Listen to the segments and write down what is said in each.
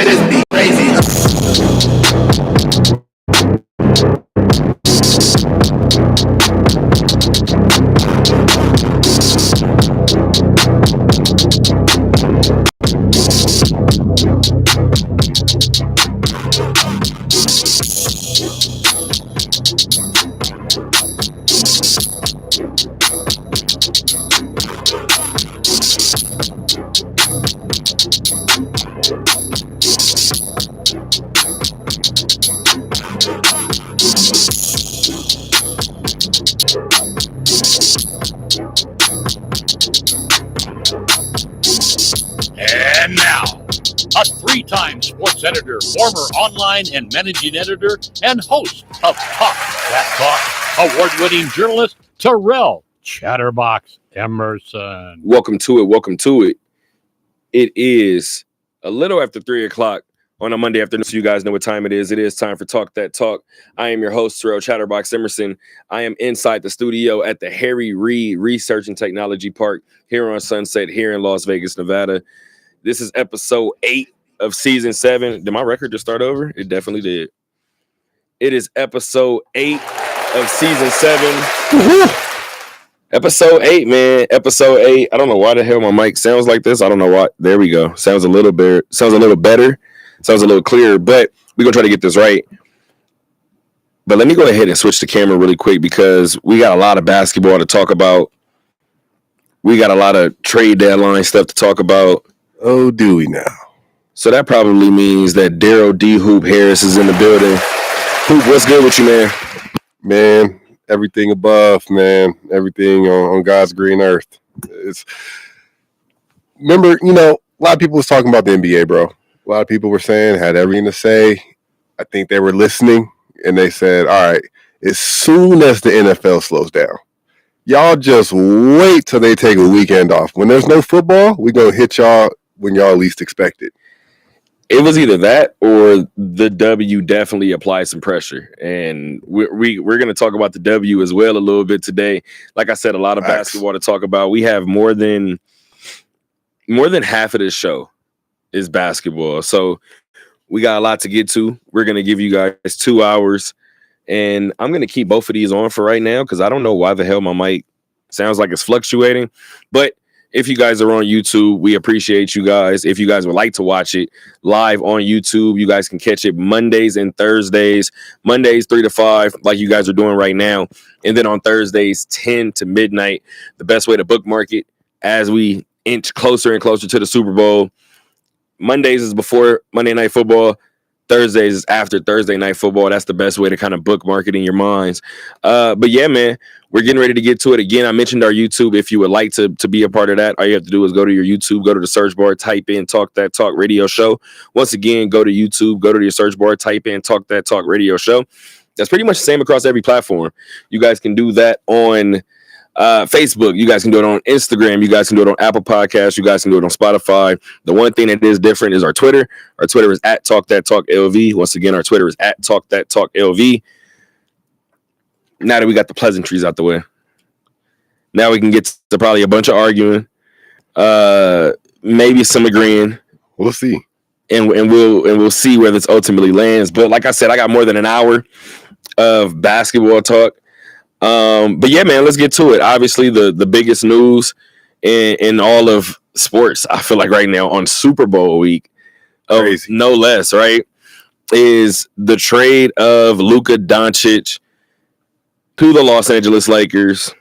This be crazy. And now, a three-time sports editor, former online and managing editor, and host of Talk That Talk, award-winning journalist Terrell Chatterbox Emerson. Welcome to it. It is a little after 3 o'clock on a Monday afternoon, so you guys know what time it is. It is time for Talk That Talk. I am your host, Terrell Chatterbox Emerson. I am inside the studio at the Harry Reid Research and Technology Park here on Sunset, here in Las Vegas, Nevada. This is episode 8 of season 7. Did my record just start over? It definitely did. It is episode 8 of season 7. Episode 8, man. Episode 8. I don't know why the hell my mic sounds like this. I don't know why. There we go. Sounds a little better. Sounds a little clearer, but we're going to try to get this right. But let me go ahead and switch the camera really quick because we got a lot of basketball to talk about. We got a lot of trade deadline stuff to talk about. Oh, do we now? So that probably means that Daryl D. Hoop Harris is in the building. Hoop, what's good with you, man? Man, everything above, man. Everything on God's green earth. Remember, a lot of people was talking about the NBA, bro. A lot of people were saying, had everything to say. I think they were listening, and they said, all right, as soon as the NFL slows down, y'all just wait till they take a weekend off. When there's no football, we're going to hit y'all when y'all least expect it. It was either that or the W definitely applied some pressure. And we're going to talk about the W as well a little bit today. Like I said, a lot of basketball to talk about. We have more than half of this show is basketball. So we got a lot to get to. We're going to give you guys 2 hours. And I'm going to keep both of these on for right now because I don't know why the hell my mic sounds like it's fluctuating. But if you guys are on YouTube, we appreciate you guys. If you guys would like to watch it live on YouTube, you guys can catch it Mondays and Thursdays. Mondays 3 to 5, like you guys are doing right now. And then on Thursdays, 10 to midnight. The best way to bookmark it as we inch closer and closer to the Super Bowl. Mondays is before Monday Night Football. Thursdays is after Thursday Night Football. That's the best way to kind of bookmark it in your minds. But yeah, man, we're getting ready to get to it. Again, I mentioned our YouTube. If you would like to be a part of that, all you have to do is go to your YouTube, go to the search bar, type in Talk That Talk Radio Show. Once again, go to YouTube, go to your search bar, type in Talk That Talk Radio Show. That's pretty much the same across every platform. You guys can do that on Facebook. You guys can do it on Instagram. You guys can do it on Apple Podcasts. You guys can do it on Spotify. The one thing that is different is our Twitter. Our Twitter is at Talk That Talk LV. Once again, our Twitter is at Talk That Talk LV. Now that we got the pleasantries out the way, now we can get to probably a bunch of arguing, maybe some agreeing. We'll see, and we'll see where this ultimately lands. But like I said, I got more than an hour of basketball talk. But yeah, man, let's get to it. Obviously, the biggest news in all of sports, I feel like right now on Super Bowl week, no less, right, is the trade of Luka Doncic to the Los Angeles Lakers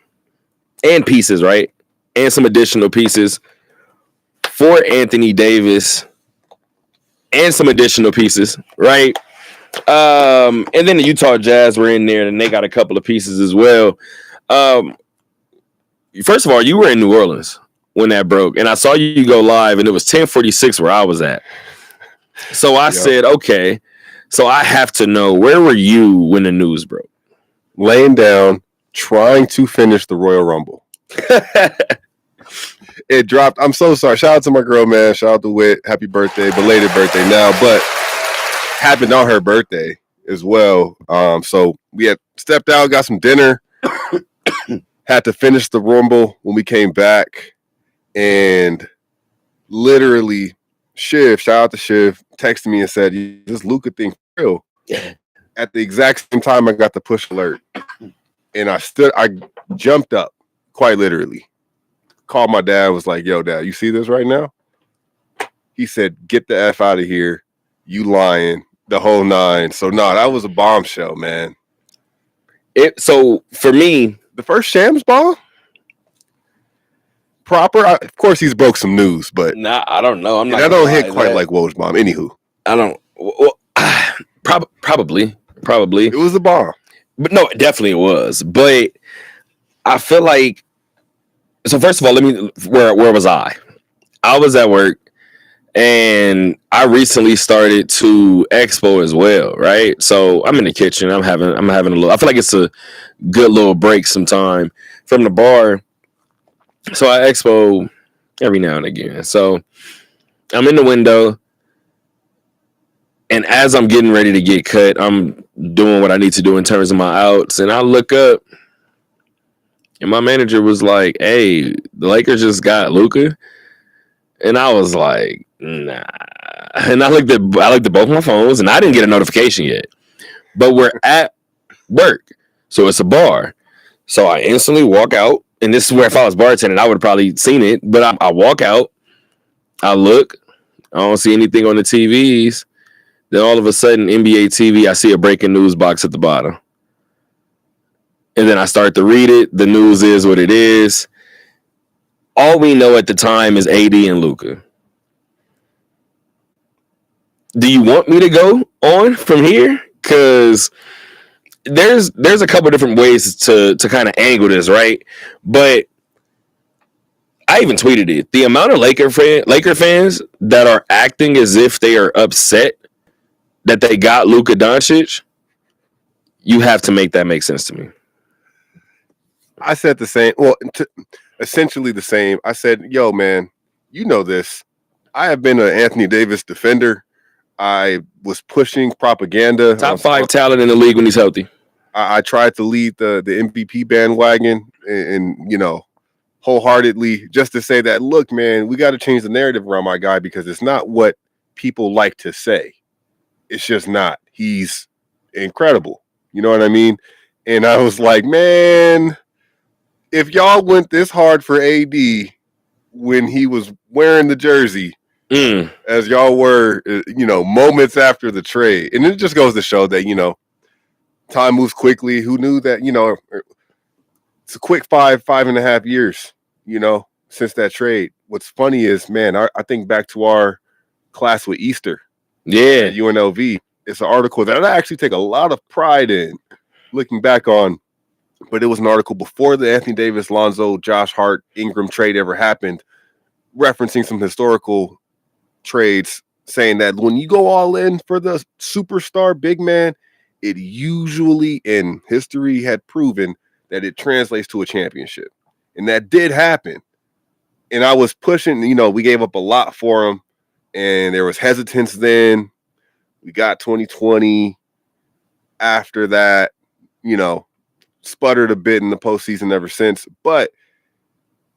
and pieces, right, and some additional pieces for Anthony Davis and some additional pieces, right? And then the Utah Jazz were in there, and they got a couple of pieces as well. First of all, you were in New Orleans when that broke, and I saw you go live, and it was 10:46 where I was at. So I said, okay, so I have to know, where were you when the news broke? Laying down, trying to finish the Royal Rumble. It dropped. I'm so sorry. Shout out to my girl, man. Shout out to Whit. Happy birthday, belated birthday now, but happened on her birthday as well. So we had stepped out, got some dinner, Had to finish the Rumble when we came back, and literally, shout out to Shiv, texted me and said, "This Luka thing for real." At the exact same time, I got the push alert, and I jumped up, quite literally. Called my dad, was like, "Yo, Dad, you see this right now?" He said, "Get the F out of here. You lying." The whole nine. So, no, that was a bombshell, man. So, for me, the first Shams bomb? Proper? Of course, he's broke some news, but... Nah, I don't know. I don't hit quite like Woj bomb. Anywho. I don't... Well, probably. It was a bomb. But no, definitely it was. But I feel like... So, first of all, where was I? I was at work. And I recently started to expo as well, right? So I'm in the kitchen. I'm having a little. I feel like it's a good little break sometime from the bar. So I expo every now and again. So I'm in the window, and as I'm getting ready to get cut, I'm doing what I need to do in terms of my outs, and I look up, and my manager was like, "Hey, the Lakers just got Luka," and I was like, "Nah." And I looked at both my phones, and I didn't get a notification yet. But we're at work, so it's a bar. So I instantly walk out, and this is where if I was bartending, I would have probably seen it. But I walk out, I look, I don't see anything on the TVs. Then all of a sudden, NBA TV, I see a breaking news box at the bottom. And then I start to read it. The news is what it is. All we know at the time is AD and Luka. Do you want me to go on from here? Because there's a couple different ways to kind of angle this, right? But I even tweeted it. The amount of Laker fans that are acting as if they are upset that they got Luka Doncic, you have to make that make sense to me. I said the same. Well, essentially the same. I said, "Yo, man, you know this. I have been an Anthony Davis defender. I was pushing propaganda. Top 5 talent in the league when he's healthy. I tried to lead the MVP bandwagon and wholeheartedly just to say that, look, man, we got to change the narrative around my guy because it's not what people like to say. It's just not. He's incredible. You know what I mean?" And I was like, man, if y'all went this hard for AD when he was wearing the jersey, as y'all were, moments after the trade. And it just goes to show that, time moves quickly. Who knew that, it's a quick 5.5 years, since that trade. What's funny is, man, I think back to our class with Easter. Yeah. At UNLV. It's an article that I actually take a lot of pride in looking back on. But it was an article before the Anthony Davis, Lonzo, Josh Hart, Ingram trade ever happened, referencing some historical trades, saying that when you go all in for the superstar big man, it usually in history had proven that it translates to a championship. And that did happen. And I was pushing, we gave up a lot for him. And there was hesitance then. We got 2020. After that, sputtered a bit in the postseason ever since. But,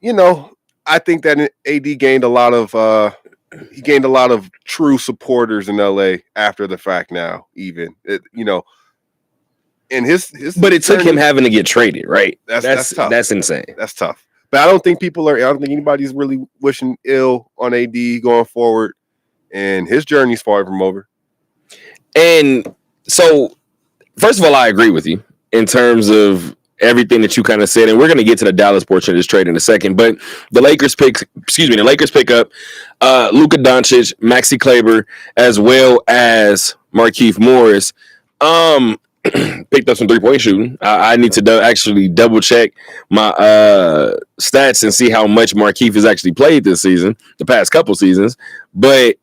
I think that AD gained a lot of true supporters in LA after the fact now, even. And his but it took him having to get traded, right? That's tough. That's insane. That's tough. But I don't think anybody's really wishing ill on AD going forward. And his journey's far from over. And so, first of all, I agree with you in terms of everything that you kind of said, and we're going to get to the Dallas portion of this trade in a second. But the Lakers pick up Luka Doncic, Maxi Kleber, as well as Markieff Morris. Picked up some 3-point shooting. I need to actually double check my stats and see how much Markieff has actually played this season, the past couple seasons. But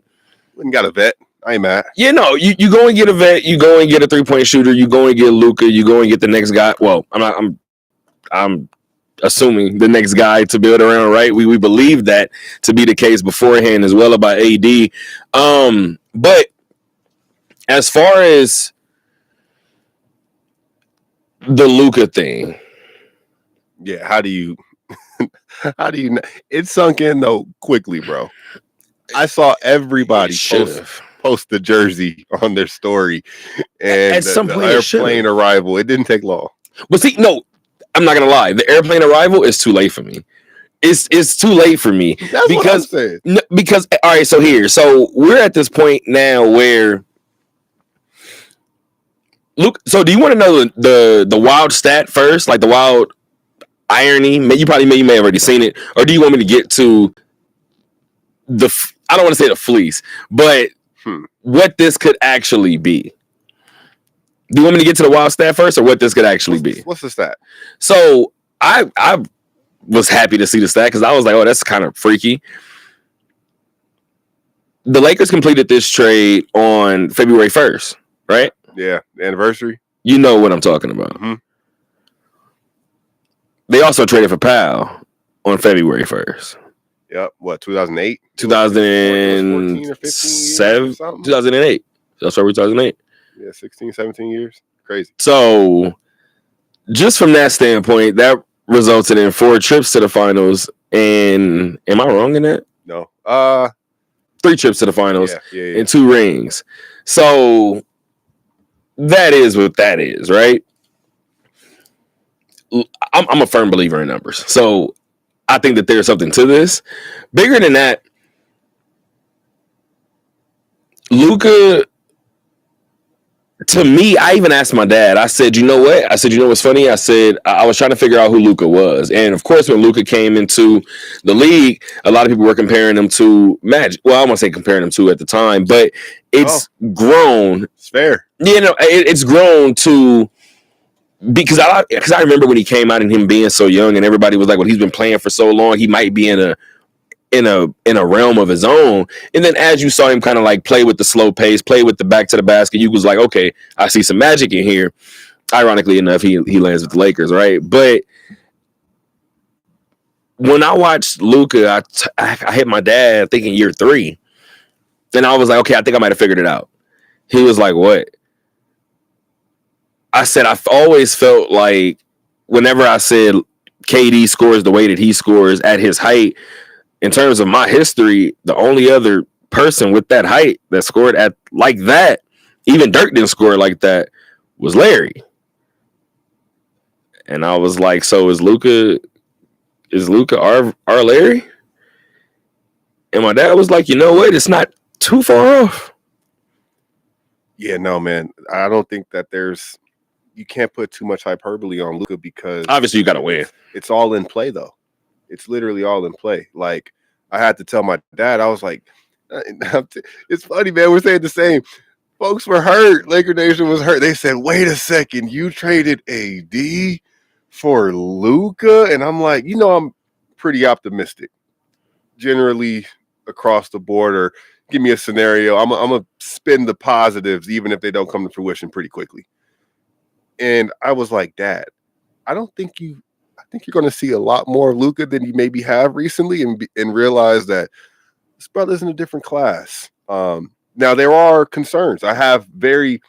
we got a vet. I ain't mad. You go and get a vet. You go and get a 3-point shooter. You go and get Luka. You go and get the next guy. Well, I'm assuming the next guy to build around, right? We believe that to be the case beforehand as well about AD. But as far as the Luka thing, Yeah, how do you it sunk in though quickly, bro. I saw everybody Should have. post the jersey on their story and At some the point, it airplane should've. arrival. It didn't take long. But see, no, I'm not gonna lie. The airplane arrival is too late for me. It's too late for me That's what I'm saying. because all right. So we're at this point now where Luke. So do you want to know the wild stat first, like the wild irony? You may have already seen it, or do you want me to get to I don't want to say the fleece, but what this could actually be? Do you want me to get to the wild stat first, or what this could actually be? What's the stat? So I was happy to see the stat because I was like, oh, that's kind of freaky. The Lakers completed this trade on February 1st, right? Yeah, the anniversary. You know what I'm talking about. Mm-hmm. They also traded for Powell on February 1st. Yep. What, 2008? 2014 or 15 2008. That's right, 2008. Yeah, 16, 17 years. Crazy. So just from that standpoint, that resulted in 4 trips to the finals. And am I wrong in that? No. 3 trips to the finals yeah. and 2 rings. So that is what that is, right? I'm a firm believer in numbers. So I think that there's something to this. Bigger than that, Luka, to me, I even asked my dad, I said, you know what? I said, you know what's funny? I said, I was trying to figure out who Luka was. And of course, when Luka came into the league, a lot of people were comparing him to Magic. Well, I don't want to say comparing him to at the time, but it's grown. It's fair. You know, it's grown to, because I remember when he came out and him being so young and everybody was like, well, he's been playing for so long, he might be in a realm of his own. And then as you saw him kind of like play with the slow pace, play with the back to the basket, you was like, okay, I see some magic in here. Ironically enough, he lands with the Lakers, right? But when I watched Luka, I hit my dad, I think in year 3. And I was like, okay, I think I might have figured it out. He was like, what? I said, I've always felt like whenever I said KD scores the way that he scores at his height, in terms of my history, the only other person with that height that scored at like that, even Dirk didn't score like that, was Larry. And I was like, so is Luka our Larry? And my dad was like, you know what? It's not too far off. Yeah, no, man. I don't think that you can't put too much hyperbole on Luka because obviously you got to win. It's all in play, though. It's literally all in play. Like, I had to tell my dad, I was like, it's funny, man. We're saying the same. Folks were hurt. Laker Nation was hurt. They said, wait a second, you traded AD for Luka? And I'm like, I'm pretty optimistic. Generally across the board, or give me a scenario. I'm going to spin the positives, even if they don't come to fruition pretty quickly. And I was like, Dad, I think you're going to see a lot more of Luka than you maybe have recently, and realize that this brother's in a different class. Now, there are concerns. I have very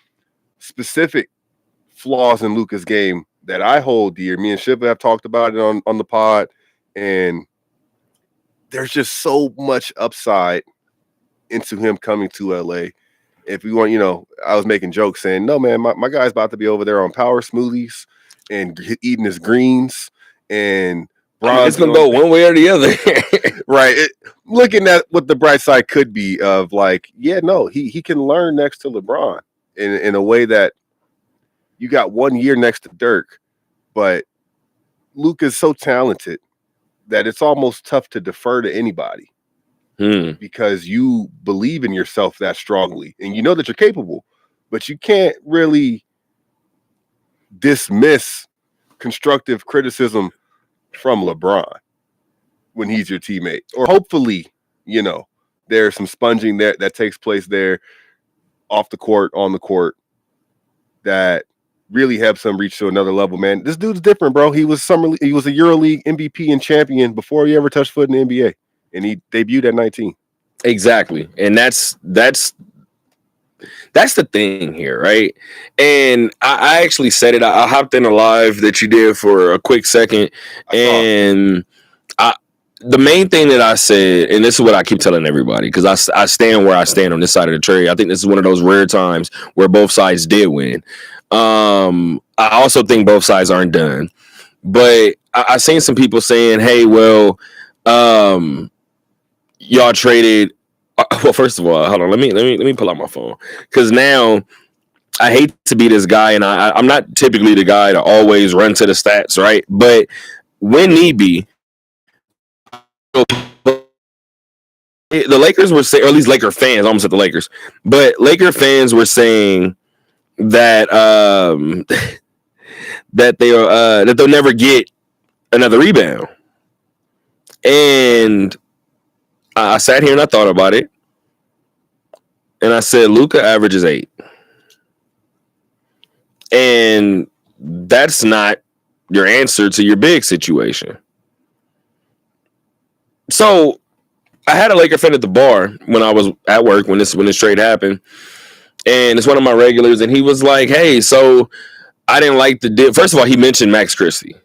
specific flaws in Luka's game that I hold dear. Me and Shiva have talked about it on the pod, and there's just so much upside into him coming to LA. If we want, I was making jokes saying, no, man, my guy's about to be over there on power smoothies and eating his greens, and it's going to go one way or the other. Right. Looking at what the bright side could be of like, yeah, no, he can learn next to LeBron in a way that you got 1 year next to Dirk, but Luka's so talented that it's almost tough to defer to anybody. Because you believe in yourself that strongly and you know that you're capable, but you can't really dismiss constructive criticism from LeBron when he's your teammate. Or hopefully, there's some sponging that takes place there off the court, on the court, that really helps him reach to another level, man. This dude's different, bro. He was a EuroLeague MVP and champion before he ever touched foot in the NBA. And he debuted at 19. Exactly. And that's That's the thing here, right? And I actually said it. I hopped in a live that you did for a quick second, and the main thing that I said, and this is what I keep telling everybody, because I stand where I stand on this side of the trade. I think this is one of those rare times where both sides did win. I also think both sides aren't done, but I seen some people saying, "Hey, well, y'all traded." Well, first of all, hold on. Let me pull out my phone, because now I hate to be this guy, and I'm not typically the guy to always run to the stats, right? But when need be, the Lakers were saying, or at least Laker fans, almost at the Lakers, but Laker fans were saying that that they'll never get another rebound. And I sat here and I thought about it, and I said Luka averages 8, and that's not your answer to your big situation. So I had a Laker fan at the bar when I was at work when this trade happened, and it's one of my regulars, and he was like, "Hey, so I didn't like the deal." First of all, he mentioned Max Christie,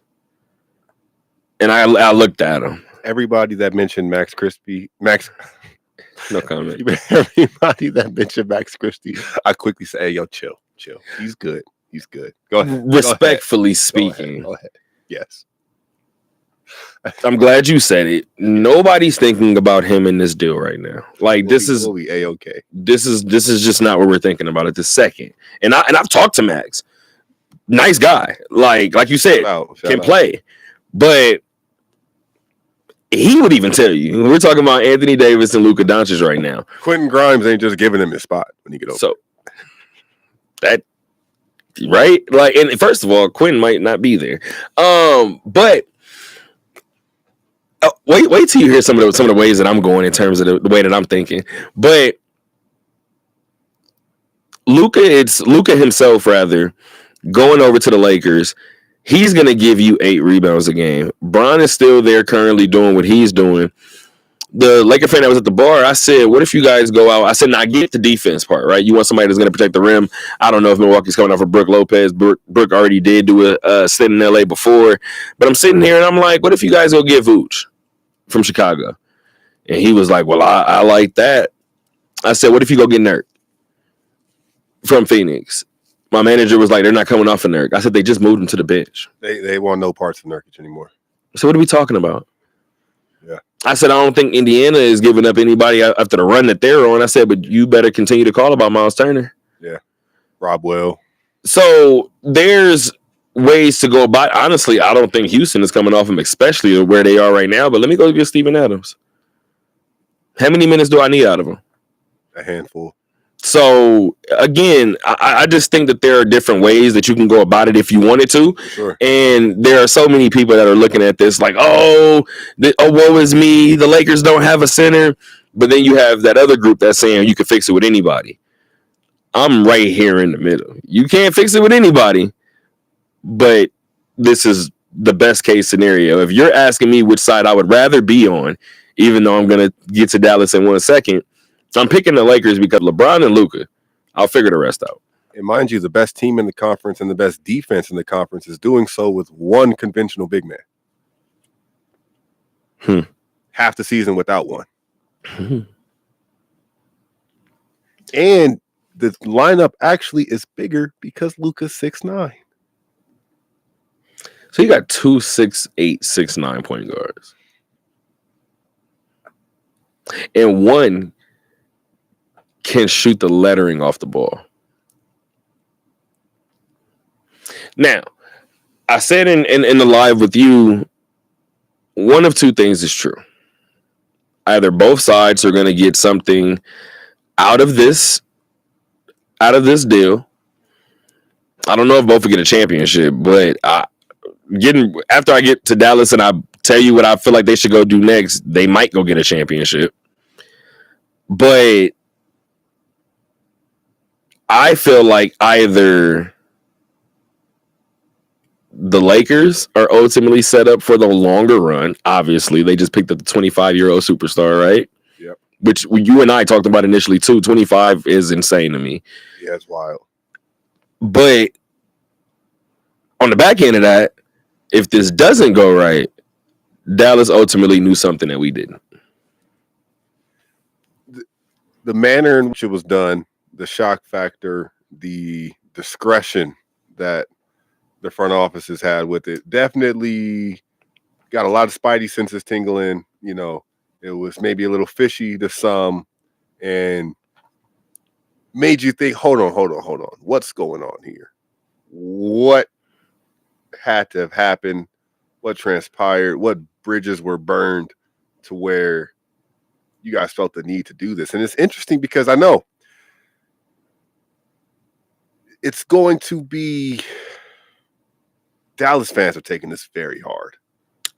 and I looked at him. Everybody that mentioned Max Christie, No comment. Everybody that mentioned Max Christie, I quickly say, "Hey, yo, chill. He's good. Go ahead." Respectfully speaking, Go ahead. Yes. I'm glad you said it. Nobody's thinking about him in this deal right now. Like We'll be A-okay. this is just not what we're thinking about at this second. And I've talked to Max. Nice guy. Like you said, Shout can out. play. But he would even tell you. We're talking about Anthony Davis and Luka Doncic right now. Quentin Grimes ain't just giving him his spot when he get over. So that right? Like, and first of all, Quentin might not be there. But wait till you hear some of the ways that I'm going in terms of the way that I'm thinking. But it's Luka himself rather going over to the Lakers. He's gonna give you 8 rebounds a game. Bron is still there currently doing what he's doing. The Laker fan that was at the bar, I said, "What if you guys go out?" I said, "Now I get the defense part, right? You want somebody that's gonna protect the rim." I don't know if Milwaukee's coming off of Brook Lopez. Brook already did do a stint in LA before, but I'm sitting here and I'm like, "What if you guys go get Vooch from Chicago?" And he was like, "Well, I like that." I said, "What if you go get Nurk from Phoenix?" My manager was like, "They're not coming off of Nurk." I said, "They just moved him to the bench." They want no parts of Nurkic anymore. So what are we talking about? Yeah. I said, "I don't think Indiana is giving up anybody after the run that they're on." I said, "But you better continue to call about Miles Turner." Yeah. Rob Will. So there's ways to go about. Honestly, I don't think Houston is coming off him, especially where they are right now. But let me go get Steven Adams. How many minutes do I need out of him? A handful. So again, I just think that there are different ways that you can go about it if you wanted to. Sure. And there are so many people that are looking at this like, oh, woe is me. The Lakers don't have a center. But then you have that other group that's saying you can fix it with anybody. I'm right here in the middle. You can't fix it with anybody, but this is the best case scenario. If you're asking me which side I would rather be on, even though I'm going to get to Dallas in 1 second, I'm picking the Lakers because LeBron and Luka. I'll figure the rest out. And mind you, the best team in the conference and the best defense in the conference is doing so with one conventional big man. Half the season without one. And the lineup actually is bigger because Luka's 6'9". So you got 2 6'8", 6'9" point guards. And one can shoot the lettering off the ball. Now, I said in the live with you, one of two things is true. Either both sides are going to get something out of this deal. I don't know if both will get a championship, but after I get to Dallas and I tell you what I feel like they should go do next, they might go get a championship. But I feel like either the Lakers are ultimately set up for the longer run. Obviously, they just picked up the 25-year-old superstar, right? Yep. which you and I talked about initially too. 25 is insane to me. Yeah, it's wild. But on the back end of that, if this doesn't go right, Dallas ultimately knew something that we didn't. The manner in which it was done, the shock factor, the discretion that the front offices had with it, definitely got a lot of spidey senses tingling. You know, it was maybe a little fishy to some, and made you think, hold on, what's going on here? What had to have happened? What transpired? What bridges were burned to where you guys felt the need to do this? And it's interesting because I know it's going to be, Dallas fans are taking this very hard.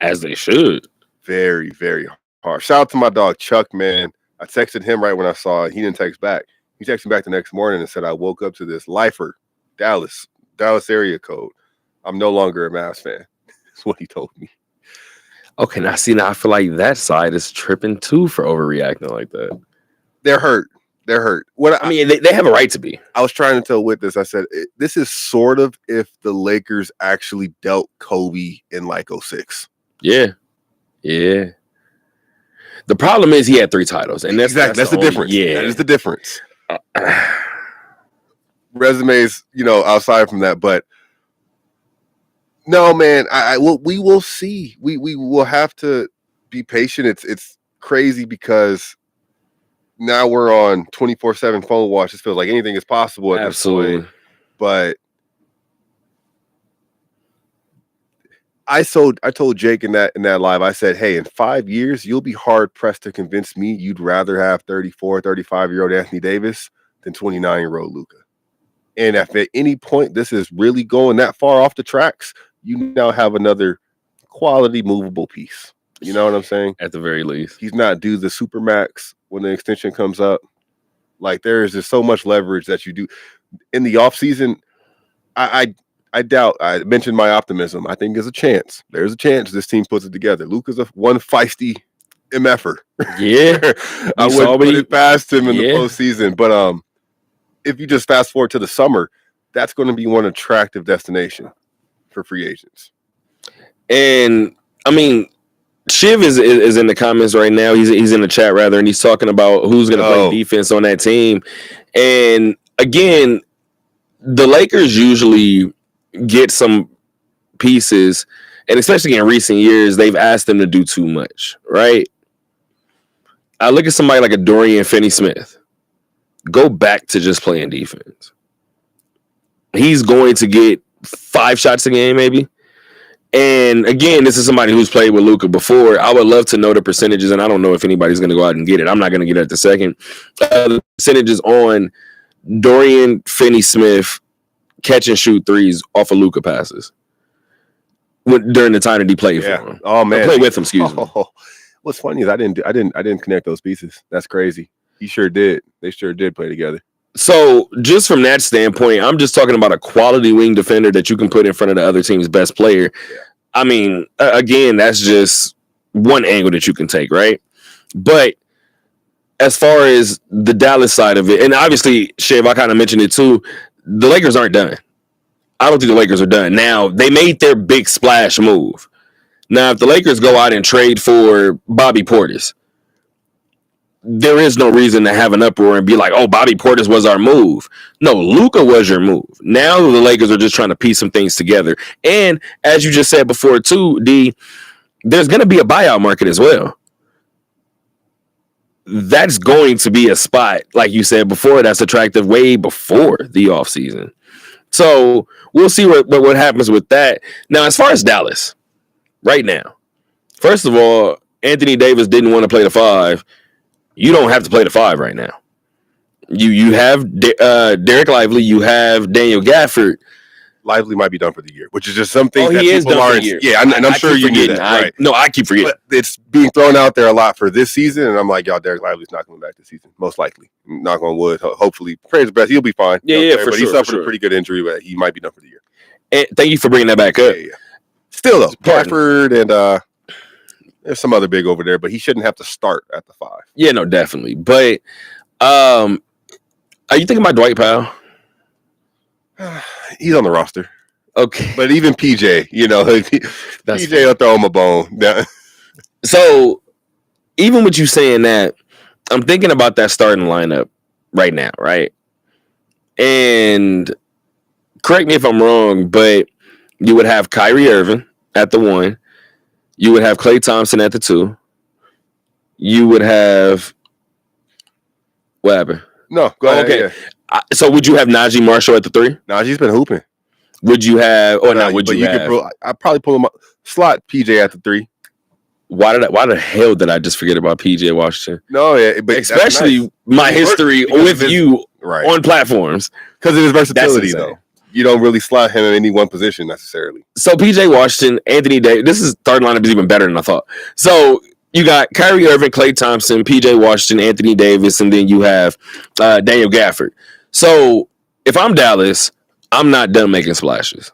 As they should. Very, very hard. Shout out to my dog, Chuck, man. I texted him right when I saw it. He didn't text back. He texted me back the next morning and said, I woke up to this lifer, Dallas area code. I'm no longer a Mavs fan. That's what he told me. Okay, now I feel like that side is tripping too for overreacting like that. They're hurt. I mean, they have a right to be. I was trying to tell Whit this. I said, this is sort of if the Lakers actually dealt Kobe in like 06. Yeah. The problem is he had 3 titles, and that's the difference. Yeah, that is the difference. Resumes, outside from that, but no, man. We will see. We will have to be patient. It's crazy because now we're on 24/7 phone watch. It feels like anything is possible at this point. But I told Jake in that live, I said, hey, in 5 years, you'll be hard pressed to convince me you'd rather have 34, 35-year-old Anthony Davis than 29-year-old Luka. And if at any point this is really going that far off the tracks, you now have another quality movable piece. You know what I'm saying? At the very least. He's not due the Supermax when the extension comes up. Like, there is just so much leverage that you do. In the offseason, I doubt. I mentioned my optimism. I think there's a chance. There's a chance this team puts it together. Luka's one feisty MFer. Yeah. I wouldn't put it past him in the postseason. But if you just fast forward to the summer, that's going to be one attractive destination for free agents. And, I mean, Shiv is in the comments right now. He's in the chat, rather, and he's talking about who's going to play defense on that team. And, again, the Lakers usually get some pieces, and especially in recent years, they've asked them to do too much, right? I look at somebody like a Dorian Finney-Smith. Go back to just playing defense. He's going to get 5 shots a game, maybe. And again, this is somebody who's played with Luka before. I would love to know the percentages, and I don't know if anybody's going to go out and get it. I'm not going to get it at the second. The percentages on Dorian Finney-Smith catch and shoot threes off of Luka passes during the time that he played for him. Oh man, play with him. Excuse me. What's funny is I didn't connect those pieces. That's crazy. He sure did. They sure did play together. So just from that standpoint, I'm just talking about a quality wing defender that you can put in front of the other team's best player. Yeah. I mean, again, that's just one angle that you can take, right? But as far as the Dallas side of it, and obviously, Shiv, I kind of mentioned it too, the Lakers aren't done. I don't think the Lakers are done. Now, they made their big splash move. Now, if the Lakers go out and trade for Bobby Portis, there is no reason to have an uproar and be like, oh, Bobby Portis was our move. No, Luka was your move. Now the Lakers are just trying to piece some things together. And as you just said before too, D, there's going to be a buyout market as well. That's going to be a spot, like you said before, that's attractive way before the offseason. So we'll see what happens with that. Now, as far as Dallas, right now, first of all, Anthony Davis didn't want to play the 5. You don't have to play the 5 right now. You have Derek Lively. You have Daniel Gafford. Lively might be done for the year, which is just something that he is people done for aren't. the year. Yeah, and I'm sure you knew that. Right? No, I keep forgetting. But it's being thrown out there a lot for this season, and I'm like, y'all, Derek Lively's not coming back this season, most likely. Knock on wood. Hopefully, praise the best. He'll be fine. Yeah, for but sure. He suffered a pretty good injury, but he might be done for the year. And thank you for bringing that back up. Yeah. Still though, Gafford and There's some other big over there, but he shouldn't have to start at the 5. Yeah, no, definitely. But are you thinking about Dwight Powell? He's on the roster. Okay. But even PJ, PJ will throw him a bone. So even with you saying that, I'm thinking about that starting lineup right now, right? And correct me if I'm wrong, but you would have Kyrie Irving at the 1. You would have Klay Thompson at the 2. You would have what happened? No, go ahead. Okay. Yeah. So would you have Najee Marshall at the 3? Najee's been hooping. Would you have? Or not? Would but you have? I'd probably pull him up, slot PJ at the 3. Why the hell did I just forget about PJ Washington? No, yeah, but especially nice. my history with you right on platforms because of his versatility. Though you don't really slot him in any one position necessarily. So PJ Washington, Anthony Davis. This is third lineup is even better than I thought. So you got Kyrie Irving, Klay Thompson, PJ Washington, Anthony Davis, and then you have Daniel Gafford. So if I'm Dallas, I'm not done making splashes.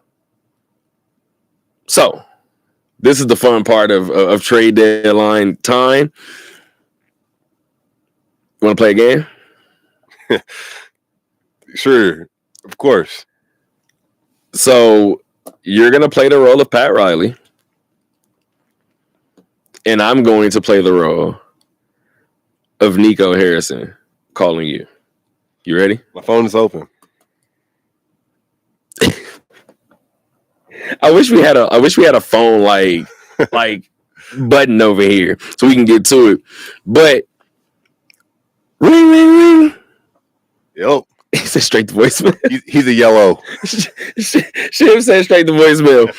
So this is the fun part of trade deadline time. You want to play a game? Sure, of course. So you're going to play the role of Pat Riley, and I'm going to play the role of Nico Harrison calling you. You ready? My phone is open. I wish we had a phone like button over here so we can get to it. But ring ring ring. Yep. He said straight to voicemail. He's a yellow. Shim said straight to voicemail.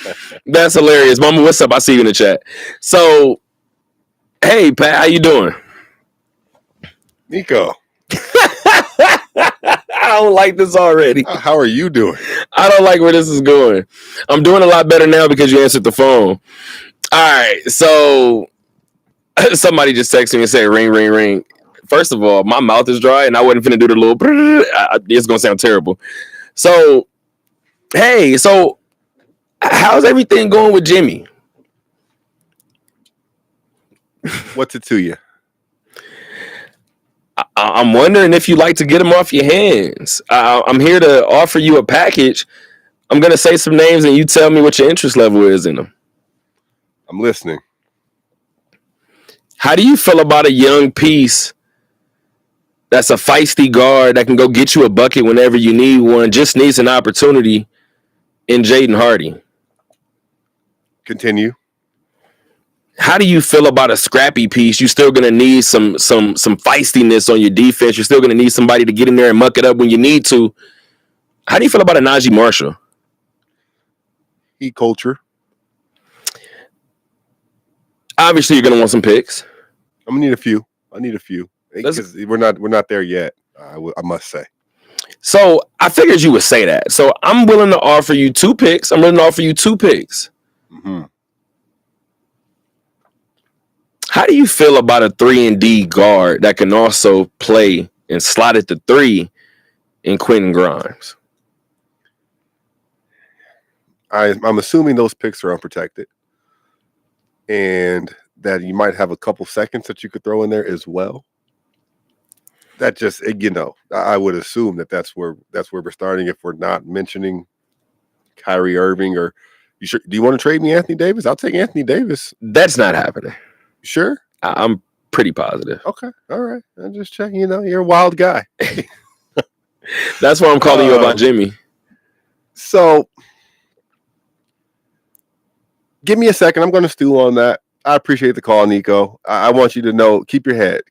That's hilarious. Mama, what's up? I see you in the chat. So, hey Pat, how you doing? Nico. I don't like this already. How are you doing? I don't like where this is going. I'm doing a lot better now because you answered the phone. All right, so somebody just texted me and said ring, ring, ring. First of all, my mouth is dry and I wasn't finna do the little it's gonna sound terrible. So, hey, so how's everything going with Jimmy? What's it to you? I'm wondering if you'd like to get him off your hands. I'm here to offer you a package. I'm going to say some names and you tell me what your interest level is in them. I'm listening. How do you feel about a young piece that's a feisty guard that can go get you a bucket whenever you need one, just needs an opportunity in Jaden Hardy? Continue. How do you feel about a scrappy piece? You're still going to need some feistiness on your defense. You're still going to need somebody to get in there and muck it up when you need to. How do you feel about a Najee Marshall? Heat culture. Obviously, you're going to want some picks. I'm going to need a few. I need a few. Because we're not there yet, I must say. So I figured you would say that. So I'm willing to offer you 2 picks. Mm-hmm. How do you feel about a 3-and-D guard that can also play and slot at the 3 in Quentin Grimes? I'm assuming those picks are unprotected and that you might have a couple seconds that you could throw in there as well. That just, I would assume that's where we're starting if we're not mentioning Kyrie Irving or do you want to trade me Anthony Davis? I'll take Anthony Davis. That's not happening. Sure? I'm pretty positive. Okay. All right. I'm just checking, you're a wild guy. That's why I'm calling you about Jimmy. So give me a second. I'm going to stew on that. I appreciate the call, Nico. I want you to know, keep your head,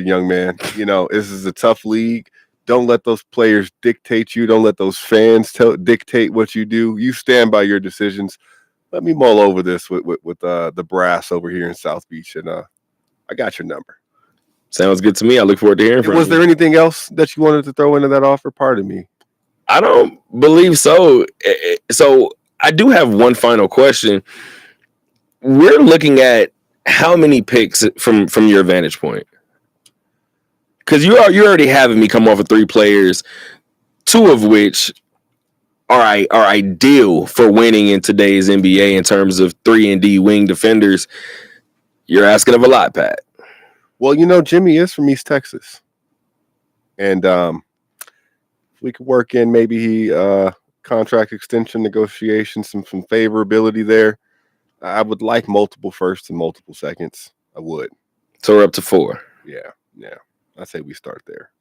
young man. This is a tough league. Don't let those players dictate you. Don't let those fans dictate what you do. You stand by your decisions. Let me mull over this with the brass over here in South Beach, and I got your number. Sounds good to me. I look forward to hearing from you. Was there anything else that you wanted to throw into that offer? Pardon me. I don't believe so. So I do have one final question. We're looking at how many picks from your vantage point? Because you're already having me come off of 3 players, 2 of which are ideal for winning in today's NBA in terms of 3-and-D wing defenders. You're asking of a lot, Pat. Well, Jimmy is from East Texas, and if we could work in maybe contract extension negotiations, some favorability there. I would like multiple firsts and multiple seconds. I would. So we're up to 4. Yeah. I say we start there.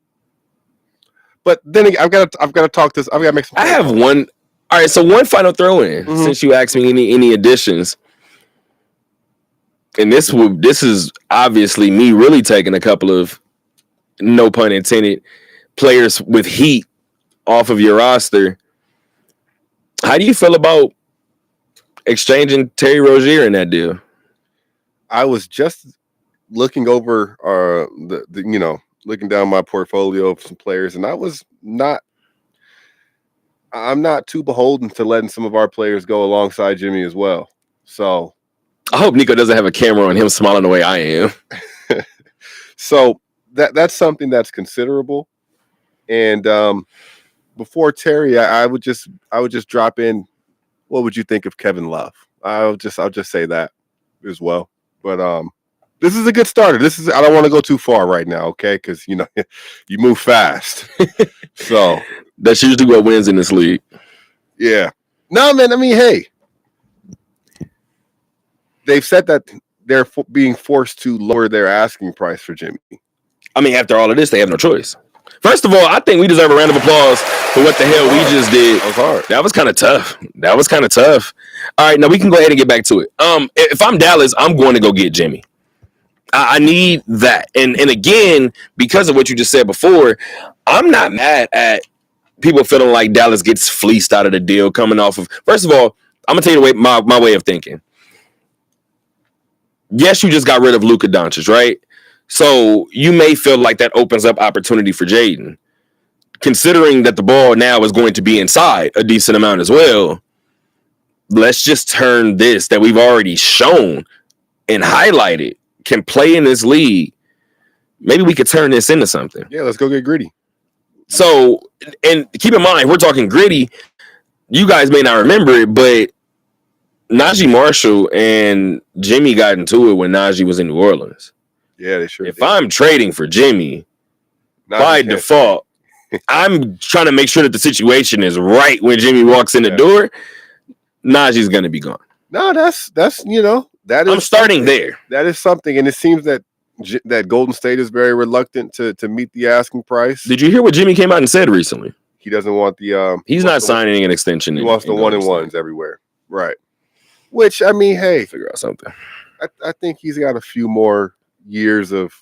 But then again, I've got to talk this. I've got to make some. I have one. All right. So one final throw in, since you asked me any additions. And this is obviously me really taking a couple of, no pun intended, players with heat off of your roster. How do you feel about exchanging Terry Rozier in that deal? I was just looking over looking down my portfolio of some players, and I'm not too beholden to letting some of our players go alongside Jimmy as well. So I hope Nico doesn't have a camera on him smiling the way I am. So that's something that's considerable. And before Terry, I would just drop in. What would you think of Kevin Love? I'll just say that as well. But this is a good starter. I don't want to go too far right now, okay? Because you move fast. So that's usually what wins in this league. Yeah. No, man. I mean, hey, they've said that they're being forced to lower their asking price for Jimmy. I mean, after all of this, they have no choice. First of all, I think we deserve a round of applause for what the hell we just did. That was hard. That was kind of tough. All right, now we can go ahead and get back to it. If I'm Dallas, I'm going to go get Jimmy. I need that. And again, because of what you just said before, I'm not mad at people feeling like Dallas gets fleeced out of the deal coming off of. First of all, I'm going to tell you my way of thinking. Yes, you just got rid of Luka Doncic, right? So you may feel like that opens up opportunity for Jaden. Considering that the ball now is going to be inside a decent amount as well, let's just turn this that we've already shown and highlighted can play in this league. Maybe we could turn this into something. Yeah, let's go get gritty. So, and keep in mind, we're talking gritty. You guys may not remember it, but Najee Marshall and Jimmy got into it when Najee was in New Orleans. Yeah, they sure If did. I'm trading for Jimmy, by default, I'm trying to make sure that the situation is right when Jimmy walks in the door. Najee's going to be gone. No, that's that is. I'm starting there. That is something, and it seems that Golden State is very reluctant to meet the asking price. Did you hear what Jimmy came out and said recently? He doesn't want the. He's not signing an extension. He wants the 1-and-1s everywhere, right? Which I mean, hey, figure out something. I think he's got a few more years of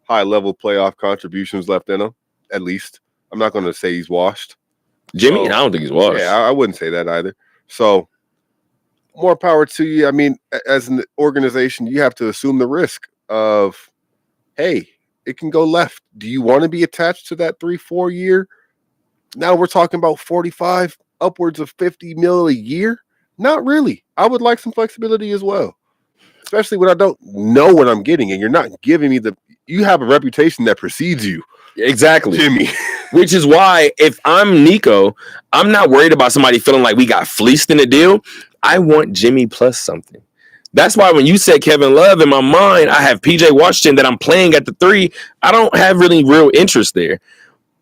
high-level playoff contributions left in him, at least. I'm not going to say he's washed. Jimmy, I don't think he's washed. Yeah, I wouldn't say that either. So, more power to you. I mean, as an organization, you have to assume the risk of, hey, it can go left. Do you want to be attached to that 3-4 year? Now we're talking about 45, upwards of 50 mil a year? Not really. I would like some flexibility as well. Especially when I don't know what I'm getting, and you're not giving me you have a reputation that precedes you. Exactly. Jimmy. Which is why if I'm Nico, I'm not worried about somebody feeling like we got fleeced in the deal. I want Jimmy plus something. That's why when you said Kevin Love, in my mind, I have PJ Washington that I'm playing at the 3. I don't have really real interest there.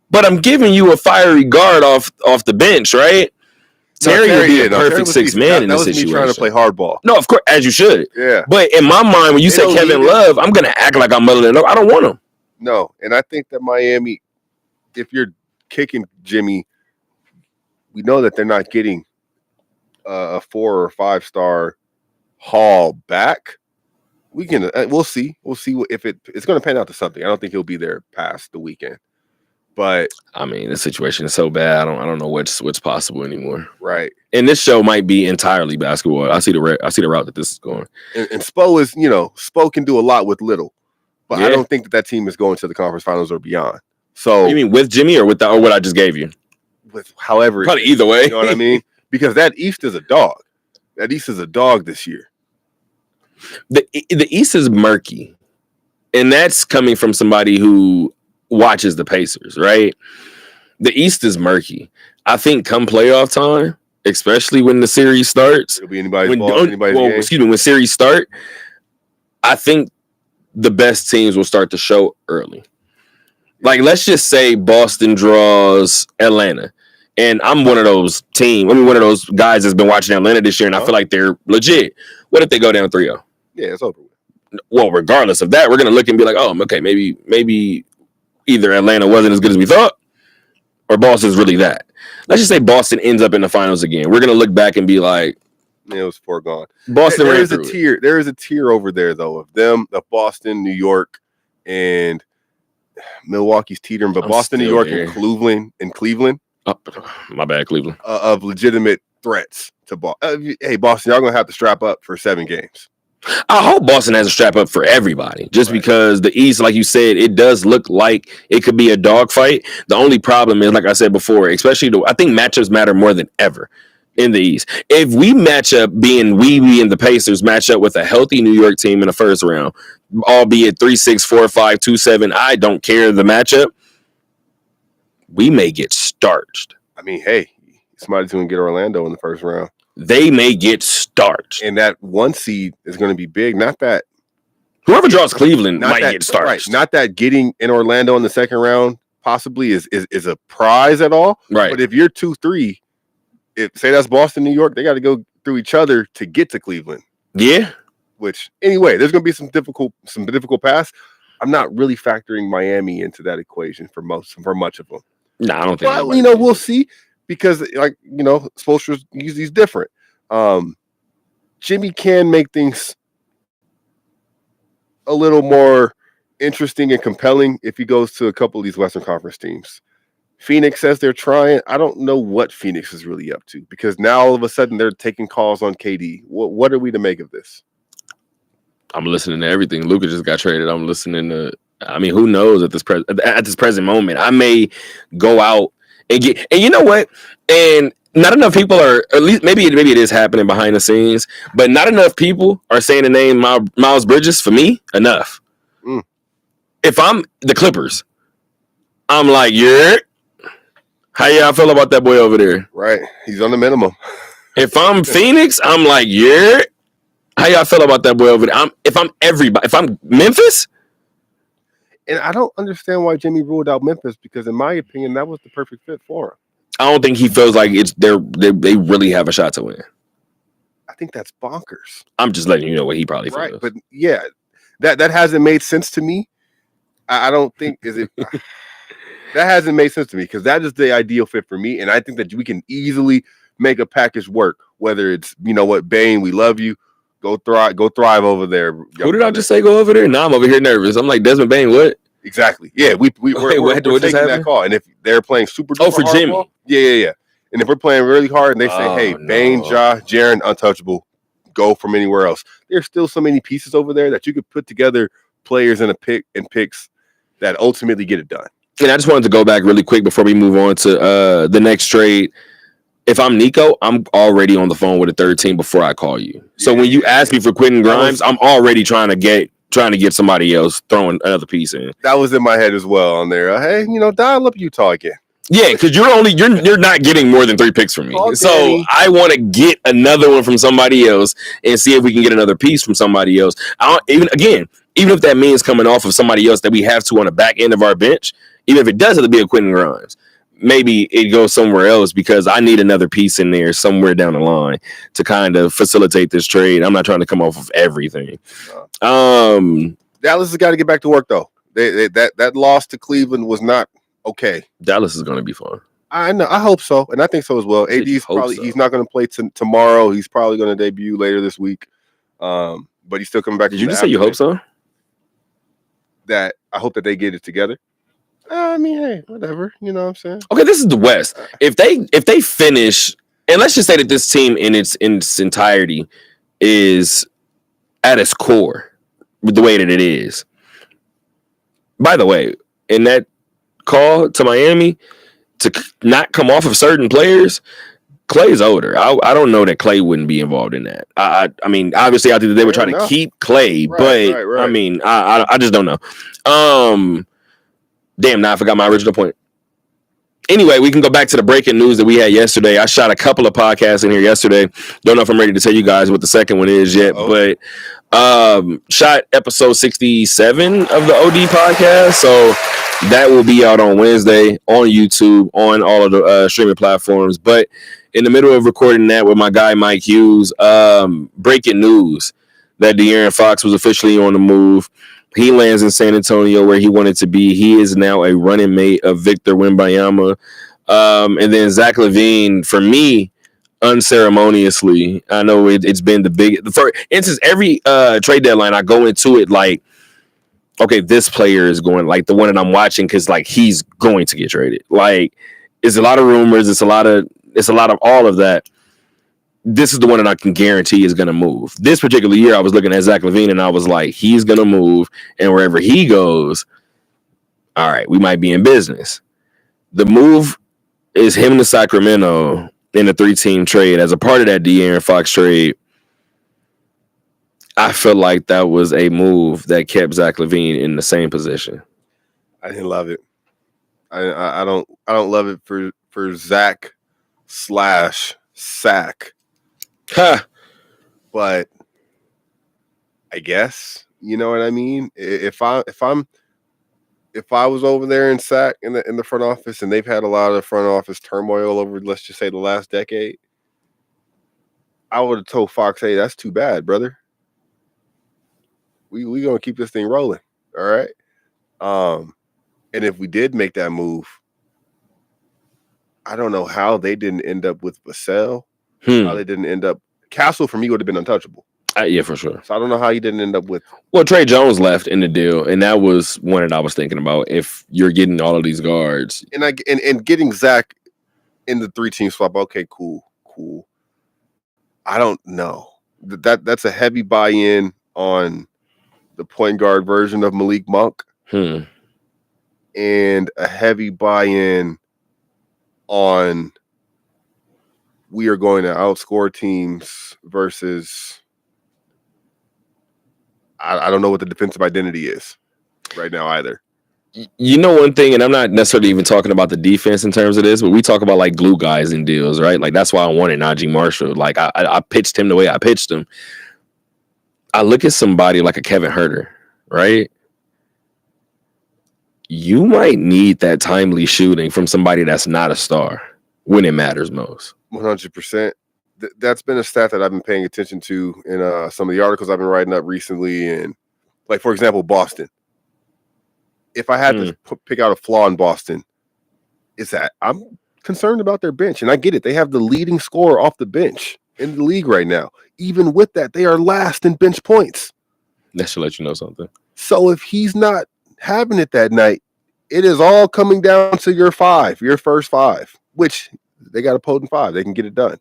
But I'm giving you a fiery guard off the bench, right? Terry would be a perfect 6 man in this situation. Trying to play hardball. No, of course, as you should. Yeah. But in my mind, when you say Kevin Love, I'm going to act like I'm muddling up. I don't want him. No, and I think that Miami, if you're kicking Jimmy, we know that they're not getting a 4 or 5 star haul back. We'll see. We'll see if it's going to pan out to something. I don't think he'll be there past the weekend. But I mean, the situation is so bad. I don't know what's possible anymore. Right. And this show might be entirely basketball. I see the route that this is going. And Spo is, Spo can do a lot with little, but I don't think that team is going to the conference finals or beyond. So you mean with Jimmy or with or what I just gave you? With however, probably either way. You know what I mean? Because that East is a dog. That East is a dog this year. The East is murky, and that's coming from somebody who watches the Pacers, right? The East is murky. I think come playoff time, especially when the series starts, it'll be anybody's ball, anybody's game. Excuse me, when series start, I think the best teams will start to show early. Like, let's just say Boston draws Atlanta. And I'm one of those one of those guys that's been watching Atlanta this year, and I feel like they're legit. What if they go down 3-0? Yeah, it's over with. Well, regardless of that, we're going to look and be like, oh, okay, maybe either Atlanta wasn't as good as we thought, or Boston's really that. Let's just say Boston ends up in the finals again. We're going to look back and be like, it was foregone. Boston there is a tier. There is a tier over there, though, of Boston, New York, and Milwaukee's teetering, but Boston, New York, and Cleveland. Oh, my bad, Cleveland. Of legitimate threats to Boston. Hey, Boston, y'all going to have to strap up for 7 games. I hope Boston has a strap up for everybody, just because the East, like you said, it does look like it could be a dogfight. The only problem is, like I said before, especially I think matchups matter more than ever in the East. If we match up, being we and the Pacers match up with a healthy New York team in the first round, albeit 3-6, 4-5, 2-7, I don't care the matchup, we may get starched. I mean, hey, somebody's going to get Orlando in the first round. They may get starched. And that 1 seed is going to be big. Not that whoever draws Cleveland might get starched. Right. Not that getting in Orlando in the second round possibly is a prize at all. Right. But if you're 2-3, say that's Boston, New York, they got to go through each other to get to Cleveland. Yeah. Which, anyway, there's going to be some difficult paths. I'm not really factoring Miami into that equation for much of them. No, I don't think. But, we'll see, because, Spoelstra's usually different. Jimmy can make things a little more interesting and compelling if he goes to a couple of these Western Conference teams. Phoenix says they're trying. I don't know what Phoenix is really up to, because now all of a sudden they're taking calls on KD. What are we to make of this? I'm listening to everything. Luka just got traded. I'm listening to. I mean, who knows at this present moment? I may go out and get. And you know what? And not enough people are. At least maybe it is happening behind the scenes, but not enough people are saying the name Miles Bridges for me. Enough. If I'm the Clippers, I'm like, yeah. How y'all feel about that boy over there? Right. He's on the minimum. If I'm Phoenix, I'm like, yeah. How y'all feel about that boy over there? If I'm Memphis. And I don't understand why Jimmy ruled out Memphis, because in my opinion, that was the perfect fit for him. I don't think he feels like they really have a shot to win. I think that's bonkers. I'm just letting you know what he probably feels. Right. But yeah, that hasn't made sense to me. I don't think that hasn't made sense to me, because that is the ideal fit for me. And I think that we can easily make a package work, whether it's, Bane, we love you. Go thrive over there. Who did I just say go over there? Now I'm over here nervous. I'm like, Desmond Bane, what? Exactly. Yeah, we're taking that call. And if they're playing super for Jimmy. Ball, yeah. And if we're playing really hard and they say, hey, no. Bane, Ja, Jaren, untouchable, go from anywhere else. There's still so many pieces over there that you could put together players in picks that ultimately get it done. And I just wanted to go back really quick before we move on to the next trade. If I'm Nico, I'm already on the phone with a third team before I call you. So when you ask me for Quentin Grimes, I'm already trying to get somebody else throwing another piece in. That was in my head as well on there. Hey, dial up Utah again. Yeah, because you're not getting more than 3 picks from me. Oh, so I want to get another one from somebody else and see if we can get another piece from somebody else. Even if that means coming off of somebody else that we have to on the back end of our bench, even if it does have to be a Quentin Grimes, maybe it goes somewhere else, because I need another piece in there somewhere down the line to kind of facilitate this trade. I'm not trying to come off of everything. Dallas has got to get back to work, though. That loss to Cleveland was not okay. Dallas is going to be fun. I know. I hope so, and I think so as well. AD's he's not going to play tomorrow. He's probably going to debut later this week. But he's still coming back. Did you just say you hope so? That I hope that they get it together. I mean, hey, whatever. You know what I'm saying? Okay, this is the West. If they finish, and let's just say that this team in its entirety is at its core with the way that it is. By the way, in that call to Miami to not come off of certain players, Clay's older. I don't know that Clay wouldn't be involved in that. I mean, obviously, I think that they were trying to keep Clay, but I mean, I just don't know. Damn, now I forgot my original point. Anyway, we can go back to the breaking news that we had yesterday. I shot a couple of podcasts in here yesterday. Don't know if I'm ready to tell you guys what the second one is yet, but shot episode 67 of the OD podcast. So that will be out on Wednesday on YouTube, on all of the streaming platforms. But in the middle of recording that with my guy Mike Hughes, breaking news that De'Aaron Fox was officially on the move. He lands in San Antonio where he wanted to be. He is now a running mate of Victor Wembanyama. And then Zach LaVine, for me, unceremoniously, I know it's been for instance, every trade deadline, I go into it like, okay, this player is going, like the one that I'm watching, because like he's going to get traded. Like, it's a lot of rumors, it's a lot of all of that. This is the one that I can guarantee is going to move. This particular year, I was looking at Zach LaVine and I was like, he's going to move. And wherever he goes, all right, we might be in business. The move is him to Sacramento in a 3-team trade as a part of that De'Aaron Fox trade. I felt like that was a move that kept Zach LaVine in the same position. I didn't love it. I don't love it for Zach / Sack. Huh. But I guess, you know what I mean? If I was over there in Sack in the front office, and they've had a lot of front office turmoil over, let's just say, the last decade, I would have told Fox, hey, that's too bad, brother. We gonna keep this thing rolling. All right. And if we did make that move, I don't know how they didn't end up with Vassell. How they didn't end up. Castle for me would have been untouchable. Yeah, for sure. So I don't know how you didn't end up with. Well, Trey Jones left in the deal, and that was one that I was thinking about. If you're getting all of these guards, and getting Zach in the 3-team swap, okay, cool. I don't know. That's a heavy buy-in on the point guard version of Malik Monk, and a heavy buy-in on we are going to outscore teams versus I don't know what the defensive identity is right now either. You know one thing, and I'm not necessarily even talking about the defense in terms of this, but we talk about like glue guys in deals, right? Like that's why I wanted Najee Marshall. Like I pitched him the way I pitched him. I look at somebody like a Kevin Huerter, right? You might need that timely shooting from somebody that's not a star when it matters most. 100%. That's been a stat that I've been paying attention to in some of the articles I've been writing up recently. And like, for example, Boston. If I had to pick out a flaw in Boston, is that I'm concerned about their bench. And I get it. They have the leading scorer off the bench in the league right now. Even with that, they are last in bench points. That should let you know something. So if he's not having it that night, it is all coming down to your first five, which they got a potent 5. They can get it done.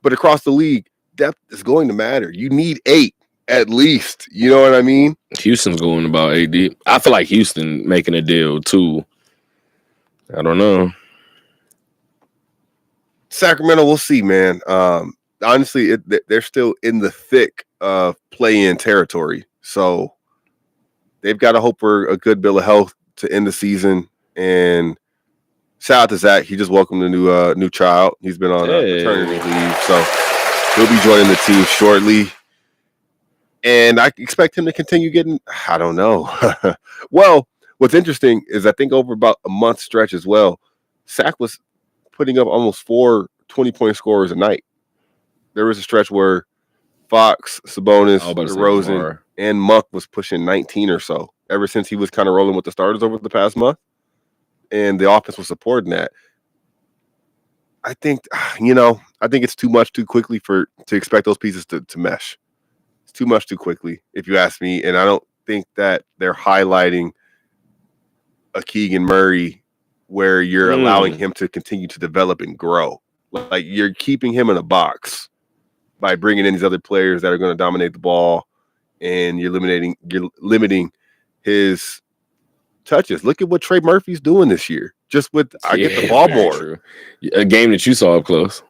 But across the league, depth is going to matter. You need 8 at least. You know what I mean? Houston's going about AD. I feel like Houston making a deal too. I don't know. Sacramento, we'll see, man. Honestly, they're still in the thick of play-in territory. So they've got to hope for a good bill of health to end the season. And shout out to Zach. He just welcomed a new child. He's been on paternity leave. So he'll be joining the team shortly. And I expect him to continue getting, I don't know. Well, what's interesting is I think over about a month stretch as well, Zach was putting up almost 4 20-point scorers a night. There was a stretch where Fox, Sabonis, DeRozan, and Monk was pushing 19 or so ever since he was kind of rolling with the starters over the past month. And the offense was supporting that. I think it's too much too quickly to expect those pieces to mesh. It's too much too quickly, if you ask me. And I don't think that they're highlighting a Keegan Murray where you're allowing him to continue to develop and grow. Like you're keeping him in a box by bringing in these other players that are going to dominate the ball, and you're limiting his touches. Look at what Trey Murphy's doing this year. Just with get the ball more. True. A game that you saw up close.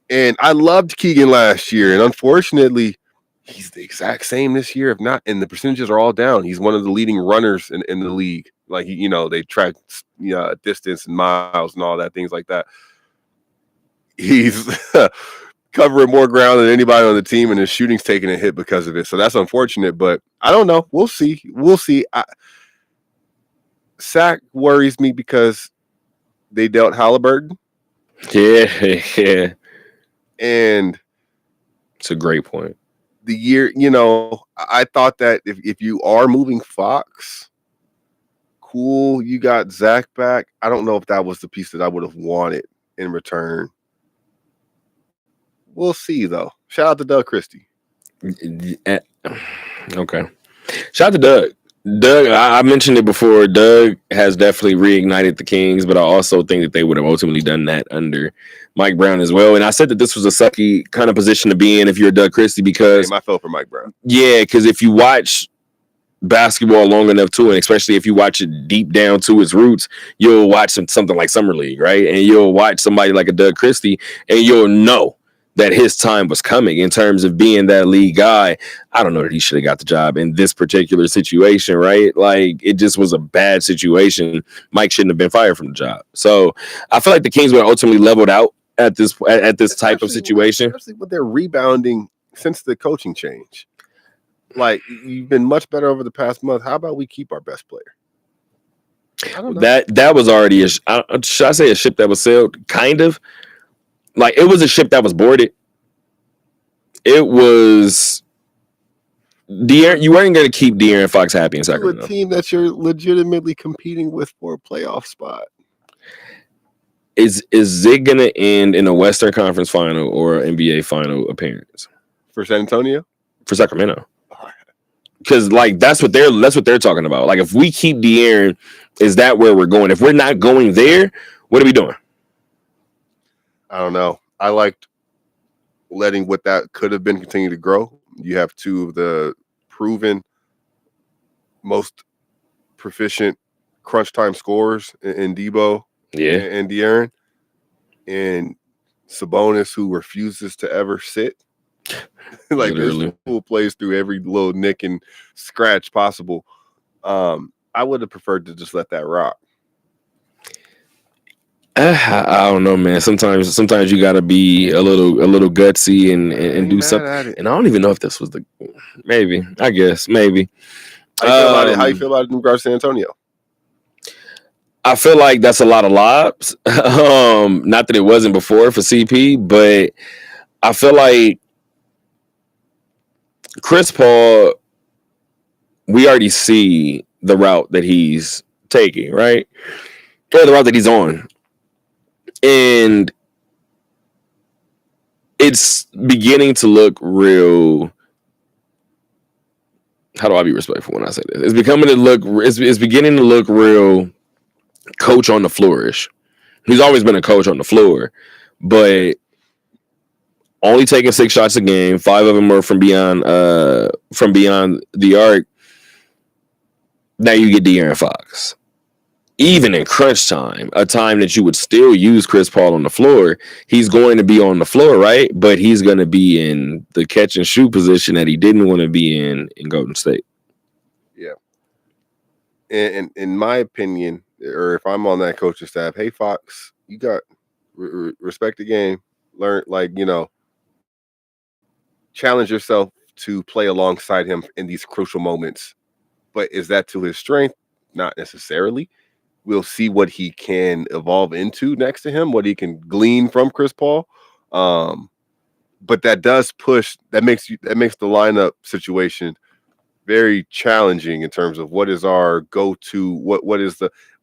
And I loved Keegan last year, and unfortunately, he's the exact same this year, if not, and the percentages are all down. He's one of the leading runners in the league. Like, they track distance and miles and all that, things like that. He's covering more ground than anybody on the team, and his shooting's taking a hit because of it. So that's unfortunate, but I don't know. We'll see. Sack worries me because they dealt Halliburton. Yeah. And it's a great point. The year, I thought that if you are moving Fox, cool, you got Zach back. I don't know if that was the piece that I would have wanted in return. We'll see, though. Shout out to Doug Christie. Okay. Shout out to Doug. Doug, I mentioned it before. Doug has definitely reignited the Kings, but I also think that they would have ultimately done that under Mike Brown as well. And I said that this was a sucky kind of position to be in if you're Doug Christie because I felt for Mike Brown. Yeah, because if you watch basketball long enough too, and especially if you watch it deep down to its roots, you'll watch something like Summer League, right? And you'll watch somebody like a Doug Christie, and you'll know that his time was coming in terms of being that lead guy. I don't know that he should have got the job in this particular situation, right? Like, it just was a bad situation. Mike shouldn't have been fired from the job. So I feel like the Kings were ultimately leveled out at this type of situation. Especially with their rebounding since the coaching change. Like, you've been much better over the past month. How about we keep our best player? I don't know. That was already should I say a ship that was sailed? Kind of. Like, it was a ship that was boarded. It was you weren't going to keep De'Aaron Fox happy in Sacramento. A team that you're legitimately competing with for a playoff spot. Is it going to end in a Western Conference final or NBA final appearance for San Antonio? For Sacramento? Because like that's what they're talking about. Like, if we keep De'Aaron, is that where we're going? If we're not going there, what are we doing? I don't know. I liked letting what that could have been continue to grow. You have two of the proven most proficient crunch time scorers in Debo and De'Aaron, and Sabonis, who refuses to ever sit. Like, this fool plays through every little nick and scratch possible. I would have preferred to just let that rock. I don't know, man. Sometimes you gotta be a little gutsy and do something. And I don't even know if this was maybe. I guess maybe. How you feel about it in regards to San Antonio? I feel like that's a lot of lobs. Not that it wasn't before for CP, but I feel like Chris Paul, we already see the route that he's taking, right? Or the route that he's on. And it's beginning to look real. How do I be respectful when I say this? It's beginning to look real coach on the flourish. He's always been a coach on the floor, but only taking 6 shots a game, 5 of them are from beyond the arc. Now you get De'Aaron Fox. Even in crunch time, a time that you would still use Chris Paul on the floor, he's going to be on the floor, right? But he's going to be in the catch and shoot position that he didn't want to be in Golden State. Yeah. And in my opinion, or if I'm on that coaching staff, hey, Fox, you got respect the game. Learn, challenge yourself to play alongside him in these crucial moments. But is that to his strength? Not necessarily. We'll see what he can evolve into next to him, what he can glean from Chris Paul. But that makes the lineup situation very challenging in terms of what is our go-to,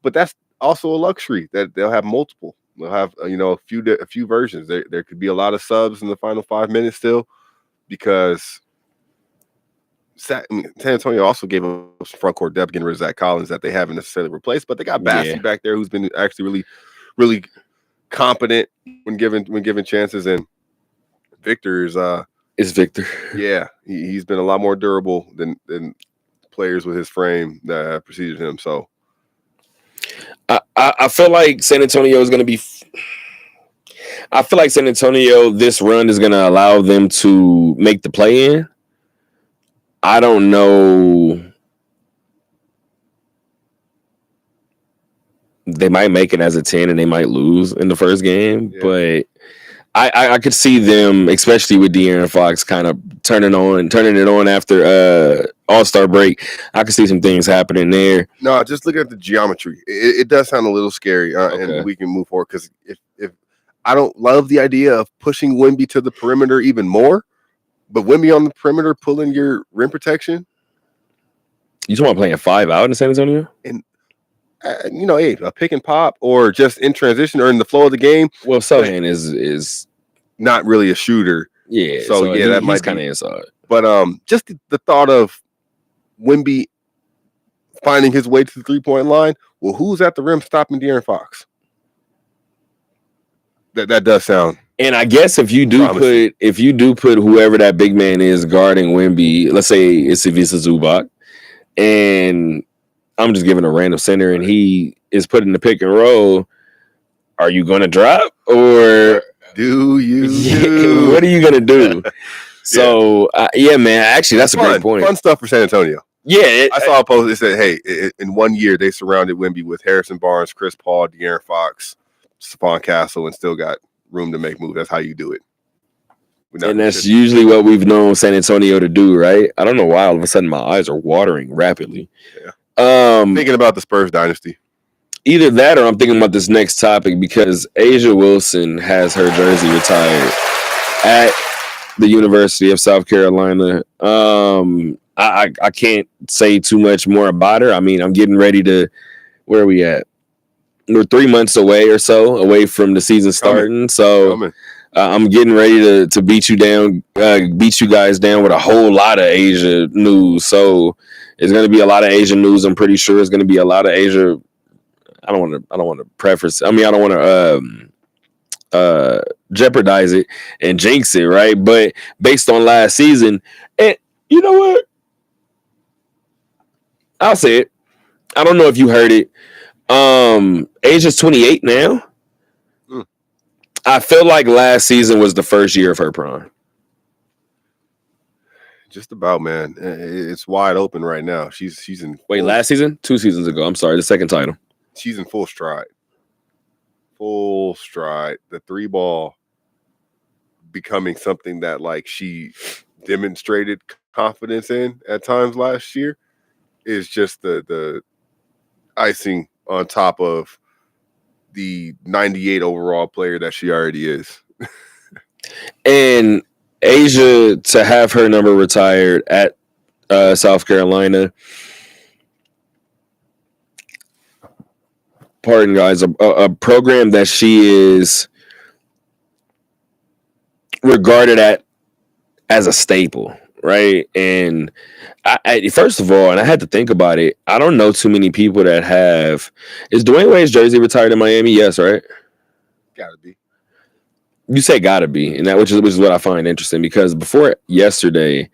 but that's also a luxury that they'll have multiple. They'll have a few versions. There could be a lot of subs in the final 5 minutes still, because San Antonio also gave us front court depth getting rid of Zach Collins that they haven't necessarily replaced, but they got Bassey back there who's been actually really, really competent when given chances, and Victor is Victor. Yeah, he's been a lot more durable than players with his frame that preceded him. So I feel like San Antonio is going to be. I feel like San Antonio, this run is going to allow them to make the play-in. I don't know. They might make it as a 10 and they might lose in the first game, but I could see them, especially with De'Aaron Fox, kind of turning it on after All-Star break. I could see some things happening there. No, just looking at the geometry, it does sound a little scary, and we can move forward because if I don't love the idea of pushing Wemby to the perimeter even more, but Wemby on the perimeter pulling your rim protection. You talking about playing 5 out in San Antonio? And hey, a pick and pop or just in transition or in the flow of the game. Well, Sochan is not really a shooter. Yeah. So that might kind of inside. But just the thought of Wemby finding his way to the 3-point line. Well, who's at the rim stopping De'Aaron Fox? That does sound. And I guess if you do put whoever that big man is guarding Wemby, let's say it's Ivica Zubac, and I'm just giving a random center, and he is putting the pick and roll. Are you going to drop or do you? What are you going to do? So, man, actually, that's a great point. Fun stuff for San Antonio. Yeah. I saw a post that said, hey, in 1 year, they surrounded Wemby with Harrison Barnes, Chris Paul, De'Aaron Fox, Stephon Castle, and still got room to make moves. That's how you do it. And that's usually what we've known San Antonio to do, right? I don't know why all of a sudden my eyes are watering rapidly. Yeah. Thinking about the Spurs dynasty. Either that or I'm thinking about this next topic because A'ja Wilson has her jersey retired at the University of South Carolina. I can't say too much more about her. I mean, I'm getting ready to – where are we at? We're 3 months away from the season starting. So I'm getting ready to beat you guys down with a whole lot of A'ja news. So it's going to be a lot of A'ja news. I'm pretty sure it's going to be a lot of A'ja. I don't want to preface. I mean, I don't want to jeopardize it and jinx it, right? But based on last season, and you know what? I'll say it. I don't know if you heard it. A'ja's 28 now. I feel like last season was the first year of her prime. Just about, man. It's wide open right now. She's in. Wait, last season? 2 seasons ago. I'm sorry, the second title. She's in full stride. Full stride. The 3-ball becoming something that she demonstrated confidence in at times last year is just the icing on top of the 98 overall player that she already is. And A'ja, to have her number retired at South Carolina, pardon guys, a program that she is regarded as a staple, right? And I first of all, and I had to think about it, I don't know too many people that have. Is Dwayne Wade's jersey retired in Miami? Yes, right? Gotta be. You say gotta be, and that which is what I find interesting because before yesterday,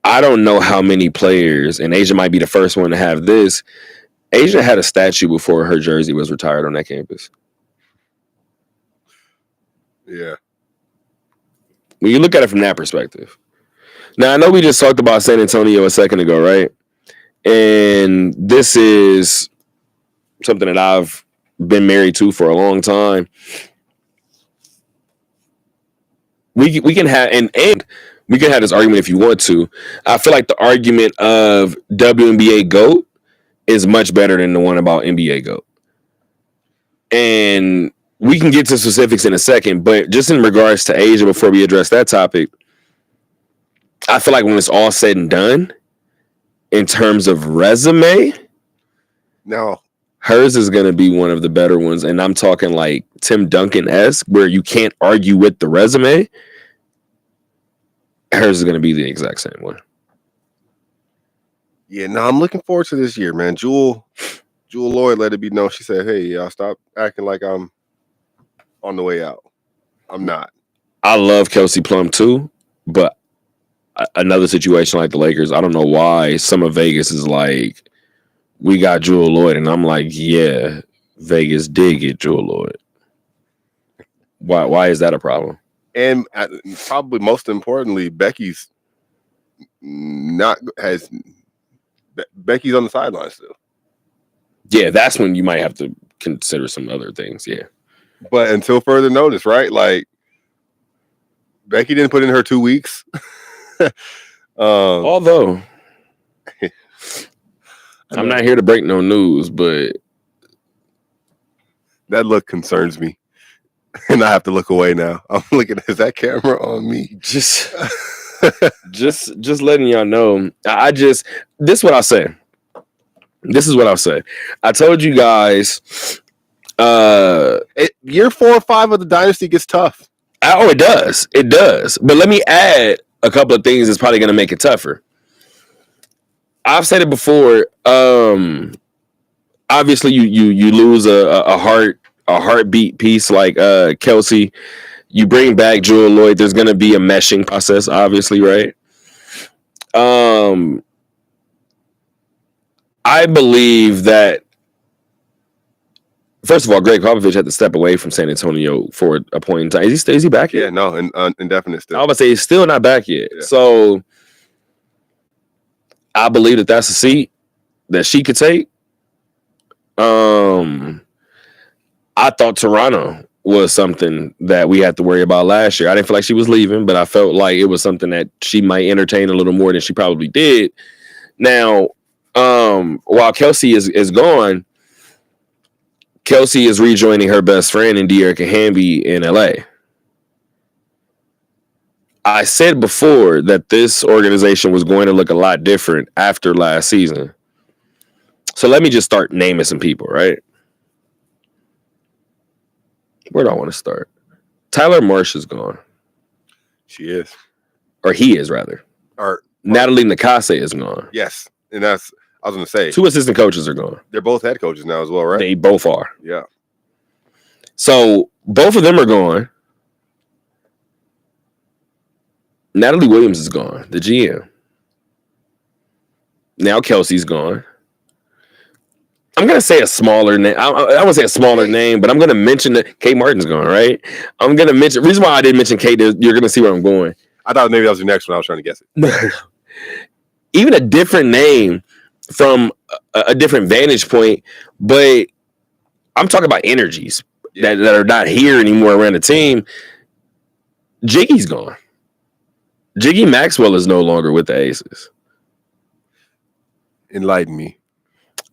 I don't know how many players, and A'ja might be the first one to have this. A'ja had a statue before her jersey was retired on that campus. Yeah. When you look at it from that perspective. Now, I know we just talked about San Antonio a second ago, right? And this is something that I've been married to for a long time. We can have and we can have this argument if you want to. I feel like the argument of WNBA GOAT is much better than the one about NBA GOAT. And we can get to specifics in a second, but just in regards to A'ja, before we address that topic, I feel like when it's all said and done, in terms of resume, now hers is going to be one of the better ones. And I'm talking like Tim Duncan-esque, where you can't argue with the resume. Hers is going to be the exact same one. Yeah, no, I'm looking forward to this year, man. Jewel Lloyd let it be known. She said, hey, y'all stop acting like I'm on the way out. I'm not. I love Kelsey Plum too, but another situation like the Lakers, I don't know why some of Vegas is like, we got Jewel Lloyd, and I'm like, yeah, Vegas did get Jewel Lloyd. Why is that a problem? And probably most importantly, Becky's Becky's on the sideline still. Yeah, that's when you might have to consider some other things. Yeah. But until further notice, right? Like Becky didn't put in her 2 weeks. Although I'm not here to break no news, but that look concerns me. And I have to look away now. I'm looking at that camera on me. Just letting y'all know. This is what I'll say. I told you guys year 4 or 5 of the dynasty gets tough. Oh, it does. But let me add a couple of things that's probably going to make it tougher. I've said it before. Obviously, you lose a heartbeat piece like Kelsey. You bring back Jewel Lloyd. There's going to be a meshing process, obviously, right? I believe that. First of all, Greg Popovich had to step away from San Antonio for a point in time. Is he back yet? Yeah, no, indefinite still. I was about to say he's still not back yet. Yeah. So I believe that that's a seat that she could take. I thought Toronto was something that we had to worry about last year. I didn't feel like she was leaving, but I felt like it was something that she might entertain a little more than she probably did. Now, while Kelsey is gone, Kelsey is rejoining her best friend in De'Erica Hamby in LA. I said before that this organization was going to look a lot different after last season. So let me just start naming some people, right? Where do I want to start? Tyler Marsh is gone. She is. Or he is, rather. Natalie Nakase is gone. Yes. And I was going to say. 2 assistant coaches are gone. They're both head coaches now as well, right? They both are. Yeah. So both of them are gone. Natalie Williams is gone, the GM. Now Kelsey's gone. I'm going to say a smaller name. I won't say a smaller name, but I'm going to mention that Kate Martin's gone, right? I'm going to mention, the reason why I didn't mention Kate is you're going to see where I'm going. I thought maybe that was your next one. I was trying to guess it. Even a different name from a different vantage point, but I'm talking about energies that are not here anymore around the team. Jiggy's gone. Jiggy Maxwell is no longer with the Aces. Enlighten me.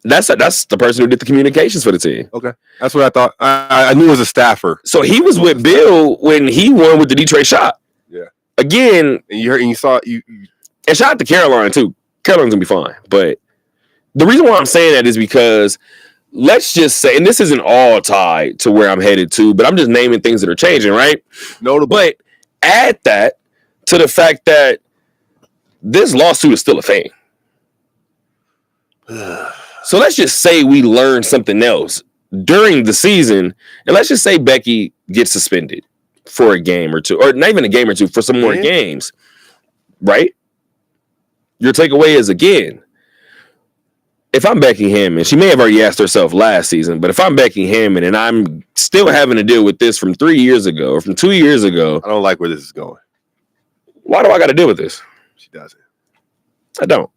That's the person who did the communications for the team. Okay, that's what I thought. I knew it was a staffer. So he was with Bill when he won with the Detroit Shot. Yeah. Again, and you heard and you saw you. And shout out to Caroline too. Caroline's gonna be fine. But the reason why I'm saying that is because let's just say, and this isn't all tied to where I'm headed to, but I'm just naming things that are changing, right? Notable. But add that to the fact that this lawsuit is still a thing. So let's just say we learn something else during the season, and let's just say Becky gets suspended for a game or two, or not even a game or two, for some more games, right? Your takeaway is, again, if I'm Becky Hammon, she may have already asked herself last season, but if I'm Becky Hammon and I'm still having to deal with this from 3 years ago or from 2 years ago, I don't like where this is going. Why do I got to deal with this? She doesn't. I don't.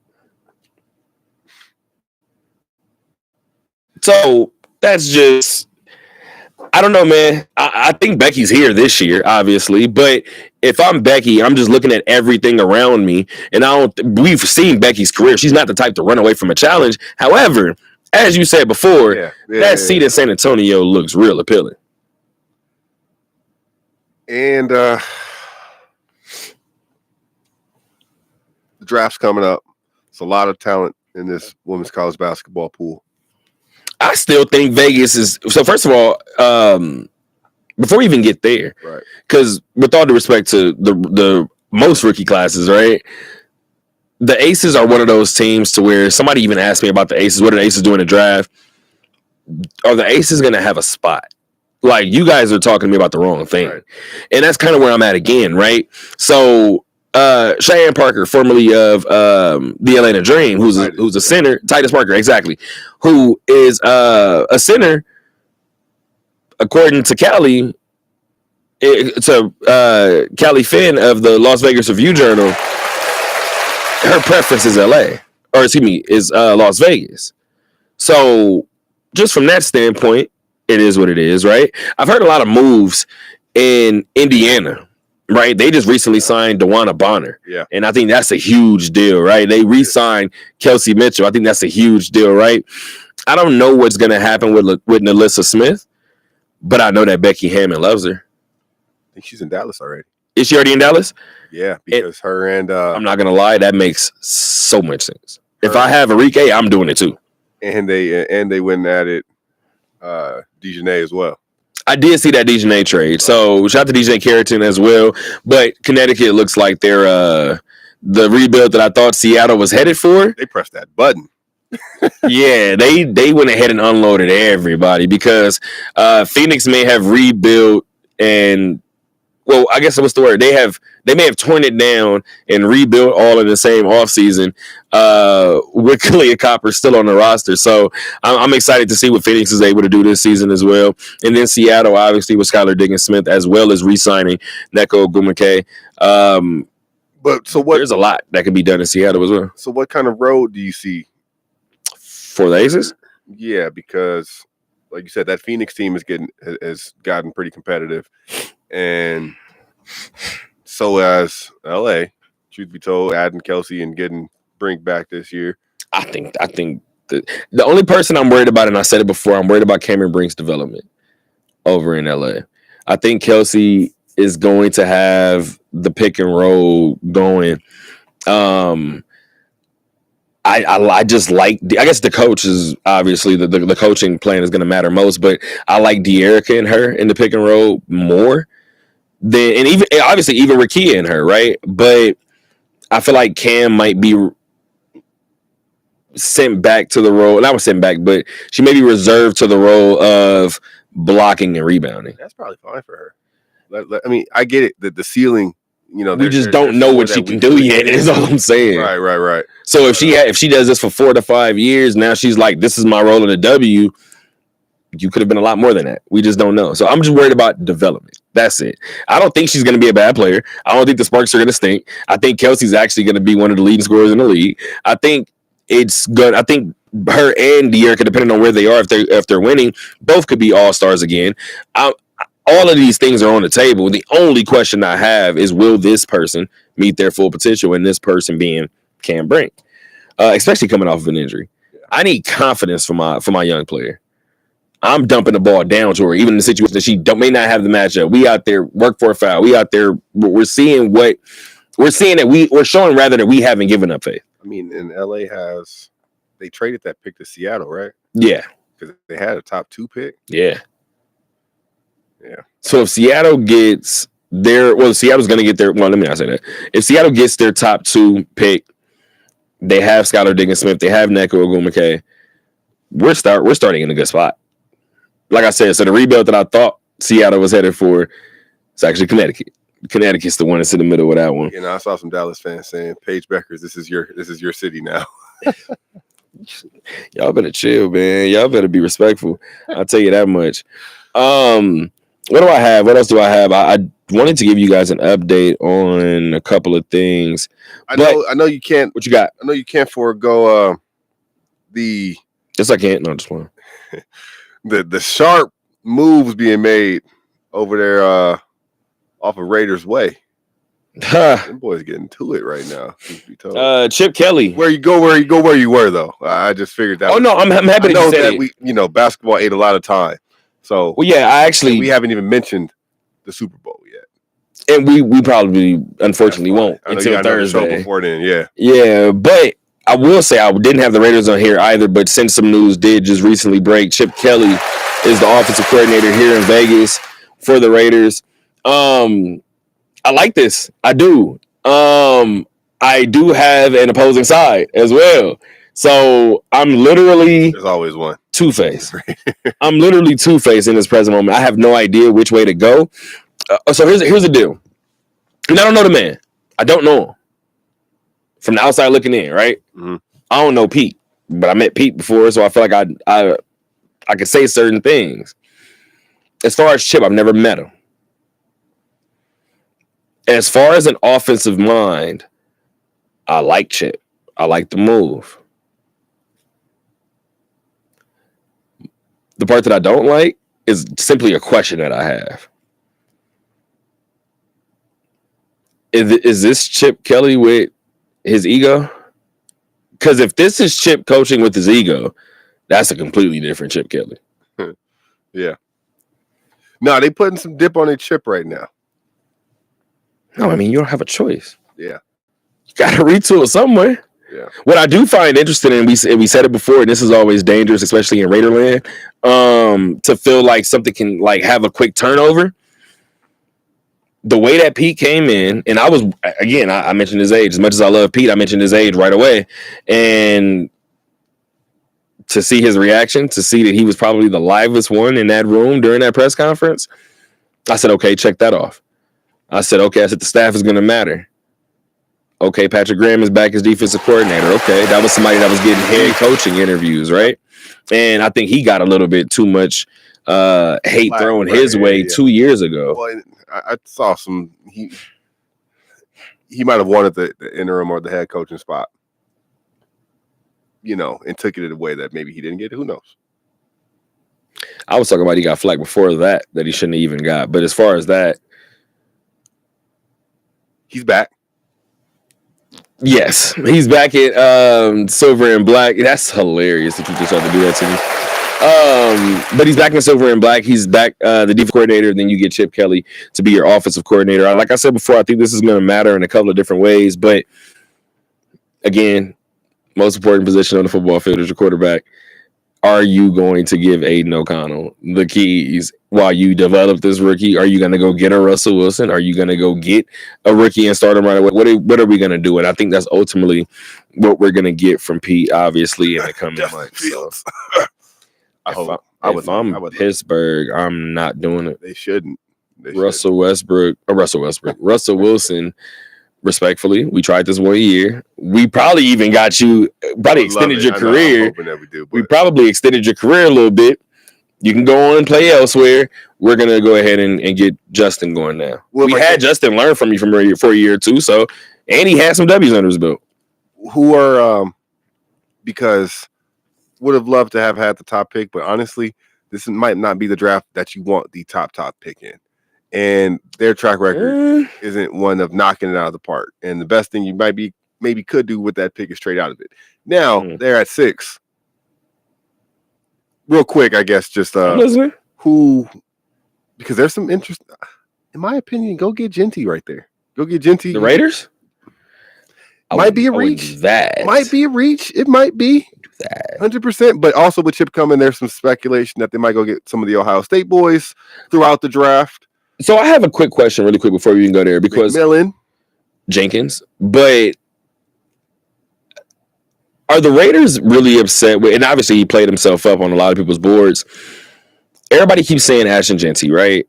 So that's just, I don't know, man. I think Becky's here this year, obviously, but if I'm Becky, I'm just looking at everything around me, and we've seen Becky's career. She's not the type to run away from a challenge. However, as you said before, that seat in San Antonio looks real appealing. And the draft's coming up. It's a lot of talent in this women's college basketball pool. I still think Vegas is, so first of all, before we even get there, right? Because with all due respect to the most rookie classes, right? The Aces are one of those teams to where somebody even asked me about the Aces. What are the Aces doing in the draft? Are the Aces going to have a spot? Like, you guys are talking to me about the wrong thing. Right. And that's kind of where I'm at again, right? So Cheyenne Parker, formerly of the Atlanta Dream, who's a center, Titus Parker, exactly, who is a center, according to Callie, Callie Finn of the Las Vegas Review Journal. her preference is LA, or excuse me, is Las Vegas. So just from that standpoint, it is what it is, right? I've heard a lot of moves in Indiana, right? They just recently signed DeWanna Bonner. Yeah. And I think that's a huge deal, right? They re-signed Kelsey Mitchell. I think that's a huge deal, right? I don't know what's going to happen with NaLyssa Smith, but I know that Becky Hammon loves her. I think she's in Dallas already. Is she already in Dallas? Yeah, because her and I'm not going to lie. That makes so much sense. If I have Enrique, I'm doing it too. And they went at it Dejanay as well. I did see that Dejanay trade. So shout out to DJ Carrington as well. But Connecticut looks like they're the rebuild that I thought Seattle was headed for. They pressed that button. Yeah, they went ahead and unloaded everybody because Phoenix may have rebuilt and well, I guess what's the word? They may have torn it down and rebuilt all in the same offseason with Kalia Copper still on the roster. So I'm excited to see what Phoenix is able to do this season as well. And then Seattle, obviously, with Skylar Diggins-Smith, as well as re-signing Nneka Ogwumike. But so what? There's a lot that can be done in Seattle as well. So what kind of road do you see for the Aces? Yeah, because like you said, that Phoenix team has gotten pretty competitive. And so has LA, truth be told, adding Kelsey and getting Brink back this year. I think the only person I'm worried about, and I said it before, I'm worried about Cameron Brink's development over in LA. I think Kelsey is going to have the pick and roll going. I just like, I guess the coach is obviously the coaching plan is going to matter most, but I like De'Erica and her in the pick and roll more than, and even obviously even Rakia and her, right? But I feel like Cam might be sent back to the role, not sent back, but she may be reserved to the role of blocking and rebounding. That's probably fine for her. I mean, I get it that the ceiling, you know, we just don't know what she can do yet. Is all I'm saying. Right. So if she does this for 4 to 5 years, now she's like, this is my role in the W. You could have been a lot more than that. We just don't know. So I'm just worried about development. That's it. I don't think she's going to be a bad player. I don't think the Sparks are going to stink. I think Kelsey's actually going to be one of the leading scorers in the league. I think it's good. I think her and De'Erica, depending on where they are, if they're winning, both could be all-stars again. All of these things are on the table. The only question I have is, will this person meet their full potential? And this person being Cam Brink, especially coming off of an injury. I need confidence for my young player. I'm dumping the ball down to her, even in the situation that she may not have the matchup. We out there work for a foul. We out there. We're seeing that we're showing rather that we haven't given up faith. I mean, and LA they traded that pick to Seattle, right? Yeah, because they had a top 2 pick. Yeah. Yeah. So if Seattle gets Seattle's going to get their. Well, let me not say that. If Seattle gets their top 2 pick, they have Skylar Diggins-Smith, they have Nneka Ogwumike. We're starting in a good spot. Like I said, so the rebuild that I thought Seattle was headed for, it's actually Connecticut. Connecticut's the one that's in the middle of that one. You know, I saw some Dallas fans saying, "Paige Beckers, this is your city now." Y'all better chill, man. Y'all better be respectful. I'll tell you that much. What do I have? What else do I have? I wanted to give you guys an update on a couple of things. I know you can't. What you got? I know you can't forego the. Yes, I can't. No, just one. The sharp moves being made over there off of Raiders Way. Them boys getting to it right now. Be told. Chip Kelly. Where you were though. I just figured that. Oh no, I'm happy to know that basketball ate a lot of time. So well, yeah, we haven't even mentioned the Super Bowl yet, and we probably unfortunately won't until Thursday. Before then, yeah, but I will say I didn't have the Raiders on here either, but since some news did just recently break, Chip Kelly is the offensive coordinator here in Vegas for the Raiders. I like this. I do. I do have an opposing side as well. So I'm literally there's always one. Two-Face. I'm literally Two-Face in this present moment. I have no idea which way to go. So here's the deal. And I don't know the man. I don't know him. From the outside looking in, right? Mm-hmm. I don't know Pete, but I met Pete before, so I feel like I could say certain things. As far as Chip, I've never met him. As far as an offensive mind, I like Chip. I like the move. The part that I don't like is simply a question that I have. Is this Chip Kelly with his ego? Because if this is Chip coaching with his ego, that's a completely different Chip Kelly. Yeah. No, they putting some dip on their chip right now. No, I mean, you don't have a choice. Yeah. You got to retool somewhere. Yeah. What I do find interesting, and we said it before, and this is always dangerous, especially in Raiderland, to feel like something can like have a quick turnover. The way that Pete came in, and I mentioned his age. As much as I love Pete, I mentioned his age right away. And to see his reaction, to see that he was probably the livest one in that room during that press conference, I said, okay, check that off. I said, the staff is going to matter. Okay, Patrick Graham is back as defensive coordinator. Okay, that was somebody that was getting head coaching interviews, right? And I think he got a little bit too much hate thrown his way 2 years ago. Well, I saw some. He might have wanted the interim or the head coaching spot, and took it in a way that maybe he didn't get it. Who knows? I was talking about he got flack before that he shouldn't have even got. But as far as that, he's back. Yes, he's back at Silver and Black. That's hilarious if you just have to do that to me. But he's back in Silver and Black. He's back the defensive coordinator. Then you get Chip Kelly to be your offensive coordinator. Like I said before, I think this is going to matter in a couple of different ways. But again, most important position on the football field is your quarterback. Are you going to give Aiden O'Connell the keys while you develop this rookie? Are you going to go get a Russell Wilson? Are you going to go get a rookie and start him right away? What are we going to do? And I think that's ultimately what we're going to get from Pete, obviously, in the coming months. If I'm Pittsburgh, I'm not doing it. They shouldn't. Russell Wilson. Respectfully, we tried this 1 year. We probably even extended your career. We probably extended your career a little bit. You can go on and play elsewhere. We're going to go ahead and get Justin going now. Well, we had Justin learn from you for a year or two. So, and he had some W's under his belt. Who are, because would have loved to have had the top pick, but honestly, this might not be the draft that you want the top pick in. And their track record isn't one of knocking it out of the park. And the best thing you maybe could do with that pick is trade out of it. Now they're at 6. Real quick, I guess, just who, because there's some interest. In my opinion, go get Genty right there. Go get Genty. The Raiders might be a reach. That might be a reach. It might be 100%. But also with Chip coming, there's some speculation that they might go get some of the Ohio State boys throughout the draft. So I have a quick question really quick before we even go there, because McMillan, Jenkins, but are the Raiders really upset with, and obviously he played himself up on a lot of people's boards. Everybody keeps saying Ashton Genty, right?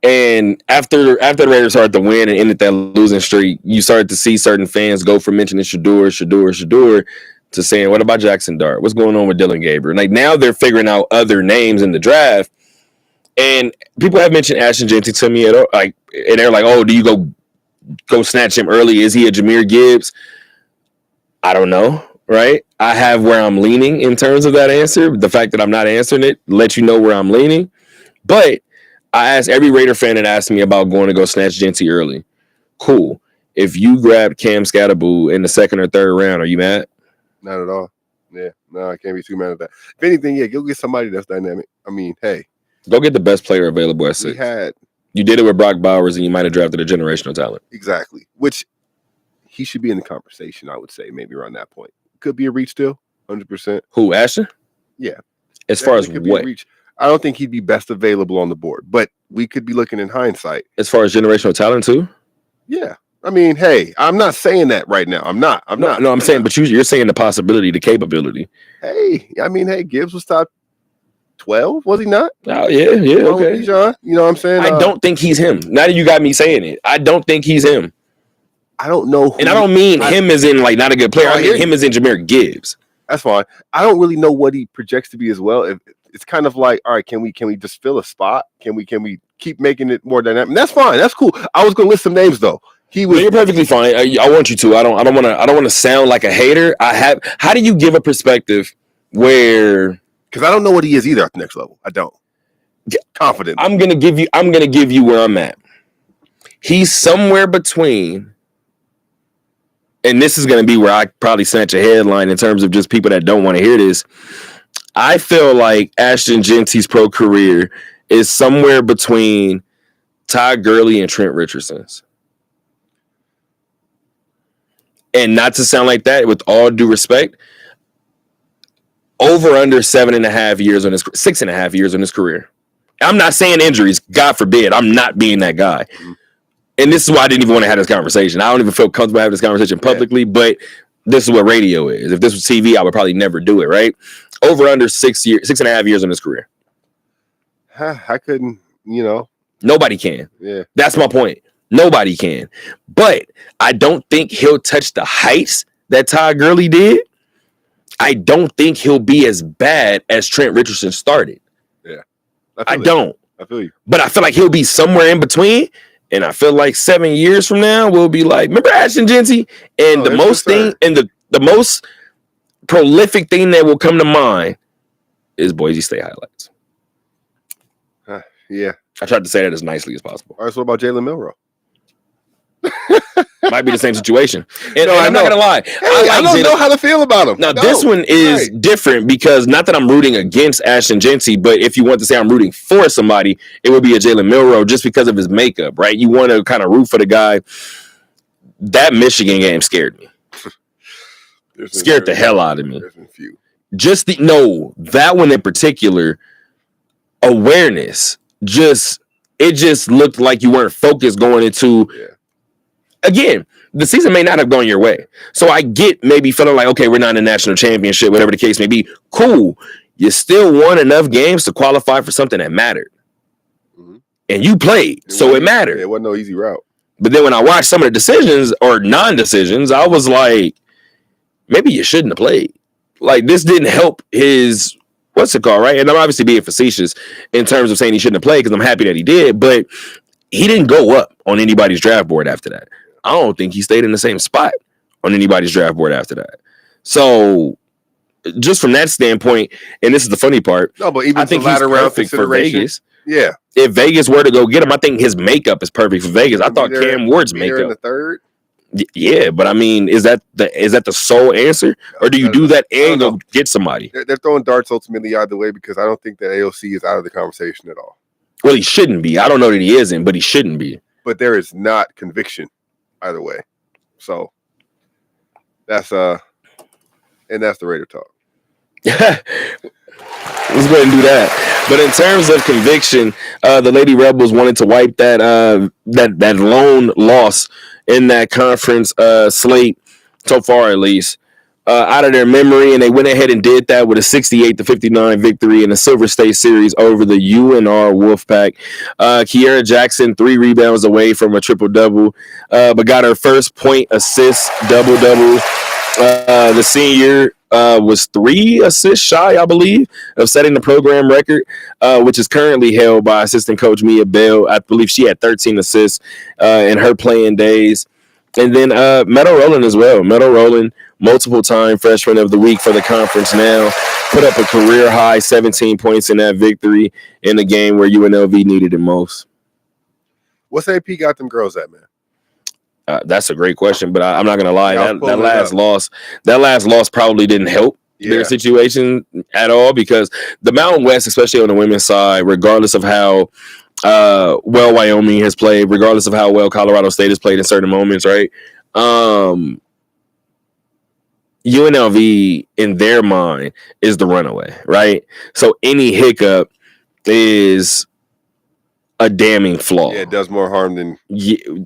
And after the Raiders started to win and ended that losing streak, you started to see certain fans go from mentioning Shador to saying, what about Jackson Dart? What's going on with Dylan Gabriel? Like now they're figuring out other names in the draft. And people have mentioned Ashton Genty to me, and they're like, "Oh, do you go snatch him early? Is he a Jahmyr Gibbs?" I don't know, right? I have where I'm leaning in terms of that answer. The fact that I'm not answering it lets you know where I'm leaning. But I asked every Raider fan that asked me about going to go snatch Genty early. Cool. If you grabbed Cam Scatterboo in the second or third round, are you mad? Not at all. Yeah, no, I can't be too mad at that. If anything, go get somebody that's dynamic. I mean, hey. Go get the best player available at 6. You did it with Brock Bowers, and you might have drafted a generational talent. Exactly. Which he should be in the conversation, I would say, maybe around that point. Could be a reach still, 100%. Who, Ashton? Yeah. As far as what? I don't think he'd be best available on the board, but we could be looking in hindsight. As far as generational talent, too? Yeah. I mean, hey, I'm not saying that right now. I'm not. No, I'm saying, but you're saying the possibility, the capability. Hey, I mean, Gibbs was top 12, was he not? Oh, yeah, okay. John, you know what I'm saying? I don't think he's him. Now that you got me saying it, I don't think he's him. I don't know. And I don't mean him as in like not a good player. I mean him as in Jahmyr Gibbs. That's fine. I don't really know what he projects to be as well. It's kind of like, all right, can we just fill a spot? Can we keep making it more dynamic? And that's fine. That's cool. I was going to list some names though. he was. No, you're perfectly fine. I want you to. I don't want to sound like a hater. How do you give a perspective where? Because I don't know what he is either at the next level. I don't. Confident. I'm gonna give you where I'm at. He's somewhere between, and this is gonna be where I probably snatch a headline in terms of just people that don't want to hear this. I feel like Ashton Genty's pro career is somewhere between Todd Gurley and Trent Richardson's. And not to sound like that, with all due respect, over under 6.5 years on his career. I'm not saying injuries, God forbid. I'm not being that guy. And this is why I didn't even want to have this conversation. I don't even feel comfortable having this conversation publicly, but this is what radio is. If this was TV, I would probably never do it, right? Over under 6.5 years on his career. I couldn't, Nobody can. Yeah. That's my point. Nobody can. But I don't think he'll touch the heights that Todd Gurley did. I don't think he'll be as bad as Trent Richardson started. Yeah. I don't. I feel you. But I feel like he'll be somewhere in between. And I feel like 7 years from now, we'll be like, remember Ashton Genty? And the most prolific thing that will come to mind is Boise State highlights. Yeah. I tried to say that as nicely as possible. All right, so what about Jalen Milroe? Might be the same situation. And I'm not going to lie. I don't know how to feel about him. Now, this one is different because not that I'm rooting against Ashton Genty, but if you want to say I'm rooting for somebody, it would be a Jalen Milroe just because of his makeup, right? You want to kind of root for the guy. That Michigan game scared me. Scared the hell out of me. There's been few. That one in particular, awareness, it just looked like you weren't focused going into. Yeah. Again, the season may not have gone your way. So I get maybe feeling like, okay, we're not in a national championship, whatever the case may be. Cool. You still won enough games to qualify for something that mattered. Mm-hmm. And you played, so it mattered. It wasn't no easy route. But then when I watched some of the decisions or non-decisions, I was like, maybe you shouldn't have played. Like, this didn't help his, what's it called, right? And I'm obviously being facetious in terms of saying he shouldn't have played because I'm happy that he did, but he didn't go up on anybody's draft board after that. I don't think he stayed in the same spot on anybody's draft board after that. So, just from that standpoint, and this is the funny part, no, but even I think he's perfect for Vegas. Yeah. If Vegas were to go get him, I think his makeup is perfect for Vegas. I thought Cam Ward's makeup in the third. Yeah, but I mean, is that the sole answer, or do you do that and go get somebody? They're throwing darts ultimately either way because I don't think that AOC is out of the conversation at all. Well, he shouldn't be. I don't know that he isn't, but he shouldn't be. But there is not conviction either way. So that's and that's the Raider talk. Let's go ahead and do that. But in terms of conviction, the Lady Rebels wanted to wipe that lone loss in that conference slate so far, at least, out of their memory, and they went ahead and did that with a 68-59 victory in the Silver State Series over the UNR Wolfpack. Kiera Jackson, 3 rebounds away from a triple-double, but got her first point assist double-double. The senior was 3 assists shy, I believe, of setting the program record, which is currently held by assistant coach Mia Bell. I believe she had 13 assists in her playing days. And then Meadow Rowland as well. Meadow Rowland, multiple-time freshman of the week for the conference now, put up a career-high 17 points in that victory in a game where UNLV needed it most. What's AP got them girls at, man? That's a great question, but I'm not going to lie. That last loss probably didn't help their situation at all because the Mountain West, especially on the women's side, regardless of how well Wyoming has played, regardless of how well Colorado State has played in certain moments, right? UNLV, in their mind, is the runaway, right? So any hiccup is a damning flaw. Yeah, it does more harm than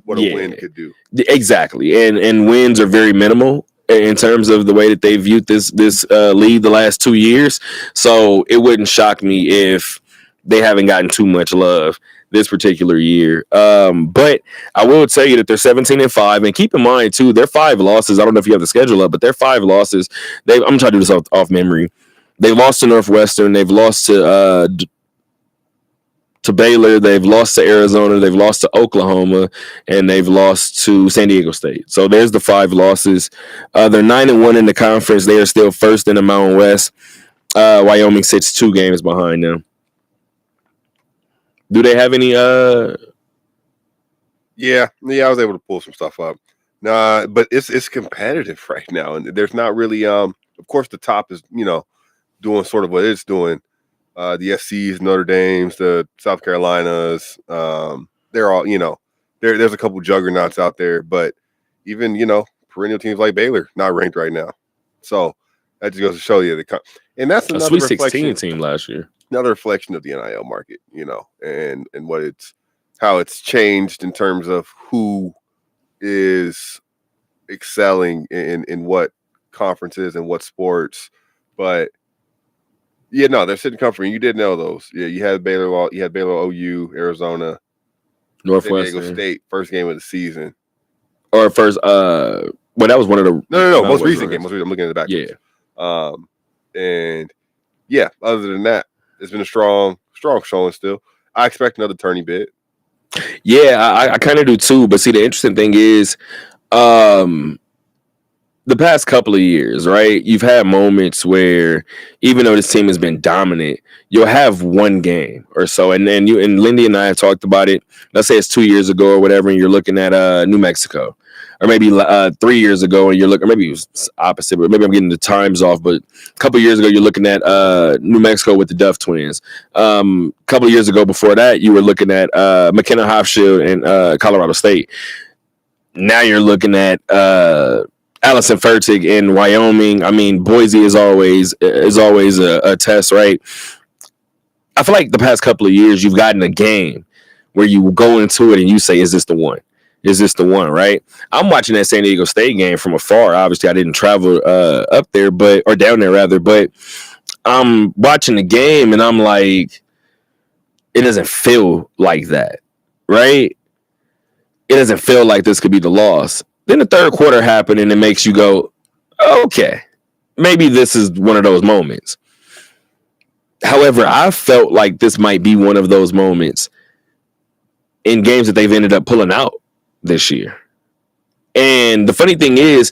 what a win could do. Exactly. And wins are very minimal in terms of the way that they viewed this league the last 2 years. So it wouldn't shock me if they haven't gotten too much love this particular year. But I will tell you that they're 17-5. And keep in mind, too, their 5 losses, I don't know if you have the schedule up, but their 5 losses, I'm trying to do this off memory. They lost to Northwestern. They've lost to to Baylor, they've lost to Arizona, they've lost to Oklahoma, and they've lost to San Diego State. So there's the 5 losses. They're 9-1 in the conference. They are still first in the Mountain West. Wyoming sits 2 games behind them. Do they have any? Yeah, I was able to pull some stuff up. Nah, but it's competitive right now, and there's not really. Of course, the top is doing sort of what it's doing. The SCs, Notre Dame's, the South Carolinas, they're all there's a couple juggernauts out there, but even perennial teams like Baylor not ranked right now. So that just goes to show you and that's another Sweet 16 team last year. Another reflection of the NIL market, and what how it's changed in terms of who is excelling in what conferences and what sports. But yeah, no, they're sitting comfortably. You did know those. Yeah, you had Baylor, OU, Arizona, Northwestern, San Diego State, first game of the season, or first. Well, that was one of the no, most recent game. I'm looking at the back. Yeah, and yeah, other than that, it's been a strong showing. Still, I expect another tourney bid. Yeah, I kind of do too. But see, the interesting thing is, the past couple of years, right? You've had moments where, even though this team has been dominant, you'll have one game or so, and then Lindy and I have talked about it. Let's say it's 2 years ago or whatever, and you're looking at New Mexico, or maybe 3 years ago, and you're looking. Maybe it was opposite, but maybe I'm getting the times off. But a couple of years ago, you're looking at New Mexico with the Duff twins. A couple of years ago, before that, you were looking at McKenna Hofschild and Colorado State. Now you're looking at Allison Fertig in Wyoming. I mean, Boise is always a test, right? I feel like the past couple of years, you've gotten a game where you go into it and you say, is this the one? Is this the one, right? I'm watching that San Diego State game from afar. Obviously, I didn't travel up there, or down there rather, but I'm watching the game and I'm like, it doesn't feel like that, right? It doesn't feel like this could be the loss. Then the third quarter happened and it makes you go, okay, maybe this is one of those moments. However, I felt like this might be one of those moments in games that they've ended up pulling out this year. And the funny thing is,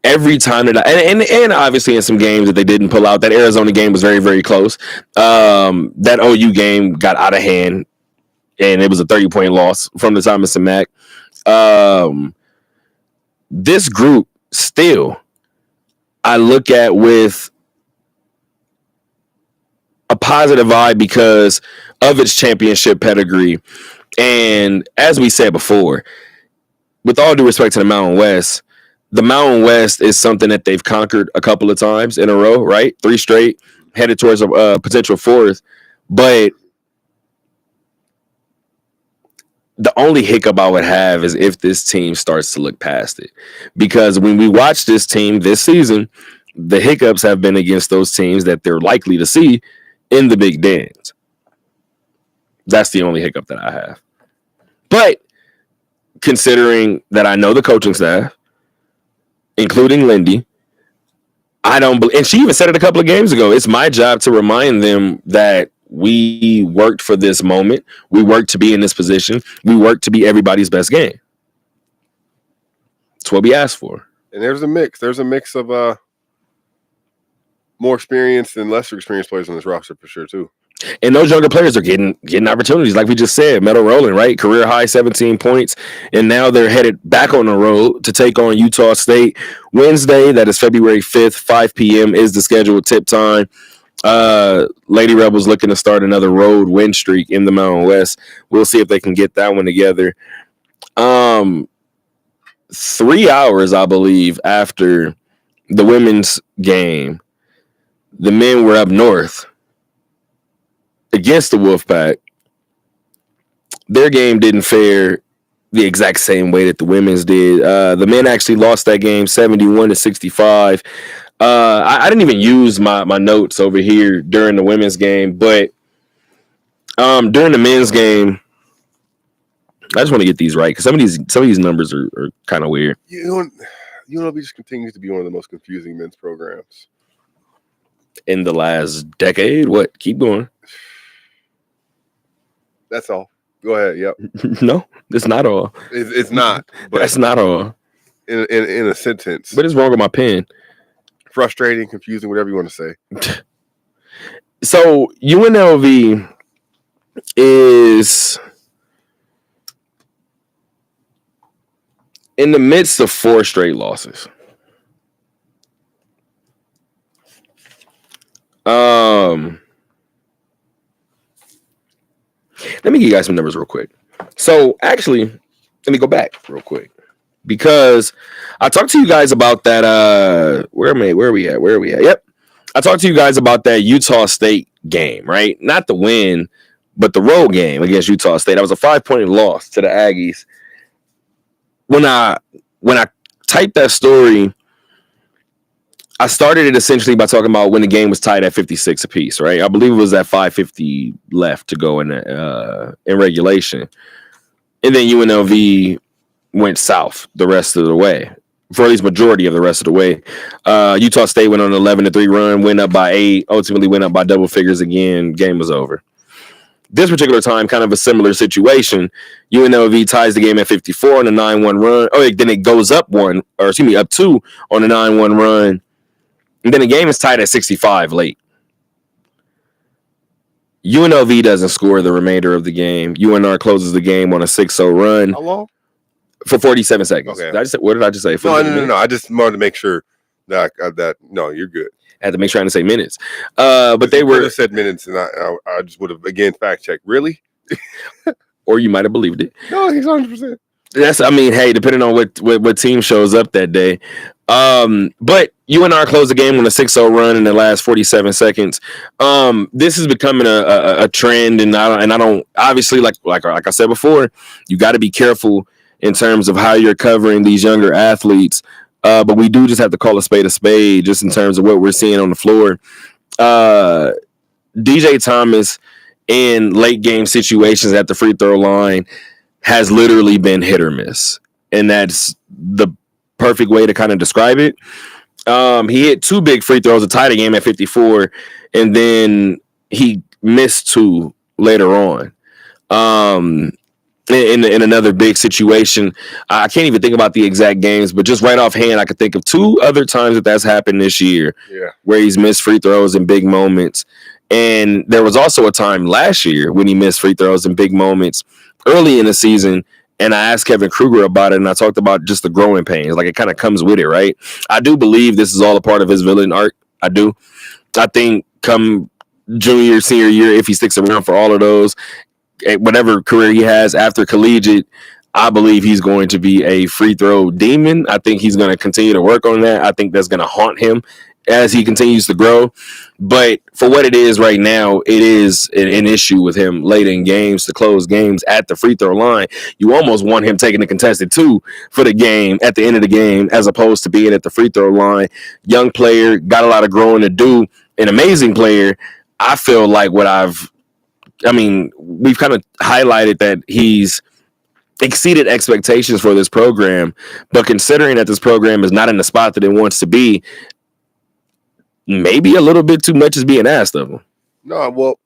every time that and obviously in some games that they didn't pull out, that Arizona game was very, very close. That OU game got out of hand and it was a 30-point loss from the Thomas and Mack. This group still, I look at with a positive eye because of its championship pedigree. And as we said before, with all due respect to the Mountain West is something that they've conquered a couple of times in a row, right? 3 straight, headed towards a potential 4th. But the only hiccup I would have is if this team starts to look past it. Because when we watch this team this season, the hiccups have been against those teams that they're likely to see in the Big Dens. That's the only hiccup that I have. But considering that I know the coaching staff, including Lindy, I don't believe, and she even said it a couple of games ago, it's my job to remind them that we worked for this moment. We worked to be in this position. We worked to be everybody's best game. That's what we asked for. And there's a mix. There's a mix of more experienced and lesser experienced players on this roster for sure too. And those younger players are getting opportunities, like we just said. Metal Rowland, right? Career high 17 points. And now they're headed back on the road to take on Utah State Wednesday. That is February 5th, 5 p.m. is the scheduled tip time. Lady Rebels looking to start another road win streak in the Mountain West. We'll see if they can get that one together. 3 hours, I believe, after the women's game, the men were up north against the Wolfpack. Their game didn't fare the exact same way that the women's did. The men actually lost that game 71-65. I didn't even use my notes over here during the women's game, but during the men's game, I just want to get these right because some of these numbers are kind of weird. UNLV just continues to be one of the most confusing men's programs in the last decade. What? Keep going. That's all. Go ahead. Yep. No, it's not all. It's not. But That's not all. In a sentence. But it's wrong with my pen. Frustrating, confusing, whatever you want to say. So UNLV is in the midst of 4 straight losses. Let me give you guys some numbers real quick. So actually, let me go back real quick because I talked to you guys about that. Where are we at? Yep. I talked to you guys about that Utah State game, right? Not the win, but the road game against Utah State. That was a 5-point loss to the Aggies. When I typed that story, I started it essentially by talking about when the game was tied at 56 apiece, right? I believe it was at 5:50 left to go in regulation. And then UNLV went south the rest of the way, for at least majority of the rest of the way. Utah State went on an 11-3 run, went up by 8, ultimately went up by double figures again. Game was over. This particular time, kind of a similar situation. UNLV ties the game at 54 on a 9-1 run. Oh, then it goes up 2 on a 9-1 run. And then the game is tied at 65 late. UNLV doesn't score the remainder of the game. UNR closes the game on a 6-0 run. How long? For 47 seconds. Okay. What did I just say? No. I just wanted to make sure that no, you're good. I had to make sure I didn't say minutes. But they were said minutes, and I just would have again fact checked. Really? Or you might have believed it. No, he's 100%. Hey, depending on what team shows up that day. But UNR closed the game on a 6-0 run in the last 47 seconds. This is becoming a trend, and I don't obviously like I said before, you got to be careful in terms of how you're covering these younger athletes. But we do just have to call a spade just in terms of what we're seeing on the floor. DJ Thomas in late game situations at the free throw line has literally been hit or miss. And that's the perfect way to kind of describe it. He hit 2 big free throws to tie the game at 54, and then he missed 2 later on. In another big situation, I can't even think about the exact games, but just right offhand, I could think of 2 other times that's happened this year, where he's missed free throws in big moments. And there was also a time last year when he missed free throws in big moments early in the season. And I asked Kevin Kruger about it, and I talked about just the growing pains. Like, it kind of comes with it, right? I do believe this is all a part of his villain arc. I do. I think come junior, senior year, if he sticks around for all of those, whatever career he has after collegiate, I believe he's going to be a free throw demon. I think he's going to continue to work on that. I think that's going to haunt him as he continues to grow. But for what it is right now, it is an issue with him late in games to close games at the free throw line. You almost want him taking the contested 2 for the game at the end of the game, as opposed to being at the free throw line. Young player, got a lot of growing to do, an amazing player. I feel like we've kind of highlighted that he's exceeded expectations for this program, but considering that this program is not in the spot that it wants to be, maybe a little bit too much is being asked of him. No, well,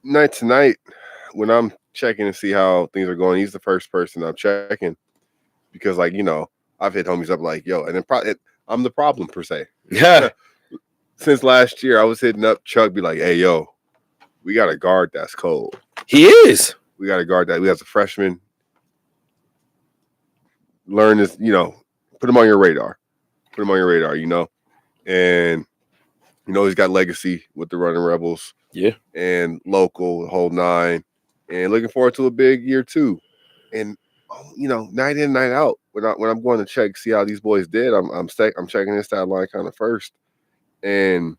night to night, when I'm checking to see how things are going, he's the first person I'm checking because, I've hit homies up like, yo, and then I'm the problem per se. Yeah. Since last year, I was hitting up Chuck, be like, hey, yo, we got a guard that's cold. He is. We got a guard that we as a freshman. Learn this, put him on your radar. And, he's got legacy with the Running Rebels. Yeah. And local, the whole 9. And looking forward to a big year, too. And, night in, night out, when I'm going to check, see how these boys did, I'm checking this stat line kind of first. And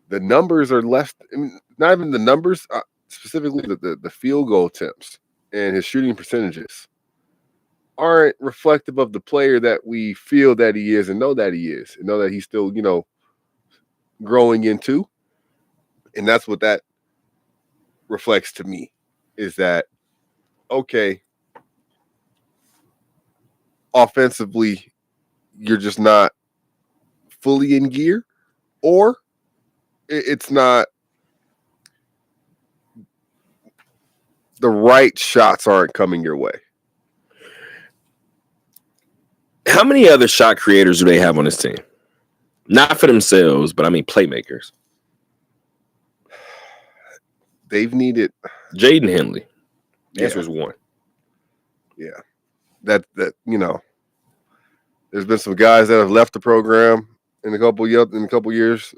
the numbers are less, not even the numbers, specifically the field goal attempts and his shooting percentages aren't reflective of the player that we feel that he is and know that he is, and know that he's still, growing into. And that's what that reflects to me, is that, okay, offensively, you're just not fully in gear, or it's not the right shots aren't coming your way. How many other shot creators do they have on this team? Not for themselves, but I mean playmakers. They've needed Jaden Henley. The Yeah. answer is one. Yeah, that there's been some guys that have left the program in a couple years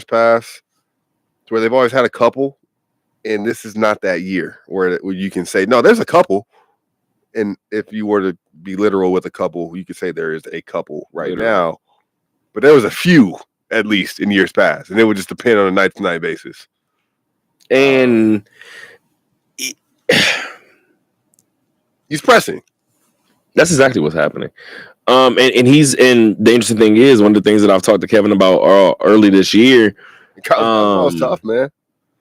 past, to where they've always had a couple, and this is not that year where you can say no. There's a couple, and if you were to be literal with a couple, you could say there is a couple right Literal. now, but there was a few at least in years past, and it would just depend on a night-to-night basis. And He's pressing. that's exactly what's happening. And the interesting thing is, one of the things that I've talked to Kevin about early this year. College basketball is tough, man.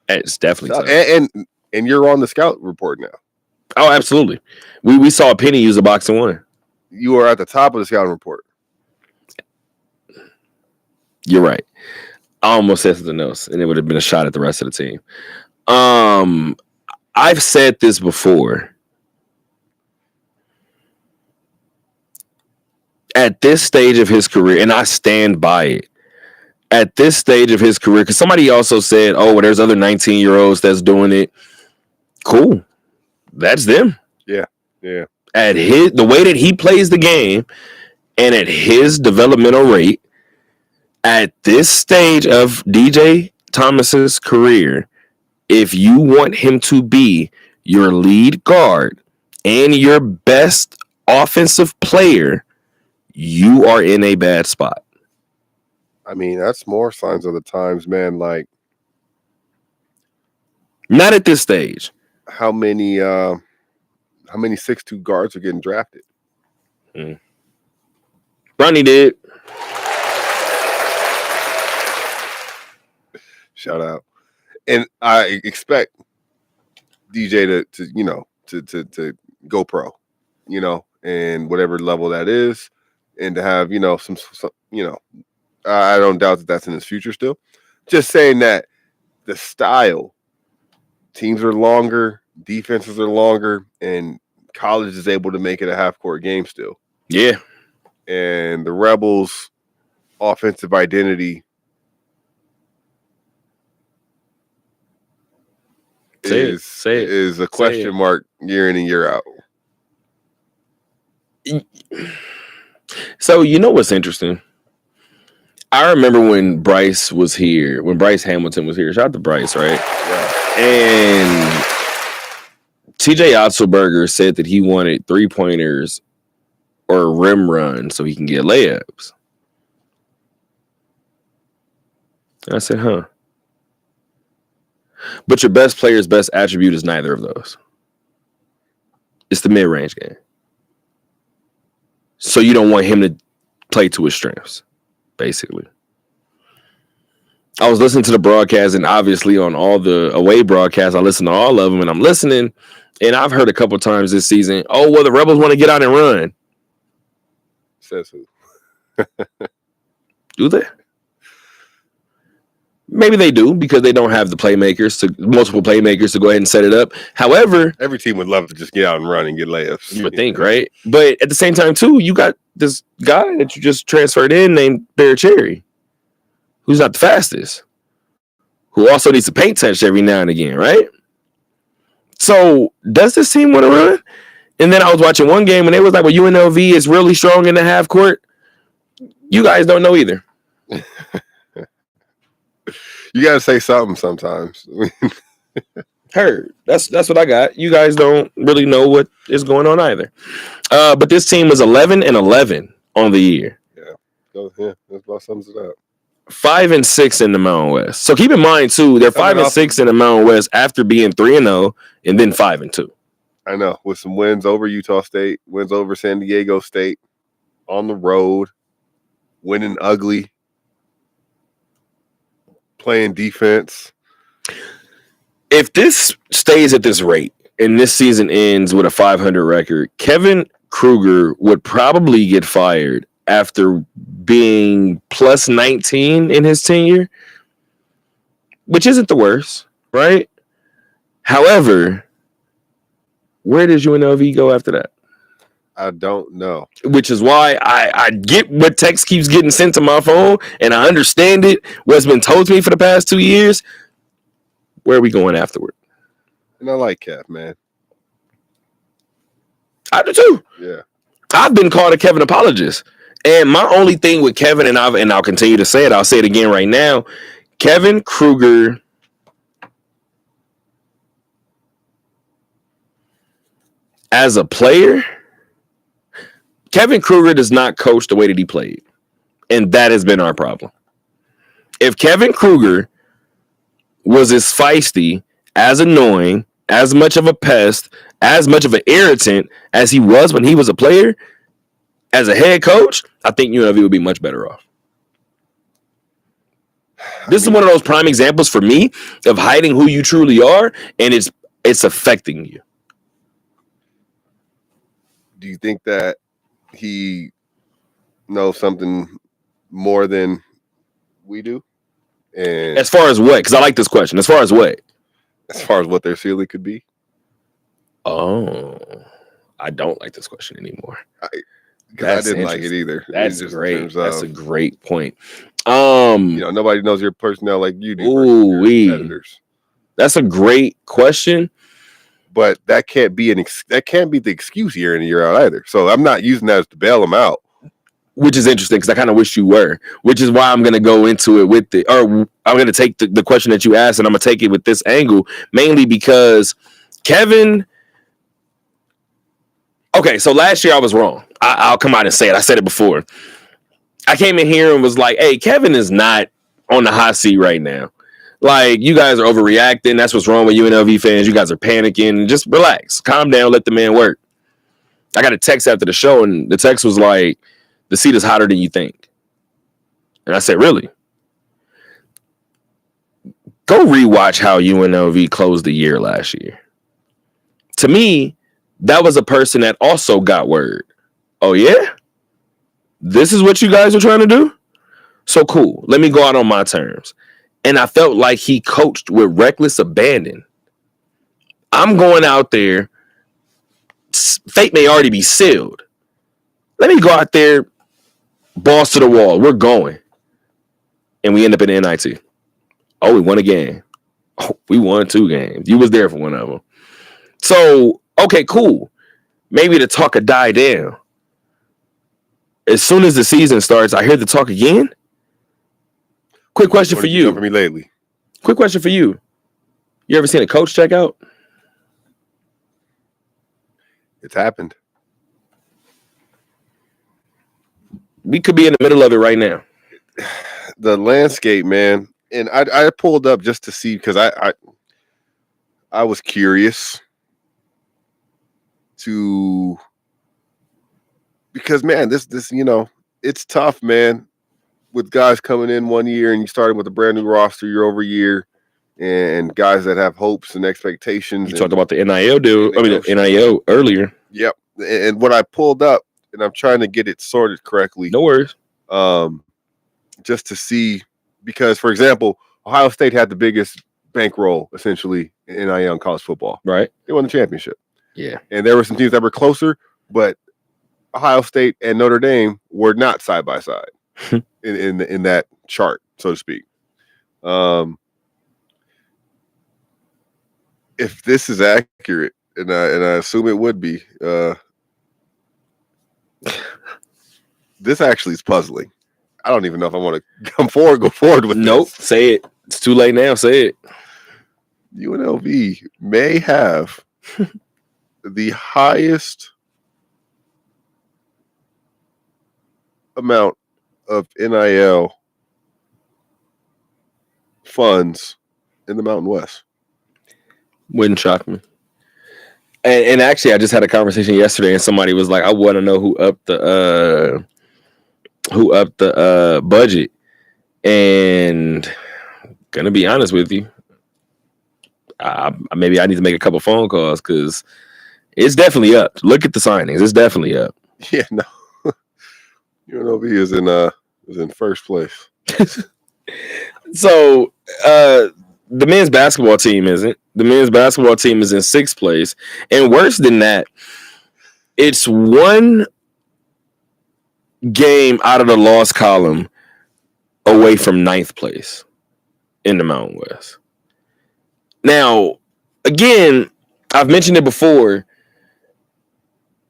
It's definitely tough. And you're on the scout report now. Oh, absolutely. We saw Penny use a box and one. You are at the top of the scouting report. You're right. I almost said something else, and it would have been a shot at the rest of the team. I've said this before. At this stage of his career, and I stand by it, at this stage of his career, because somebody also said, oh, well, there's other 19-year-olds that's doing it. Cool. That's them. Yeah. At the way that he plays the game and at his developmental rate, at this stage of DJ Thomas's career, if you want him to be your lead guard and your best offensive player, you are in a bad spot. I mean, that's more signs of the times, man. Like, not at this stage. How many 6'2" guards are getting drafted? Ronnie did. Shout out. And I expect DJ to go pro, and whatever level that is, and to have, some I don't doubt that that's in his future still. Just saying that the style, teams are longer, defenses are longer, and college is able to make it a half-court game still. Yeah. And the Rebels' offensive identity is a question mark year in and year out. So, what's interesting? I remember when Bryce was here, when Bryce Hamilton was here. Shout out to Bryce, right? Yeah. And TJ Otzelberger said that he wanted 3-pointers or a rim run so he can get layups. I said, huh. But your best player's best attribute is neither of those. It's the mid-range game. So you don't want him to play to his strengths, basically. I was listening to the broadcast, and obviously on all the away broadcasts, I listen to all of them, and I'm listening, and I've heard a couple times this season, oh, well, the Rebels want to get out and run. Says who? Do they? Maybe they do, because they don't have the multiple playmakers to go ahead and set it up. However, every team would love to just get out and run and get layups. You would think, right? But at the same time, too, you got this guy that you just transferred in named Bear Cherry, who's not the fastest, who also needs to paint touch every now and again, right? So does this team want to run? And then I was watching one game, and they was like, well, UNLV is really strong in the half court. You guys don't know either. You got to say something sometimes. Heard. That's what I got. You guys don't really know what is going on either. But this team is 11-11 on the year. Yeah, that's about sums it up. 5-6 in the Mountain West. So keep in mind too, they're 5-6 in the Mountain West after being 3-0 and then 5-2. I know, with some wins over Utah State, wins over San Diego State, on the road, winning ugly, playing defense. If this stays at this rate and this season ends with a 500 record, Kevin Kruger would probably get fired after being plus 19 in his tenure, which isn't the worst, right? However, Where does UNLV go after that? I don't know. Which is why I get what text keeps getting sent to my phone, and I understand it. What's been told to me for the past 2 years. Where are we going afterward? And I like Kev, man. I do too. Yeah. I've been called a Kevin apologist. And my only thing with Kevin, and I'll continue to say it, I'll say it again right now. Kevin Kruger as a player, Kevin Kruger does not coach the way that he played. And that has been our problem. If Kevin Kruger was as feisty, as annoying, as much of a pest, as much of an irritant as he was when he was a player, as a head coach, I think UNLV would be much better off. This is one of those prime examples for me of hiding who you truly are, and it's affecting you. Do you think that he knows something more than we do? And As far as what? Because I like this question. As far as what? as far as what their ceiling could be? Oh, I don't like this question anymore. Because I didn't like it either. That's Just in great. terms That's of, a great point. nobody knows your personnel like you do. Ooh, versus your wee. competitors. That's a great question. But that can't be the excuse year in and year out either. So I'm not using that as to bail them out. Which is interesting because I kind of wish you were, which is why I'm going to go into it with I'm going to take the question that you asked and I'm going to take it with this angle, mainly because Kevin. Okay, so last year I was wrong. I'll come out and say it. I said it before. I came in here and was like, hey, Kevin is not on the hot seat right now. Like, you guys are overreacting. That's what's wrong with UNLV fans. You guys are panicking. Just relax. Calm down. Let the man work. I got a text after the show, and the text was like, the seat is hotter than you think. And I said, really? Go rewatch how UNLV closed the year last year. To me, that was a person that also got word. Oh, yeah? This is what you guys are trying to do? So cool. Let me go out on my terms. And I felt like he coached with reckless abandon. I'm going out there. Fate may already be sealed. Let me go out there, balls to the wall. We're going. And we end up in the NIT. Oh, we won a game. Oh, we won 2 games. You was there for one of them. So, okay, cool. Maybe the talk will die down. As soon as the season starts, I hear the talk again. Quick question for you. For me lately. Quick question for you. You ever seen a coach check out? It's happened. We could be in the middle of it right now. The landscape, man. And I pulled up just to see because I was curious because man, this it's tough, man. With guys coming in one year and you started with a brand new roster year over year, and guys that have hopes and expectations. You talked about the NIL deal. The NIL earlier. Yep. And what I pulled up, and I'm trying to get it sorted correctly. No worries. Just to see, because for example, Ohio State had the biggest bankroll essentially in NIL in college football. Right. They won the championship. Yeah. And there were some teams that were closer, but Ohio State and Notre Dame were not side by side. in that chart, so to speak. If this is accurate, and I assume it would be, this actually is puzzling. I don't even know if I want to go forward with Nope. this. Say it. It's too late now. Say it. UNLV may have the highest amount of NIL funds in the Mountain West. Wouldn't shock me. And actually, I just had a conversation yesterday, and somebody was like, "I want to know who upped the budget." And gonna be honest with you, maybe I need to make a couple phone calls because it's definitely up. Look at the signings; it's definitely up. Yeah, no. UNLV is in first place. So the men's basketball team isn't. The men's basketball team is in 6th place. And worse than that, it's one game out of the loss column away from 9th place in the Mountain West. Now, again, I've mentioned it before.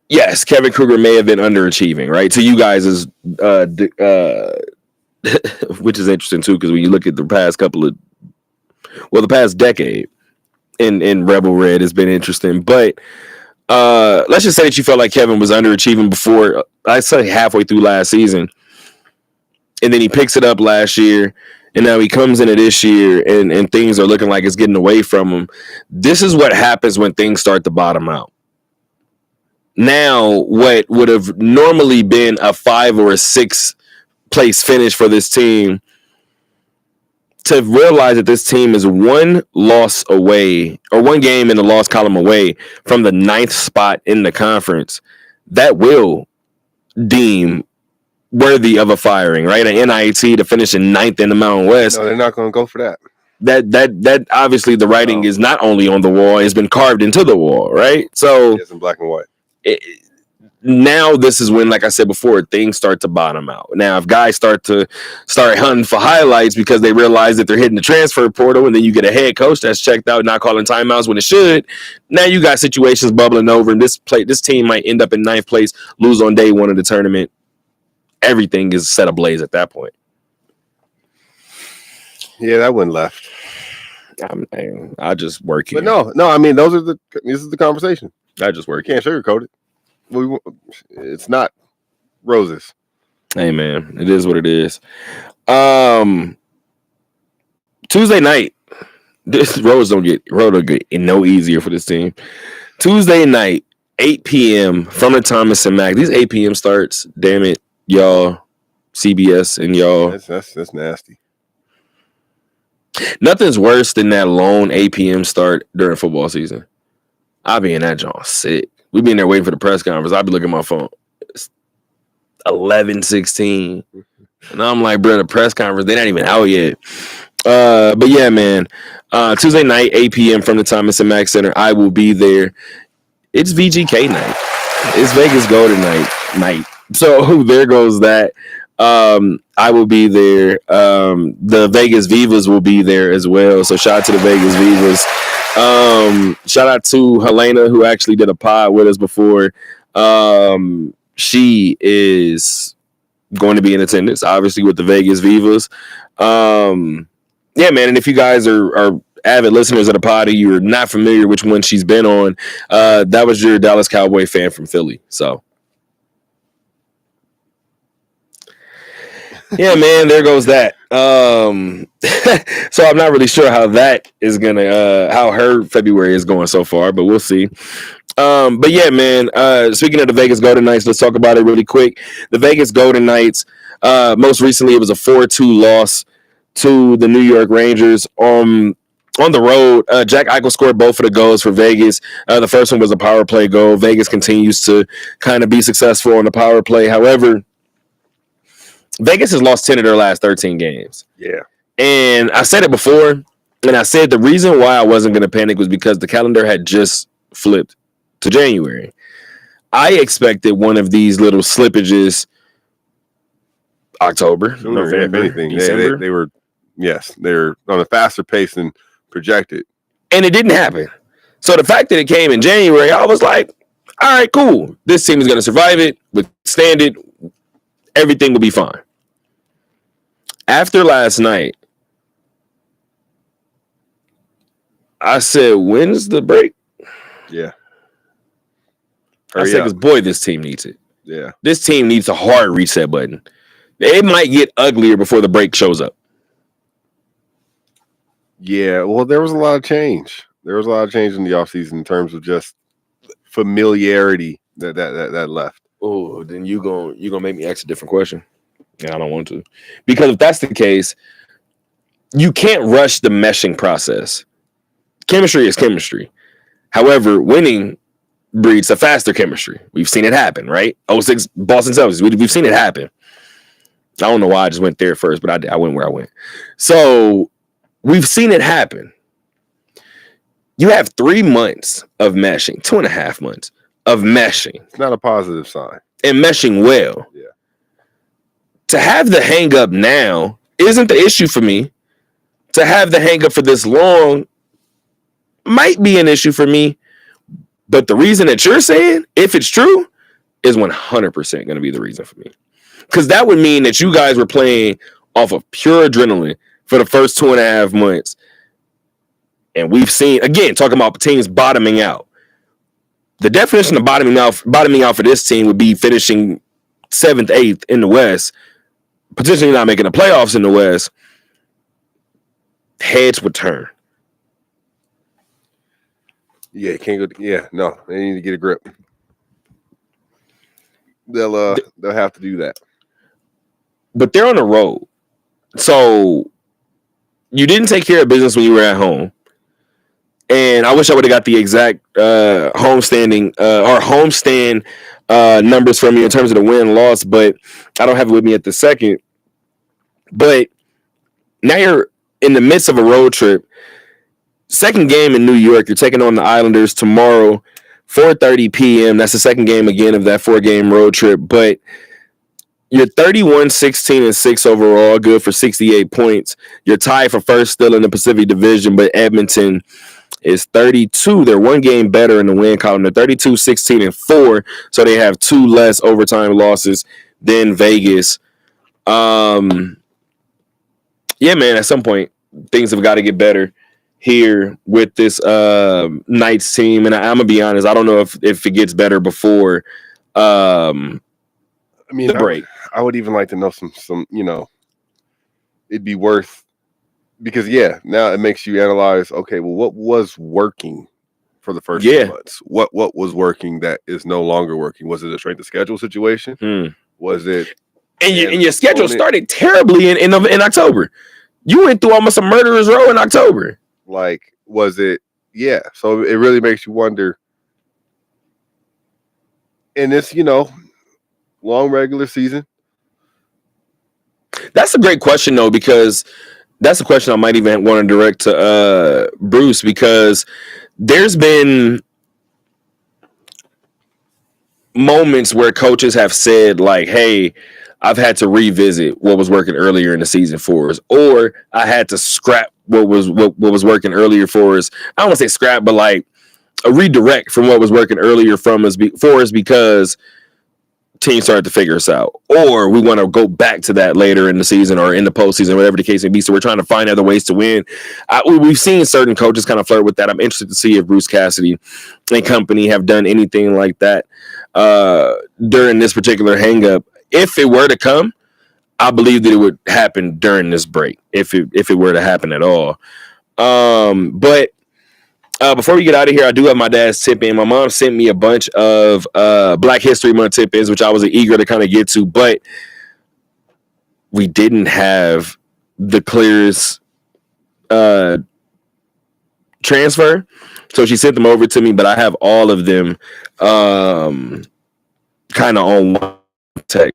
Yes, Kevin Kruger may have been underachieving, right? To you guys is which is interesting too, because when you look at the past the past decade in Rebel Red has been interesting. But let's just say that you felt like Kevin was underachieving before, I'd say halfway through last season. And then he picks it up last year, and now he comes into this year, and things are looking like it's getting away from him. This is what happens when things start to bottom out. Now, what would have normally been a 5 or a 6 place finish for this team, to realize that this team is one loss away, or one game in the loss column away from the 9th spot in the conference, that will deem worthy of a firing, right? An NIT to finish in 9th in the Mountain West. No, they're not going to go for that. That obviously the writing is not only on the wall, it's been carved into the wall, right? So it's in black and white. Now this is when, like I said before, things start to bottom out. Now, if guys start hunting for highlights because they realize that they're hitting the transfer portal, and then you get a head coach that's checked out, not calling timeouts when it should, now you got situations bubbling over, and this team might end up in 9th place, lose on day 1 of the tournament. Everything is set ablaze at that point. Yeah, that one left. I just work here. But no. I mean, this is the conversation. I just work. Can't sugarcoat it. It's not roses. Hey man, it is what it is. Tuesday night, this road don't get no easier for this team. Tuesday night, 8 p.m. from the Thomas and Mack. These 8 p.m. starts. Damn it, y'all. CBS and y'all. That's nasty. Nothing's worse than that lone 8 p.m. start during football season. I'll be in that joint sick. We be in there waiting for the press conference. I'll be looking at my phone. It's 11:16. And I'm like, bro, the press conference, they're not even out yet. But yeah, man. Tuesday night, 8 p.m. from the Thomas and Mack Center. I will be there. It's VGK night. It's Vegas Golden night. So there goes that. I will be there. The Vegas Vivas will be there as well. So shout out to the Vegas Vivas. Shout out to Helena, who actually did a pod with us before. She is going to be in attendance, obviously, with the Vegas Vivas. Yeah, man. And if you guys are avid listeners of the pod, you're not familiar which one she's been on, that was your Dallas Cowboy fan from Philly. So yeah, man, there goes that. So I'm not really sure how that is gonna how her February is going so far, but we'll see. But yeah, man, speaking of the Vegas Golden Knights, let's talk about it really quick. The Vegas Golden Knights, most recently it was a 4-2 loss to the New York Rangers on the road. Jack Eichel scored both of the goals for Vegas. The first one was a power play goal. Vegas continues to kind of be successful on the power play. However, Vegas has lost 10 of their last 13 games. Yeah. And I said it before, and I said the reason why I wasn't going to panic was because the calendar had just flipped to January. I expected one of these little slippages October, November, if anything. December. They were, yes, they're on a faster pace than projected. And it didn't happen. So the fact that it came in January, I was like, all right, cool. This team is going to survive it, withstand it. Everything will be fine. After last night, I said, when's the break? Yeah. I said, because boy, this team needs it. Yeah. This team needs a hard reset button. It might get uglier before the break shows up. Yeah. Well, there was a lot of change. There was a lot of change in the offseason in terms of just familiarity that left. Oh, then you gonna make me ask a different question. Yeah, I don't want to. Because if that's the case, you can't rush the meshing process. Chemistry is chemistry. However, winning breeds a faster chemistry. We've seen it happen, right? 06 Boston Celtics. We've seen it happen. I don't know why I just went there first, but I went where I went. So we've seen it happen. You have 3 months of meshing, 2.5 months of meshing. It's not a positive sign. And meshing well. Yeah. To have the hang up now isn't the issue for me. To have the hang up for this long might be an issue for me. But the reason that you're saying, if it's true, is 100% going to be the reason for me. Because that would mean that you guys were playing off of pure adrenaline for the first 2.5 months. And we've seen, again, talking about teams bottoming out. The definition of bottoming out for this team would be finishing 7th, 8th in the West, potentially not making the playoffs in the West. Heads would turn. Yeah, you can't go. Yeah, no, they need to get a grip. They'll have to do that. But they're on the road. So you didn't take care of business when you were at home. And I wish I would have got the exact homestand numbers from you in terms of the win-loss, but I don't have it with me at the second. But now you're in the midst of a road trip. Second game in New York. You're taking on the Islanders tomorrow, 4:30 p.m. That's the second game again of that 4-game road trip. But you're 31-16-6 overall, good for 68 points. You're tied for first still in the Pacific Division, but Edmonton is 32. They're 1 game better in the win column. They're 32-16-4, so they have 2 less overtime losses than Vegas. Yeah, man, at some point, things have got to get better here with this Knights team. And I'm going to be honest, I don't know if it gets better before the break. I would even like to know some, it'd be worth, because now it makes you analyze, okay, well, what was working for the first 2 months? What was working that is no longer working? Was it a strength of schedule situation? Was it? And your schedule started terribly in October. You went through almost a murderer's row in October. Like, was it? Yeah. So it really makes you wonder. And this, long regular season. That's a great question, though, because that's a question I might even want to direct to Bruce, because there's been moments where coaches have said, like, hey, I've had to revisit what was working earlier in the season for us, or I had to scrap what was working earlier for us. I don't want to say scrap, but like a redirect from what was working earlier for us because teams started to figure us out, or we want to go back to that later in the season or in the postseason, whatever the case may be. So we're trying to find other ways to win. We've seen certain coaches kind of flirt with that. I'm interested to see if Bruce Cassidy and company have done anything like that during this particular hang-up. If it were to come, I believe that it would happen during this break, if it were to happen at all. But before we get out of here, I do have my dad's tip-in. My mom sent me a bunch of Black History Month tip-ins, which I was eager to kind of get to, but we didn't have the clearest transfer. So she sent them over to me, but I have all of them kind of on one text.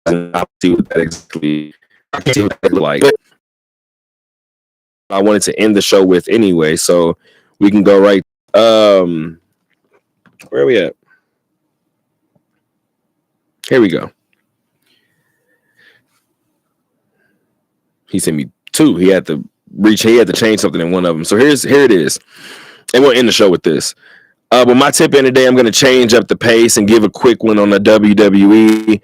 I'll see what that exactly look like. I wanted to end the show with anyway, so we can go right. Where are we at? Here we go. He sent me 2. He had to change something in one of them. So here it is. And we'll end the show with this. But my tip in today, I'm going to change up the pace and give a quick one on the WWE.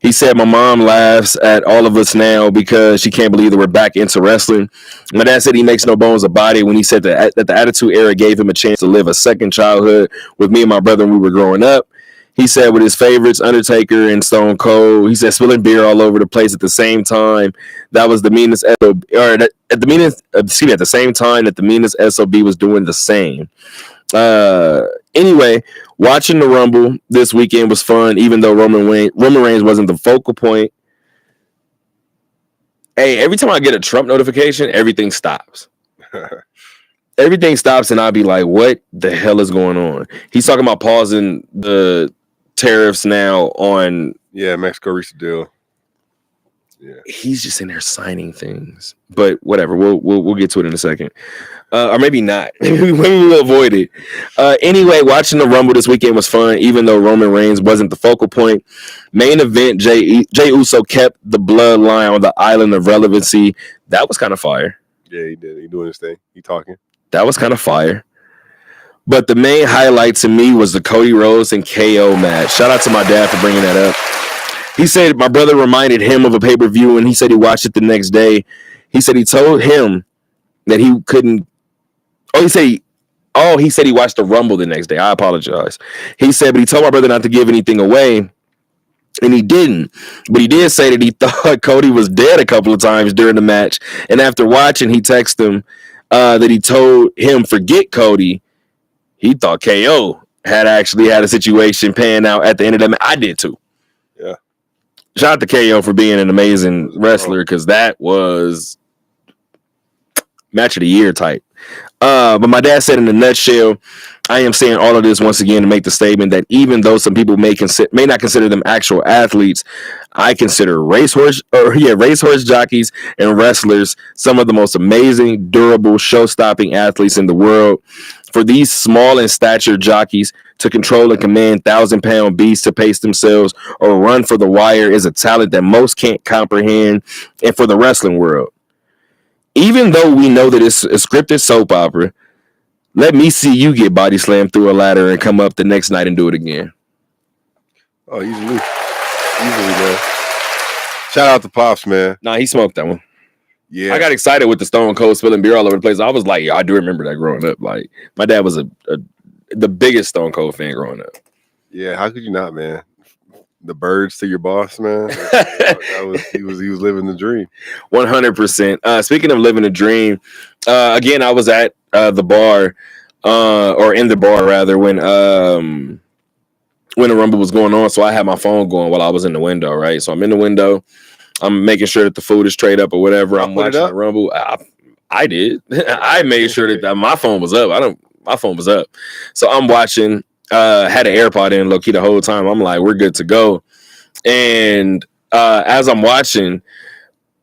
He said, my mom laughs at all of us now because she can't believe that we're back into wrestling. My dad said he makes no bones about it when he said that the Attitude Era gave him a chance to live a second childhood with me and my brother when we were growing up. He said with his favorites, Undertaker and Stone Cold, he said spilling beer all over the place at the same time. That was the meanest SOB, or at the same time that the meanest SOB was doing the same. Anyway, watching the Rumble this weekend was fun, even though Roman Reigns wasn't the focal point. Hey, every time I get a Trump notification, everything stops. Everything stops, and I'll be like, what the hell is going on? He's talking about pausing the tariffs now on... Yeah, Mexico reached a deal. He's just in there signing things. But whatever, we'll get to it in a second. Or maybe not. Maybe we'll avoid it. Anyway, watching the Rumble this weekend was fun, even though Roman Reigns wasn't the focal point. Main event, Jey Uso kept the bloodline on the island of relevancy. That was kind of fire. Yeah, he did. He doing his thing. He talking. That was kind of fire. But the main highlight to me was the Cody Rhodes and KO match. Shout out to my dad for bringing that up. He said my brother reminded him of a pay-per-view, and he said he watched it the next day. He said he told him that he couldn't. He said he watched the Rumble the next day. I apologize. He said, but he told my brother not to give anything away, and he didn't. But he did say that he thought Cody was dead a couple of times during the match, and after watching, he texted him that he told him forget Cody. He thought KO had actually had a situation pan out at the end of that match. I did too. Yeah. Shout out to KO for being an amazing wrestler, because that was match of the year type. But my dad said in a nutshell, I am saying all of this once again to make the statement that even though some people may not consider them actual athletes, I consider racehorse jockeys and wrestlers some of the most amazing, durable, show-stopping athletes in the world. For these small in stature jockeys to control and command 1,000-pound beasts to pace themselves or run for the wire is a talent that most can't comprehend. And for the wrestling world, even though we know that it's a scripted soap opera, let me see you get body slammed through a ladder and come up the next night and do it again. Oh, easily, man. Shout out to Pops, man. Nah, he smoked that one. Yeah, I got excited with the Stone Cold spilling beer all over the place. I was like, I do remember that growing up. Like, my dad was the biggest Stone Cold fan growing up. Yeah, how could you not, man? The birds to your boss, man. He was living the dream. 100%. Speaking of living a dream, again, I was at the bar, or in the bar rather, when the Rumble was going on. So I had my phone going while I was in the window, right? So I'm in the window. I'm making sure that the food is trayed up or whatever. I'm watching the Rumble. I did. I made sure that my phone was up. My phone was up. So I'm watching. Had an AirPod in low key the whole time. I'm like, we're good to go. And as I'm watching,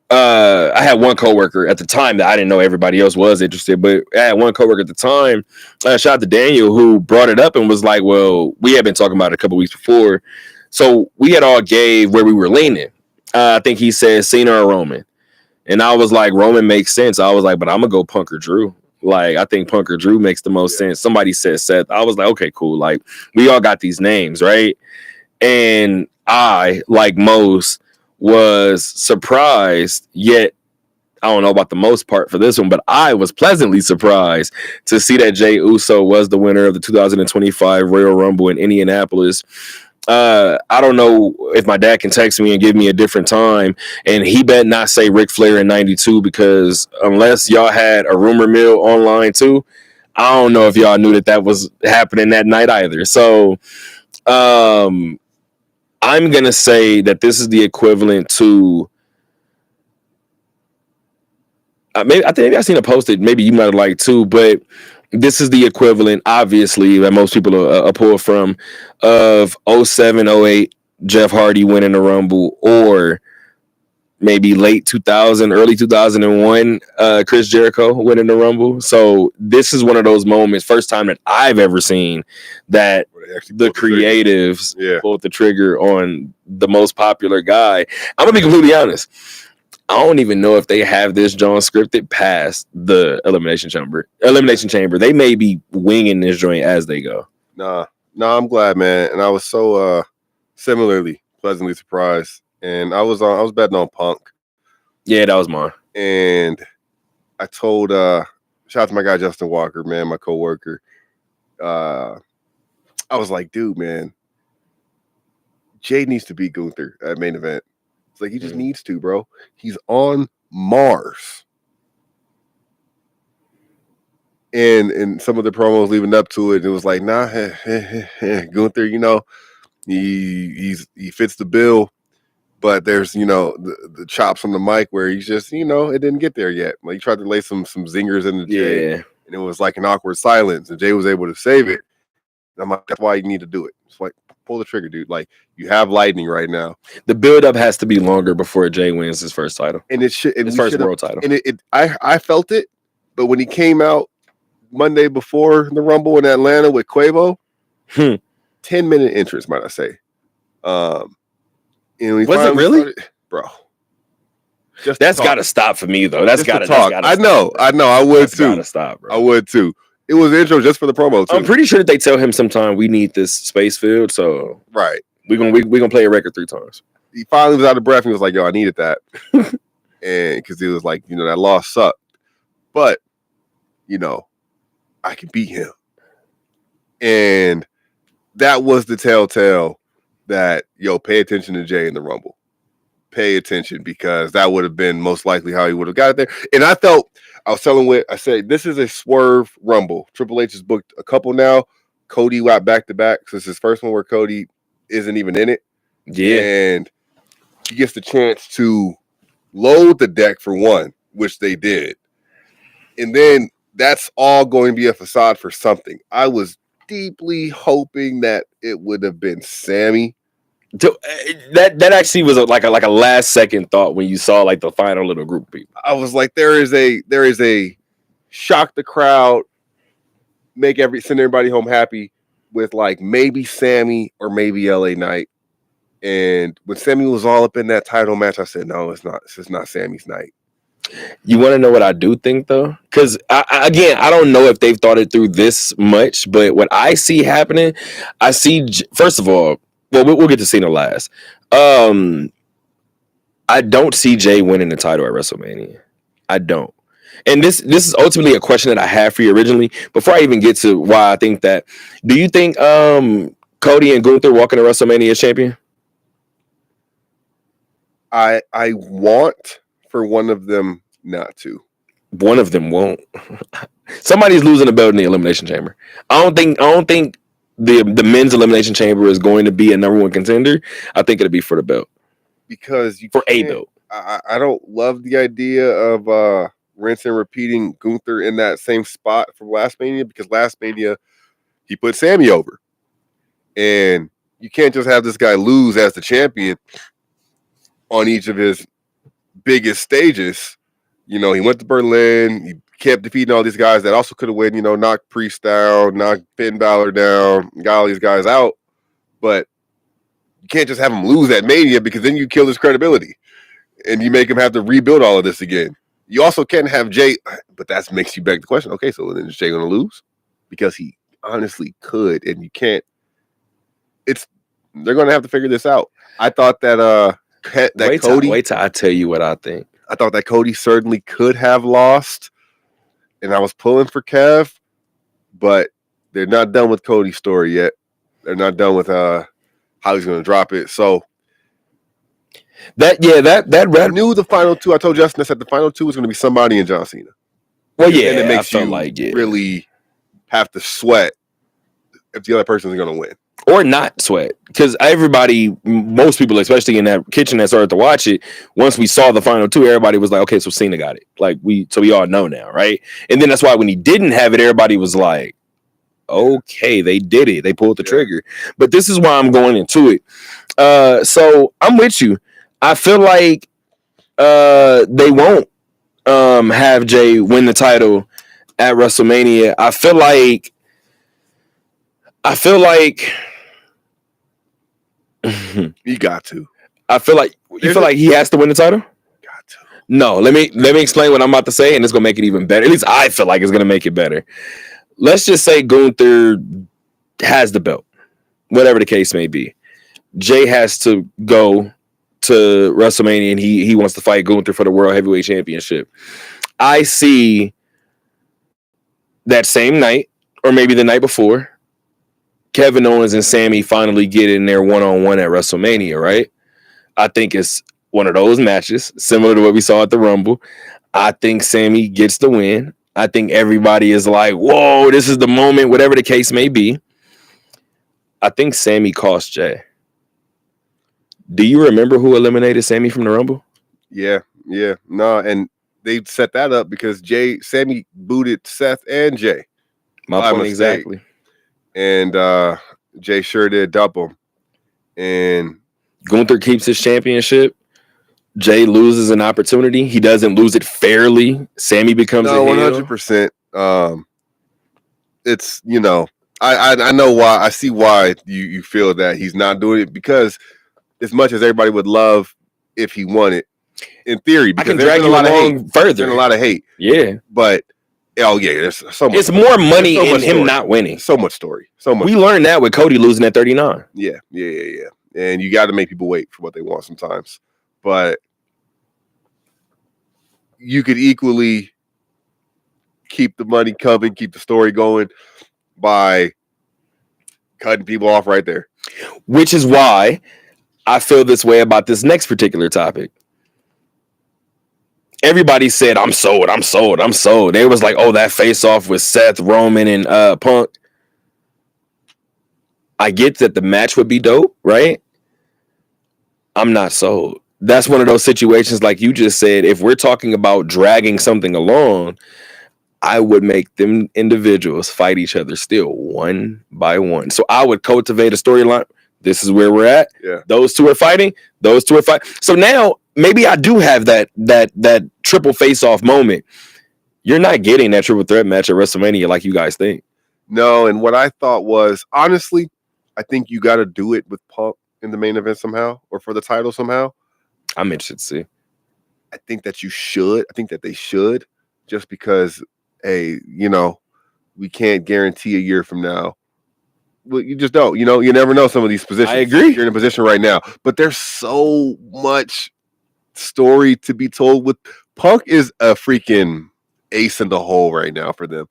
I had one coworker at the time that I didn't know everybody else was interested, but I had one coworker at the time. Shout out to Daniel, who brought it up and was like, well, we had been talking about it a couple weeks before. So we had all gave where we were leaning. I think he said Cena or Roman. And I was like, Roman makes sense. I was like, but I'm going to go Punk or Drew. Like, I think Punk or Drew makes the most sense. Somebody said Seth. I was like, okay, cool. Like, we all got these names, right? And I, like most, was surprised, yet I don't know about the most part for this one, but I was pleasantly surprised to see that Jey Uso was the winner of the 2025 Royal Rumble in Indianapolis. I don't know if my dad can text me and give me a different time, and he better not say Ric Flair in 92, because unless y'all had a rumor mill online too, I don't know if y'all knew that was happening that night either. So I'm gonna say that this is the equivalent to maybe I've seen it posted, maybe you might have liked too, but this is the equivalent, obviously, that most people are pulled from, of 07, 08, Jeff Hardy winning the Rumble, or maybe late 2000, early 2001, Chris Jericho winning the Rumble. So this is one of those moments, first time that I've ever seen that the creatives pulled the trigger on the most popular guy. I'm going to be completely honest. I don't even know if they have this John scripted past the Elimination Chamber. They may be winging this joint as they go. Nah, I'm glad, man. And I was so similarly pleasantly surprised. And I was betting on Punk. Yeah, that was mine. And I told shout out to my guy Justin Walker, man, my coworker. I was like, dude, man, Jay needs to beat Gunther at main event. It's like he just needs to, bro. He's on Mars. And some of the promos leading up to it was like, nah, Gunther, you know, he fits the bill, but there's, you know, the chops on the mic where he's just, you know, it didn't get there yet. Like he tried to lay some zingers in the Jay, and it was like an awkward silence, and Jay was able to save it. And I'm like, that's why you need to do it. It's like, pull the trigger, dude. Like, you have Lightning right now. The build-up has to be longer before Jay wins his first title. And it should his first world title. And I felt it, but when he came out Monday before the Rumble in Atlanta with Quavo, 10-minute entrance, might I say. Was it really? Bro. That's got to stop for me, though. That's got to talk. I know. I would too. Got to stop, bro. I would too. It was intro just for the promo too. I'm pretty sure that they tell him sometime we need this space filled, so right. We're gonna play a record 3 times. He finally was out of breath and he was like, "Yo, I needed that," and because he was like, that loss sucked, but I can beat him, and that was the telltale that pay attention to Jay in the Rumble. Pay attention, because that would have been most likely how he would have got it there. And I said, this is a swerve Rumble. Triple H has booked a couple now. Cody got back-to-back. So it's his first one where Cody isn't even in it. Yeah. And he gets the chance to load the deck for one, which they did. And then that's all going to be a facade for something. I was deeply hoping that it would have been Sammy. That actually was like a last second thought when you saw like the final little group of people. I was like, there is a shock the crowd, send everybody home happy with like maybe Sammy or maybe LA Knight. And when Sammy was all up in that title match, I said, no, it's not. It's not Sammy's night. You want to know what I do think though? Because I don't know if they've thought it through this much, but what I see happening, I see first of all. Well, we'll get to Cena last. I don't see Jay winning the title at WrestleMania. I don't. And this is ultimately a question that I had for you originally. Before I even get to why I think that, do you think Cody and Gunther walking to WrestleMania as champion? I want for one of them not to. One of them won't. Somebody's losing the belt in the Elimination Chamber. I don't think the men's Elimination Chamber is going to be a number one contender. I think it'll be for the belt. Because for a belt. I don't love the idea of rinsing and repeating Gunther in that same spot from last Mania, because last Mania he put Sammy over. And you can't just have this guy lose as the champion on each of his biggest stages. He went to Berlin, he kept defeating all these guys that also could have won, knocked Priest down, knocked Finn Balor down, got all these guys out. But you can't just have him lose at Mania, because then you kill his credibility and you make him have to rebuild all of this again. You also can't have Jay, but that makes you beg the question. Okay, so then is Jay going to lose? Because he honestly could, and you can't. They're going to have to figure this out. I thought that Cody. Wait till I tell you what I think. I thought that Cody certainly could have lost, and I was pulling for Kev, but they're not done with Cody's story yet. They're not done with how he's going to drop it. So that I knew the final two. I told Justin I said the final two was going to be somebody and John Cena. Well, yeah, and it makes you really have to sweat if the other person is going to win. Or not sweat, because most people, especially in that kitchen that started to watch it, once we saw the final two, everybody was like, okay, so Cena got it. Like we all know now, right? And then that's why when he didn't have it, everybody was like, okay, they did it. They pulled the trigger. But this is why I'm going into it. So I'm with you. I feel like they won't have Jay win the title at WrestleMania. I feel like you got to. I feel like feel like he has to win the title. Got to. No, let me explain what I'm about to say, and it's gonna make it even better. At least I feel like it's gonna make it better. Let's just say Gunther has the belt, whatever the case may be. Jay has to go to WrestleMania, and he wants to fight Gunther for the World Heavyweight Championship. I see that same night, or maybe the night before, Kevin Owens and Sammy finally get in there one-on-one at WrestleMania, right? I think it's one of those matches, similar to what we saw at the Rumble. I think Sammy gets the win. I think everybody is like, whoa, this is the moment, whatever the case may be. I think Sammy cost Jay. Do you remember who eliminated Sammy from the Rumble? Yeah. No, and they set that up because Sammy booted Seth and Jay. My point exactly. And Jay sure did dump him. And Gunther keeps his championship. Jay loses an opportunity. He doesn't lose it fairly. Sammy becomes a heel. 100%. It's, you know, I know why. I see why you feel that he's not doing it, because as much as everybody would love if he won it, in theory, I because can there's drag been you a lot of along hate. further. There's been a lot of hate. Yeah. But, oh, yeah, there's so much. It's more money so in much him story. not winning. So much story. So much. We learned that with Cody losing at 39. Yeah. And you got to make people wait for what they want sometimes. But you could equally keep the money coming, keep the story going by cutting people off right there. Which is why I feel this way about this next particular topic. Everybody said, I'm sold. They was like, oh, that face-off with Seth, Roman, and Punk. I get that the match would be dope, right? I'm not sold. That's one of those situations, like you just said, if we're talking about dragging something along, I would make them individuals fight each other still one by one. So I would cultivate a storyline. This is where we're at. Yeah. Those two are fighting. So now maybe I do have that triple face-off moment. You're not getting that triple threat match at WrestleMania like you guys think. No, and what I thought was, honestly, I think you got to do it with Punk in the main event somehow, or for the title somehow. I'm interested to see. I think that you should. I think that they should, just because, hey, you know, we can't guarantee a year from now. Well, you just don't. You know, you never know some of these positions. I agree. You're in a position right now, but there's so much story to be told. With Punk is a freaking ace in the hole right now for them.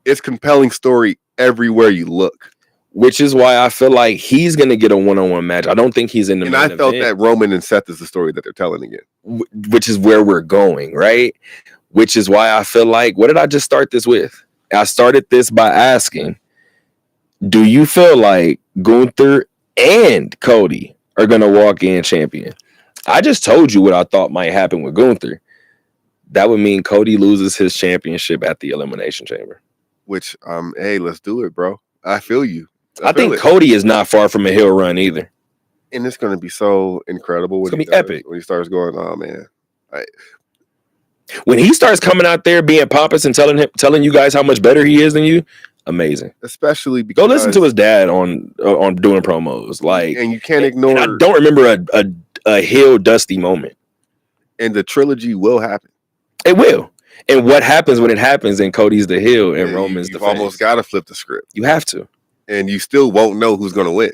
It's compelling story everywhere you look. Which is why I feel like he's going to get a one-on-one match. I don't think he's in the main event. And I felt that Roman and Seth is the story that they're telling again. Which is where we're going, right? Which is why I feel like, what did I just start this with? I started this by asking, do you feel like Gunther and Cody are going to walk in champion? I just told you what I thought might happen with Gunther. That would mean Cody loses his championship at the Elimination Chamber. Which, hey, let's do it, bro. I feel you. I think Cody is not far from a hill run either. And it's going to be so incredible. It's going to be epic. When he starts going, oh, man. When he starts coming out there being pompous and telling you guys how much better he is than you, amazing. Especially because go listen to his dad on doing promos, like, and you can't ignore. And I don't remember a heel Dusty moment. And the trilogy will happen. It will. And what happens when it happens? And Cody's the heel, and Roman's the face. You've almost got to flip the script. You have to, and you still won't know who's going to win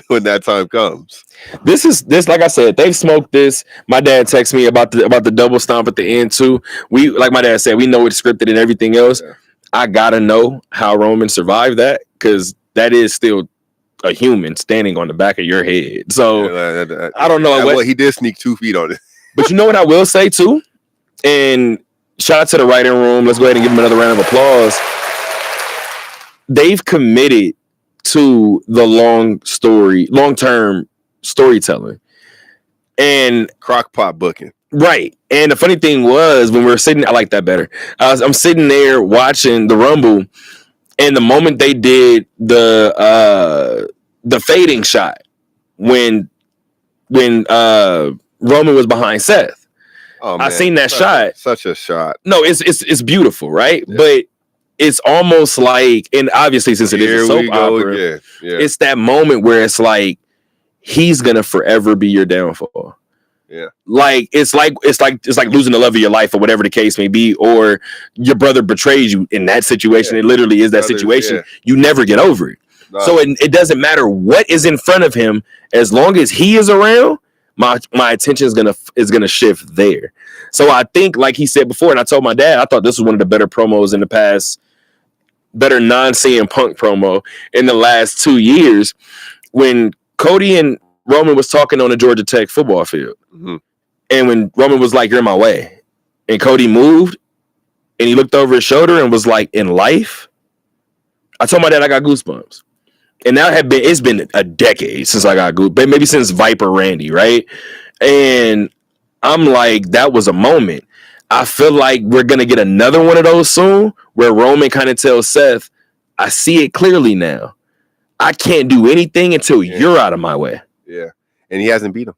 when that time comes. This like I said, they've smoked this. My dad texted me about the double stomp at the end too. We, like my dad said, we know it's scripted and everything else. Yeah. I gotta know how Roman survived that, because that is still a human standing on the back of your head. So I don't know. Well, he did sneak 2 feet on it. But you know what I will say too? And shout out to the writing room. Let's go ahead and give them another round of applause. They've committed to the long-term storytelling. And crockpot booking. Right. And the funny thing was, when we were sitting, I like that better. I'm sitting there watching the Rumble, and the moment they did the fading shot when Roman was behind Seth. Oh, man. I seen that shot. Such a shot. No, it's beautiful, right? Yeah. But it's almost like, and obviously since it is a soap opera, it's that moment where it's like he's gonna forever be your downfall. Yeah, like it's like losing the love of your life, or whatever the case may be, or your brother betrays you. In that situation, it literally is that situation. Yeah. You never get over it. No. So it doesn't matter what is in front of him, as long as he is around. My attention is gonna shift there. So I think, like he said before, and I told my dad, I thought this was one of the better promos in the past, better non-CM Punk promo in the last 2 years, when Cody and Roman was talking on the Georgia Tech football field. Mm-hmm. And when Roman was like, "You're in my way," and Cody moved and he looked over his shoulder and was like, "In life," I told my dad I got goosebumps. And now it's been a decade since I got goosebumps, maybe since Viper Randy, right? And I'm like, that was a moment. I feel like we're going to get another one of those soon, where Roman kind of tells Seth, "I see it clearly now. I can't do anything until you're out of my way. Yeah. And he hasn't beat him.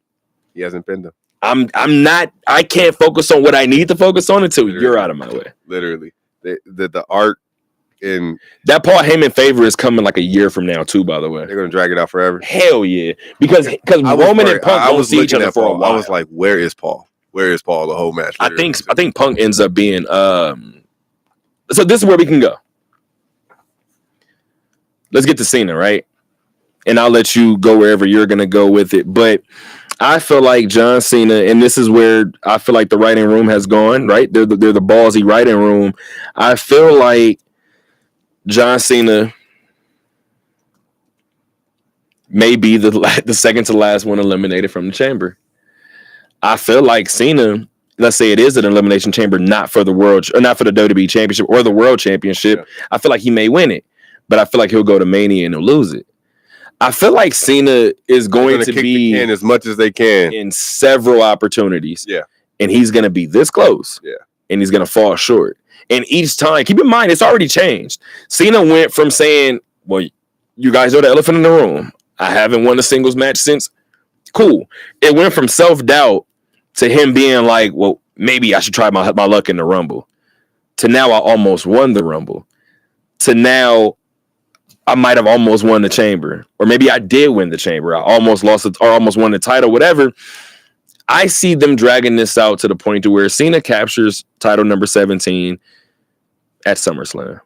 He hasn't pinned him. I can't focus on what I need to focus on until you're out of my way. Literally. The art in that Paul Heyman favor is coming like a year from now too, by the way. They're gonna drag it out forever. Hell yeah. Because Roman and Punk won't see each other for a while. I was like, where is Paul? Where is Paul the whole match? Literally. I think Punk ends up being so this is where we can go. Let's get to Cena, right? And I'll let you go wherever you're gonna go with it. But I feel like John Cena, and this is where I feel like the writing room has gone, right? They're the ballsy writing room. I feel like John Cena may be the second to last one eliminated from the chamber. I feel like Cena, let's say it is an elimination chamber, not for the WWE Championship or the World Championship. Yeah. I feel like he may win it, but I feel like he'll go to Mania and he'll lose it. I feel like Cena is going to be as much as they can in several opportunities. Yeah. And he's going to be this close. Yeah. And he's going to fall short. And each time, keep in mind, it's already changed. Cena went from saying, well, you guys are the elephant in the room. I haven't won a singles match since. Cool. It went from self-doubt to him being like, well, maybe I should try my luck in the Rumble. To now I almost won the Rumble. To now I might have almost won the chamber. Or maybe I did win the chamber. I almost lost it or almost won the title, whatever. I see them dragging this out to the point to where Cena captures title number 17 at SummerSlam.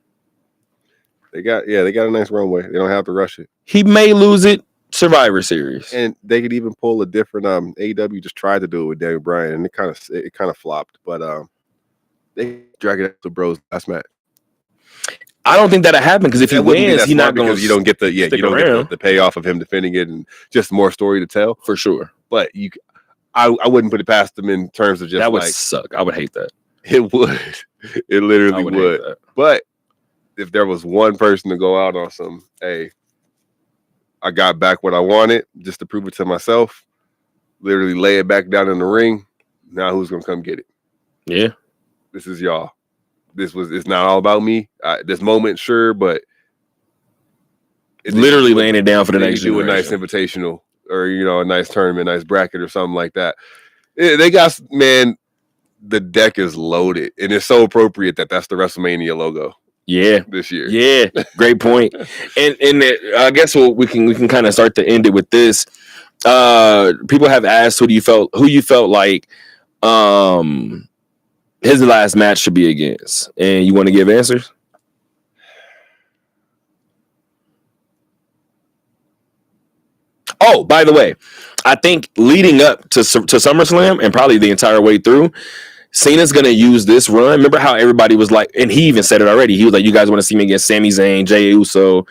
They got a nice runway. They don't have to rush it. He may lose it Survivor Series. And they could even pull a different AEW just tried to do it with Daniel Bryan and it kind of flopped. But they drag it out to Bros last match. I don't think that'll happen because if he wins, he's not going to. You don't get the payoff of him defending it and just more story to tell for sure. But I wouldn't put it past them in terms of just that would suck. I would hate that. It would. It literally would. But if there was one person to go out on some, hey, I got back what I wanted just to prove it to myself. Literally lay it back down in the ring. Now who's gonna come get it? Yeah, this is y'all. It's not all about me. This moment, sure, but it's literally laying it down for the next do a nice invitational or a nice tournament, nice bracket or something like that. They got the deck is loaded, and it's so appropriate that that's the WrestleMania logo. Yeah, this year. Yeah, great point. and I guess we can kind of start to end it with this. People have asked who you felt like his last match should be against, and you want to give answers? Oh, by the way, I think leading up to SummerSlam and probably the entire way through, Cena's going to use this run. Remember how everybody was like, and he even said it already. He was like, you guys want to see me against Sami Zayn, Jey Uso,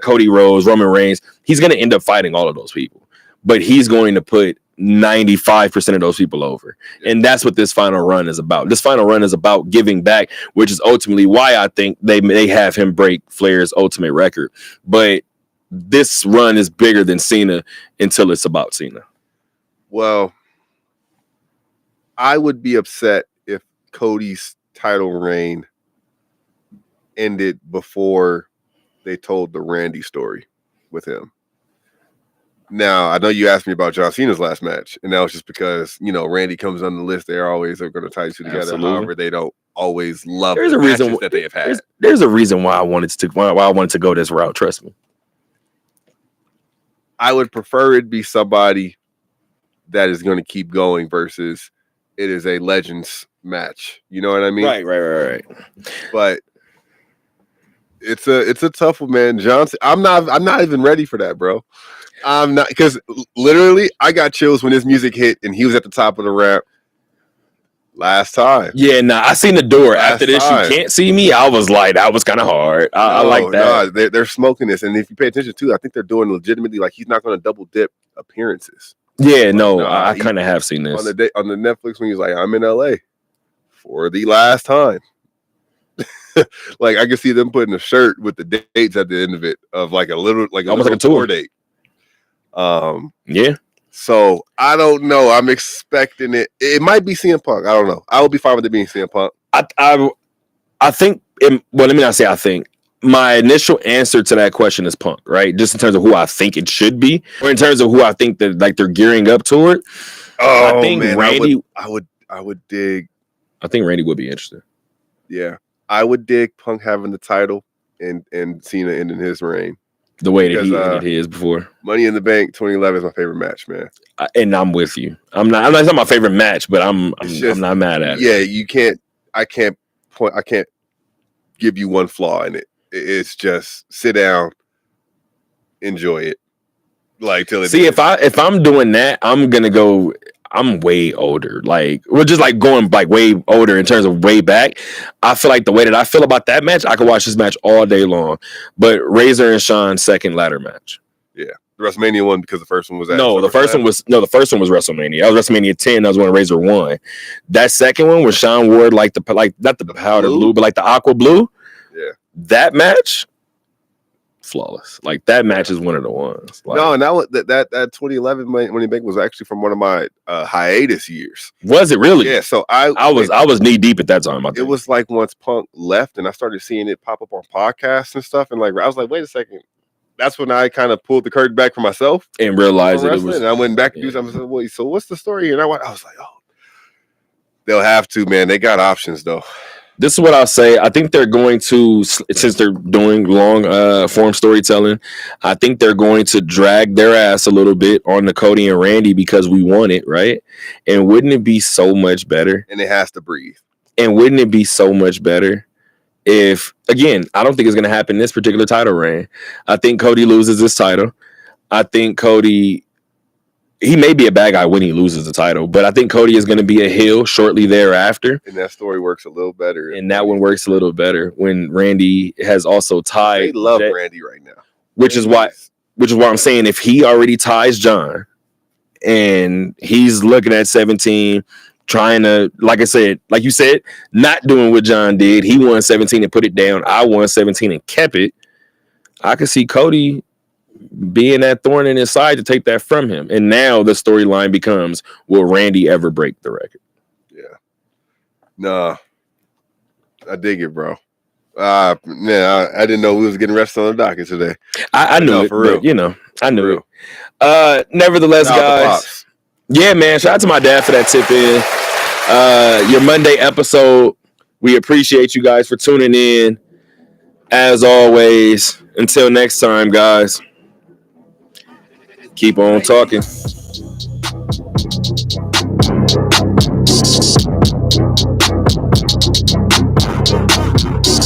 Cody Rhodes, Roman Reigns. He's going to end up fighting all of those people, but he's going to put 95% of those people over. And that's what this final run is about. This final run is about giving back, which is ultimately why I think they have him break Flair's ultimate record. But this run is bigger than Cena until it's about Cena. Well, I would be upset if Cody's title reign ended before they told the Randy story with him. Now, I know you asked me about John Cena's last match, and that was just because, Randy comes on the list. They're always going to tie you together. Absolutely. However, they don't always love there's the a reason matches that they have had. There's a reason why I wanted to go this route. Trust me. I would prefer it be somebody that is going to keep going versus it is a Legends match. You know what I mean? Right. But it's a tough one, man. Johnson, I'm not even ready for that, bro. I'm not, because literally I got chills when his music hit and he was at the top of the ramp last time. Yeah, I seen the door after this. You can't see me. I was like, that was kind of hard. I like that. No, they're smoking this, and if you pay attention too, I think they're doing legitimately like he's not going to double dip appearances. Yeah, I kind of have seen this on the Netflix when he's like, I'm in LA for the last time. Like I can see them putting a shirt with the dates at the end of it of like almost like a tour date. Yeah. So I don't know. I'm expecting it. It might be CM Punk. I don't know. I will be fine with it being CM Punk. I think. Well, let me not say I think. my initial answer to that question is Punk, right? Just in terms of who I think it should be, or in terms of who I think that like they're gearing up toward. Oh, I think man, Randy. I would dig. I think Randy would be interested. Yeah, I would dig Punk having the title and Cena ending his reign. The way that he ended his before. Money in the Bank 2011 is my favorite match, man. And I'm with you. I'm not. It's not my favorite match, but I'm not mad at it. Yeah, you can't. I can't give you one flaw in it. It's just sit down, enjoy it. Like till it. See, if I'm doing that, I'm gonna go. I'm way older. Like we're just like going like way older in terms of way back. I feel like the way that I feel about that match, I could watch this match all day long. But Razor and Shawn's second ladder match. Yeah, the WrestleMania one because the first one was the first one was WrestleMania. That was WrestleMania 10. That was when Razor won. That second one was Shawn wore like not the powder blue, but like the aqua blue. Yeah, that match. Flawless. Like that match is one of the ones. Like, no, and that 2011 Money Bank was actually from one of my hiatus years. Was it really? Yeah. So I was knee deep at that time. It was like once Punk left, and I started seeing it pop up on podcasts and stuff, and like I was like, wait a second. That's when I kind of pulled the curtain back for myself and realized that it was. And I went back to do something. I said, wait, so what's the story? And I was like, oh, they'll have to, man. They got options though. This is what I'll say. I think they're going to, since they're doing long form storytelling, I think they're going to drag their ass a little bit on the Cody and Randy because we want it, right? And wouldn't it be so much better? And it has to breathe. And wouldn't it be so much better if, again, I don't think it's going to happen this particular title reign. I think Cody loses this title. I think Cody... He may be a bad guy when he loses the title, but I think Cody is going to be a heel shortly thereafter. And that story works a little better. And that one works a little better when Randy has also tied. They love Randy right now. Which is why I'm saying if he already ties John and he's looking at 17, trying to, like I said, like you said, not doing what John did. He won 17 and put it down. I won 17 and kept it. I could see Cody being that thorn in his side to take that from him. And now the storyline becomes, will Randy ever break the record? Yeah. Nah. I dig it, bro. Man, I didn't know we was getting rested on the docket today. I knew it, for real. I knew it. Nevertheless, guys. Yeah, man. Shout out to my dad for that tip in. Your Monday episode. We appreciate you guys for tuning in. As always, until next time, guys. Keep on talking.